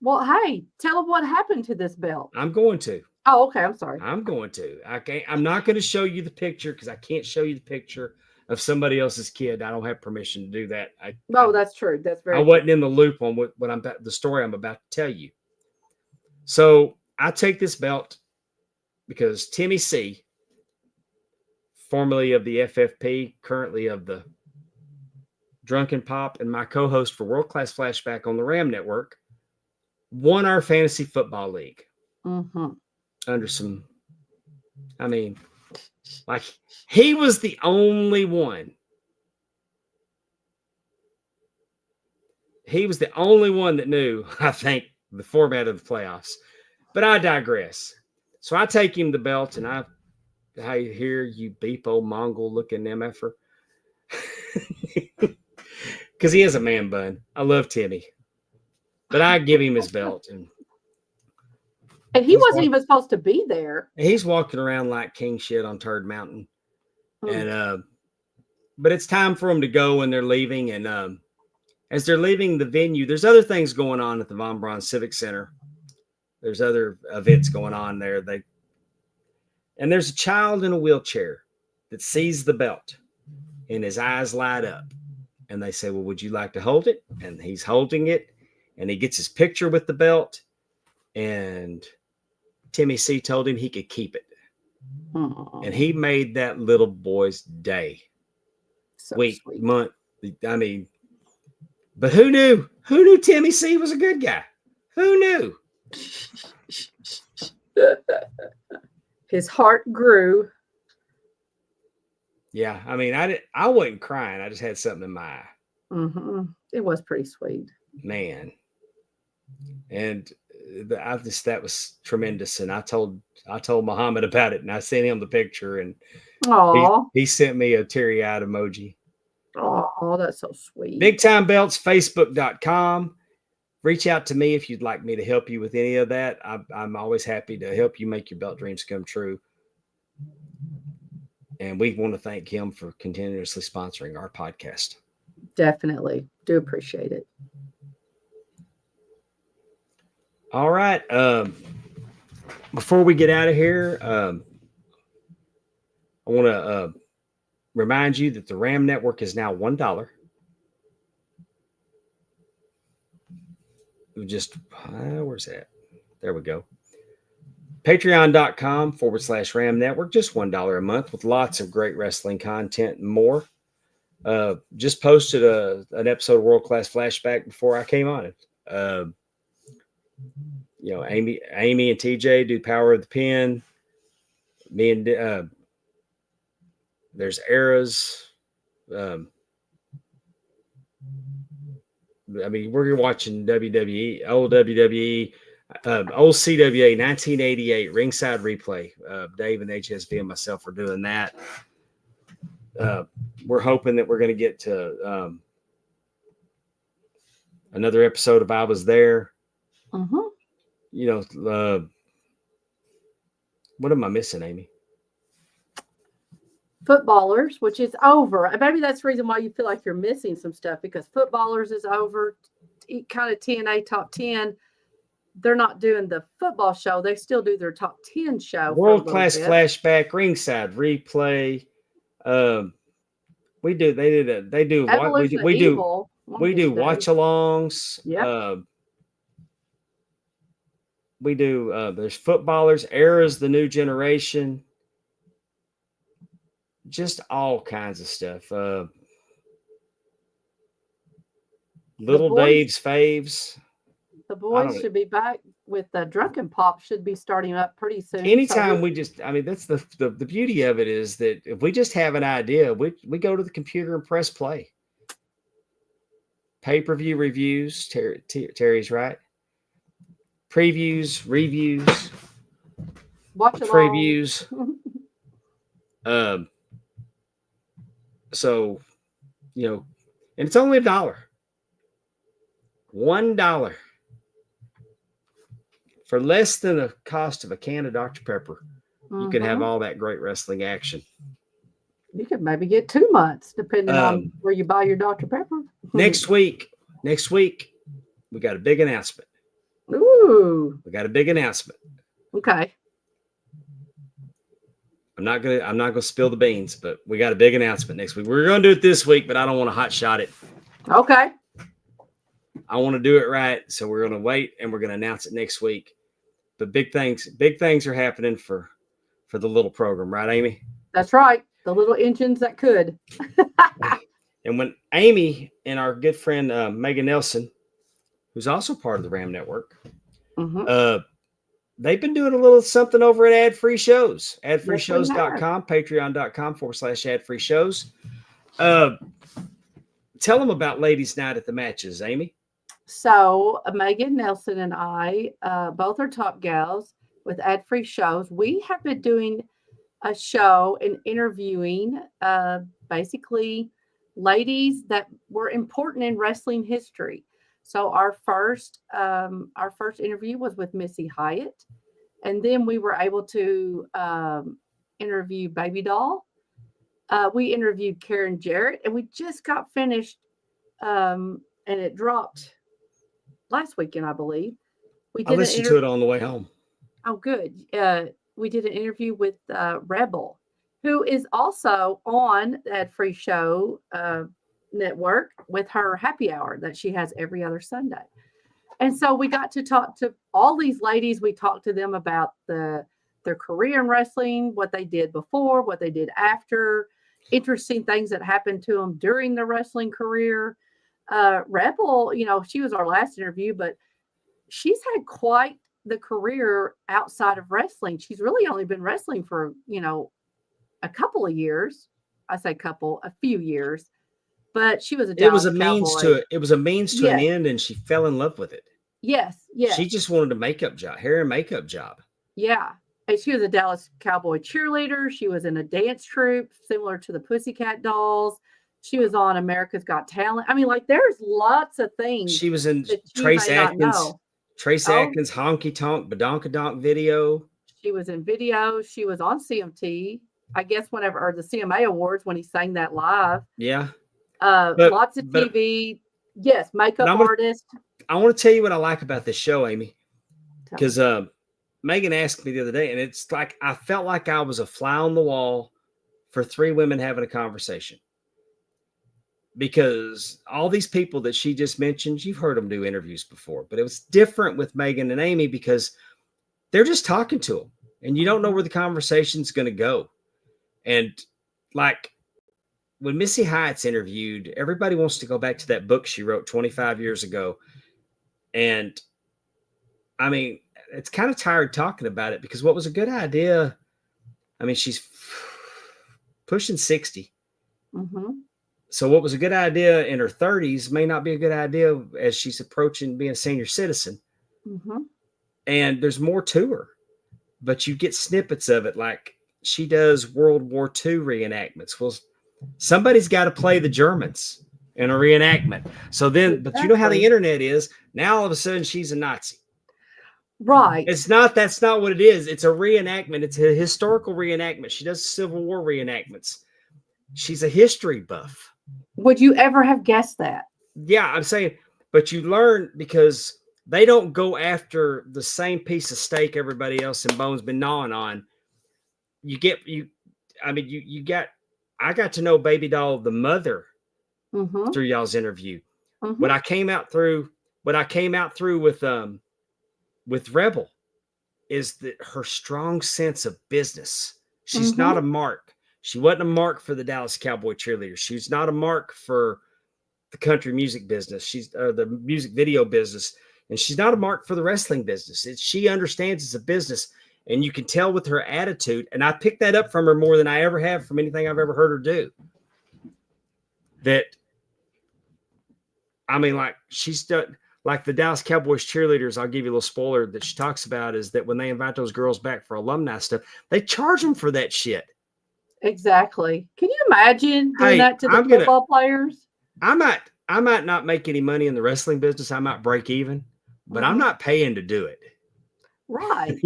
Well, hey, tell them what happened to this belt. I'm going to. Oh, okay. I'm sorry. I'm going to. I'm not going to show you the picture, because I can't show you the picture of somebody else's kid. I don't have permission to do that. Oh, that's true. That's I very wasn't in the loop on what I'm about, the story I'm about to tell you. So I take this belt because Timmy C, formerly of the FFP, currently of the Drunken Pop, and my co-host for World Class Flashback on the Ram Network, won our fantasy football league under some, I mean, like he was the only one. He was the only one that knew, I think, the format of the playoffs. But I digress. So I take him the belt, and I hear you beep old Mongol looking MFer. Because he is a man bun. I love Timmy. But I give him his belt. And he wasn't even supposed to be there. He's walking around like king shit on Turd Mountain. Mm. And but it's time for them to go, and they're leaving. And as they're leaving the venue, there's other things going on at the Von Braun Civic Center. There's other events going on there. And there's a child in a wheelchair that sees the belt, and his eyes light up. And they say, well, would you like to hold it? And he's holding it, and he gets his picture with the belt. And Timmy C told him he could keep it. Aw, And he made that little boy's day, so week, sweet. month. I mean, but who knew? Who knew Timmy C was a good guy? Who knew? His heart grew. Yeah, I mean, I wasn't crying. I just had something in my eye. It was pretty sweet. Man. And that was tremendous. And I told Muhammad about it, and I sent him the picture, and Oh, he sent me a teary-eyed emoji. oh, that's so sweet. Big Time Belts, Facebook.com. Reach out to me if you'd like me to help you with any of that. I'm always happy to help you make your belt dreams come true. And we want to thank him for continuously sponsoring our podcast. Definitely. Do appreciate it. All right. Before we get out of here, I want to remind you that the Ram Network is now $1. Just where's that? There we go. Patreon.com/Ram Network, just $1 a month with lots of great wrestling content and more. Just posted an episode of World Class Flashback before I came on it. Amy and TJ do Power of the Pen. Me and there's eras. I mean, we're watching WWE, old WWE, old CWA 1988 ringside replay. Dave and HSV and myself are doing that. We're hoping that we're going to get to another episode of I Was There. What am I missing, Amy? Footballers, which is over. And maybe that's the reason why you feel like you're missing some stuff, because Footballers is over. Kind of TNA Top 10. They're not doing the football show. They still do their Top 10 show. World Class Flashback, ringside replay. We do watch-alongs. Yep. We do there's Footballers, Eras, the New Generation, just all kinds of stuff. Little Dave's Faves. The boys should be back with the Drunken Pop, should be starting up pretty soon. Anytime that's the beauty of it, is that if we just have an idea, we go to the computer and press play. Pay-per-view reviews, Terry's right. Previews, reviews, watch previews. So, and it's only $1. $1 for less than the cost of a can of Dr. Pepper. You can have all that great wrestling action. You could maybe get 2 months, depending on where you buy your Dr. Pepper. Next week, we got a big announcement. Ooh. We got a big announcement. Okay. I'm not gonna spill the beans, but we got a big announcement next week. We're gonna do it this week, but I don't want to hot shot it. Okay. I want to do it right, so we're gonna wait and we're gonna announce it next week. But big things are happening for the little program, right, Amy? That's right. The little engines that could. And when Amy and our good friend Megan Nelson, who's also part of the Ram Network, Mhm. they've been doing a little something over at Ad Free Shows, adfreeshows.com, patreon.com/ad free shows. Tell them about Ladies Night at the Matches, Amy. So Megan Nelson and I, both are top gals with Ad Free Shows. We have been doing a show and interviewing basically ladies that were important in wrestling history. So our first interview was with Missy Hyatt, and then we were able to interview Baby Doll. We interviewed Karen Jarrett, and we just got finished, and it dropped last weekend, I believe. We I did listened to it on the way home. Oh, good. We did an interview with Rebel, who is also on that free show network with her happy hour that she has every other Sunday. And so we got to talk to all these ladies. We talked to them about their career in wrestling, what they did before, what they did after, interesting things that happened to them during the wrestling career. Rebel, she was our last interview, but she's had quite the career outside of wrestling. She's really only been wrestling for, a couple of years. I say a few years, but she was a It was a Dallas means Cowboy. to it. It was a means to an Yes. end, and she fell in love with it. Yes. She just wanted a makeup job, hair and makeup job. Yeah. And she was a Dallas Cowboy cheerleader. She was in a dance troupe similar to the Pussycat Dolls. She was on America's Got Talent. I mean, there's lots of things She was in that you Trace may not Atkins, know. Honky Tonk, Badonkadonk video. She was in videos. She was on CMT, I guess, or the CMA Awards when he sang that live. Yeah. Lots of TV. Yes, makeup artist. I want to tell you what I like about this show, Amy, because Megan asked me the other day, and it's like I felt like I was a fly on the wall for three women having a conversation. Because all these people that she just mentioned, you've heard them do interviews before, but it was different with Megan and Amy because they're just talking to them, and you don't know where the conversation's going to go. And like when Missy Hyatt's interviewed, everybody wants to go back to that book she wrote 25 years ago. And I mean, it's kind of tired talking about it because what was a good idea? I mean, she's pushing 60. Mm-hmm. So what was a good idea in her 30s may not be a good idea as she's approaching being a senior citizen. Mm-hmm. And there's more to her, but you get snippets of it. Like she does World War II reenactments. Well, somebody's got to play the Germans in a reenactment. So then, but you know how the internet is now, all of a sudden she's a Nazi. Right. That's not what it is. It's a reenactment. It's a historical reenactment. She does Civil War reenactments. She's a history buff. Would you ever have guessed that? Yeah, I'm saying, but you learn because they don't go after the same piece of steak everybody else in Bones been gnawing on. I got to know Baby Doll, the mother, through y'all's interview. Mm-hmm. What I came out through with Rebel is that her strong sense of business. She's not a mark. She wasn't a mark for the Dallas Cowboy cheerleaders. She's not a mark for the country music business. She's the music video business, and she's not a mark for the wrestling business. She understands it's a business, and you can tell with her attitude. And I picked that up from her more than I ever have from anything I've ever heard her do. That, I mean, like she's done, like the Dallas Cowboys cheerleaders. I'll give you a little spoiler that she talks about is that when they invite those girls back for alumni stuff, they charge them for that shit. Exactly. Can you imagine doing that to the football players? I might not make any money in the wrestling business. I might break even, but I'm not paying to do it. Right.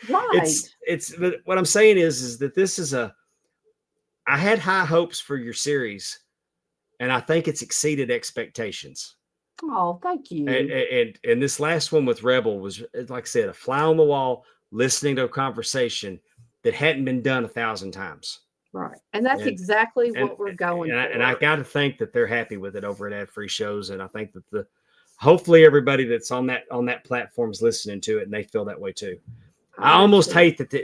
Right. It's what I'm saying is that this is I had high hopes for your series, and I think it's exceeded expectations. Oh, thank you. And this last one with Rebel was, like I said, a fly on the wall, listening to a conversation that hadn't been done 1,000 times. Right. And that's And- exactly And, what we're going for. and I got to think that they're happy with it over at Ad Free Shows. And I think that hopefully everybody that's on that platform is listening to it and they feel that way too. I almost hate that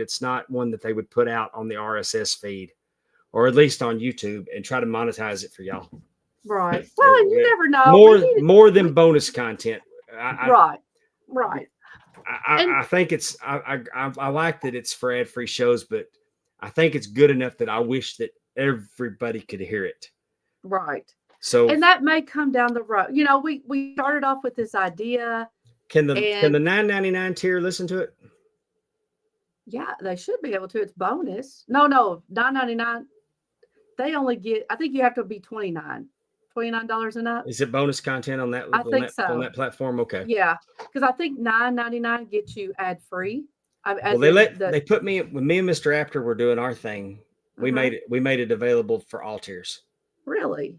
it's not one that they would put out on the RSS feed or at least on YouTube and try to monetize it for y'all. Right. Well, you never know. More than bonus content. Right. Right. I think it's I like that it's for Ad Free Shows, but I think it's good enough that I wish that everybody could hear it. Right. So And that may come down the road. You know, we started off with this idea. can the $9.99 tier listen to it? Yeah, they should be able to. It's bonus. No, $9.99. They only get, I think you have to be $29 and up. Is it bonus content on that? I think so. On that platform. Okay. Yeah, because I think $9.99 gets you ad free. Well, they put me when me and Mr. Apter were doing our thing. We Uh-huh. made it available for all tiers. Really.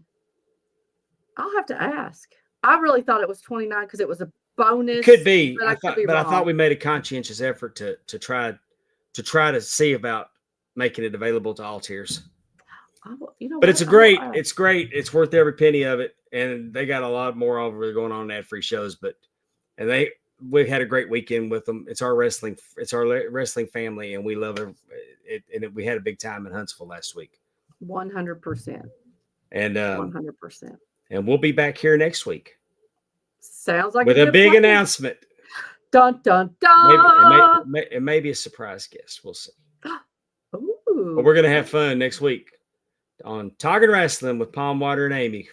I'll have to ask. I really thought it was $29 because it was a bonus. It could be, but I I thought we made a conscientious effort to try to see about making it available to all tiers. You know, But what? it's great. It's worth every penny of it. And they got a lot more over going on in Ad Free Shows. We've had a great weekend with them. It's our wrestling family, and we love it. And we had a big time in Huntsville last week. 100%. And 100%. and we'll be back here next week Sounds like with a a good big plan. announcement. Dun dun dun. It may be a surprise guest. We'll see. Ooh. But we're gonna have fun next week on Talking Wrestling with Palm Water and Amy.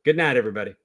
Good night, everybody.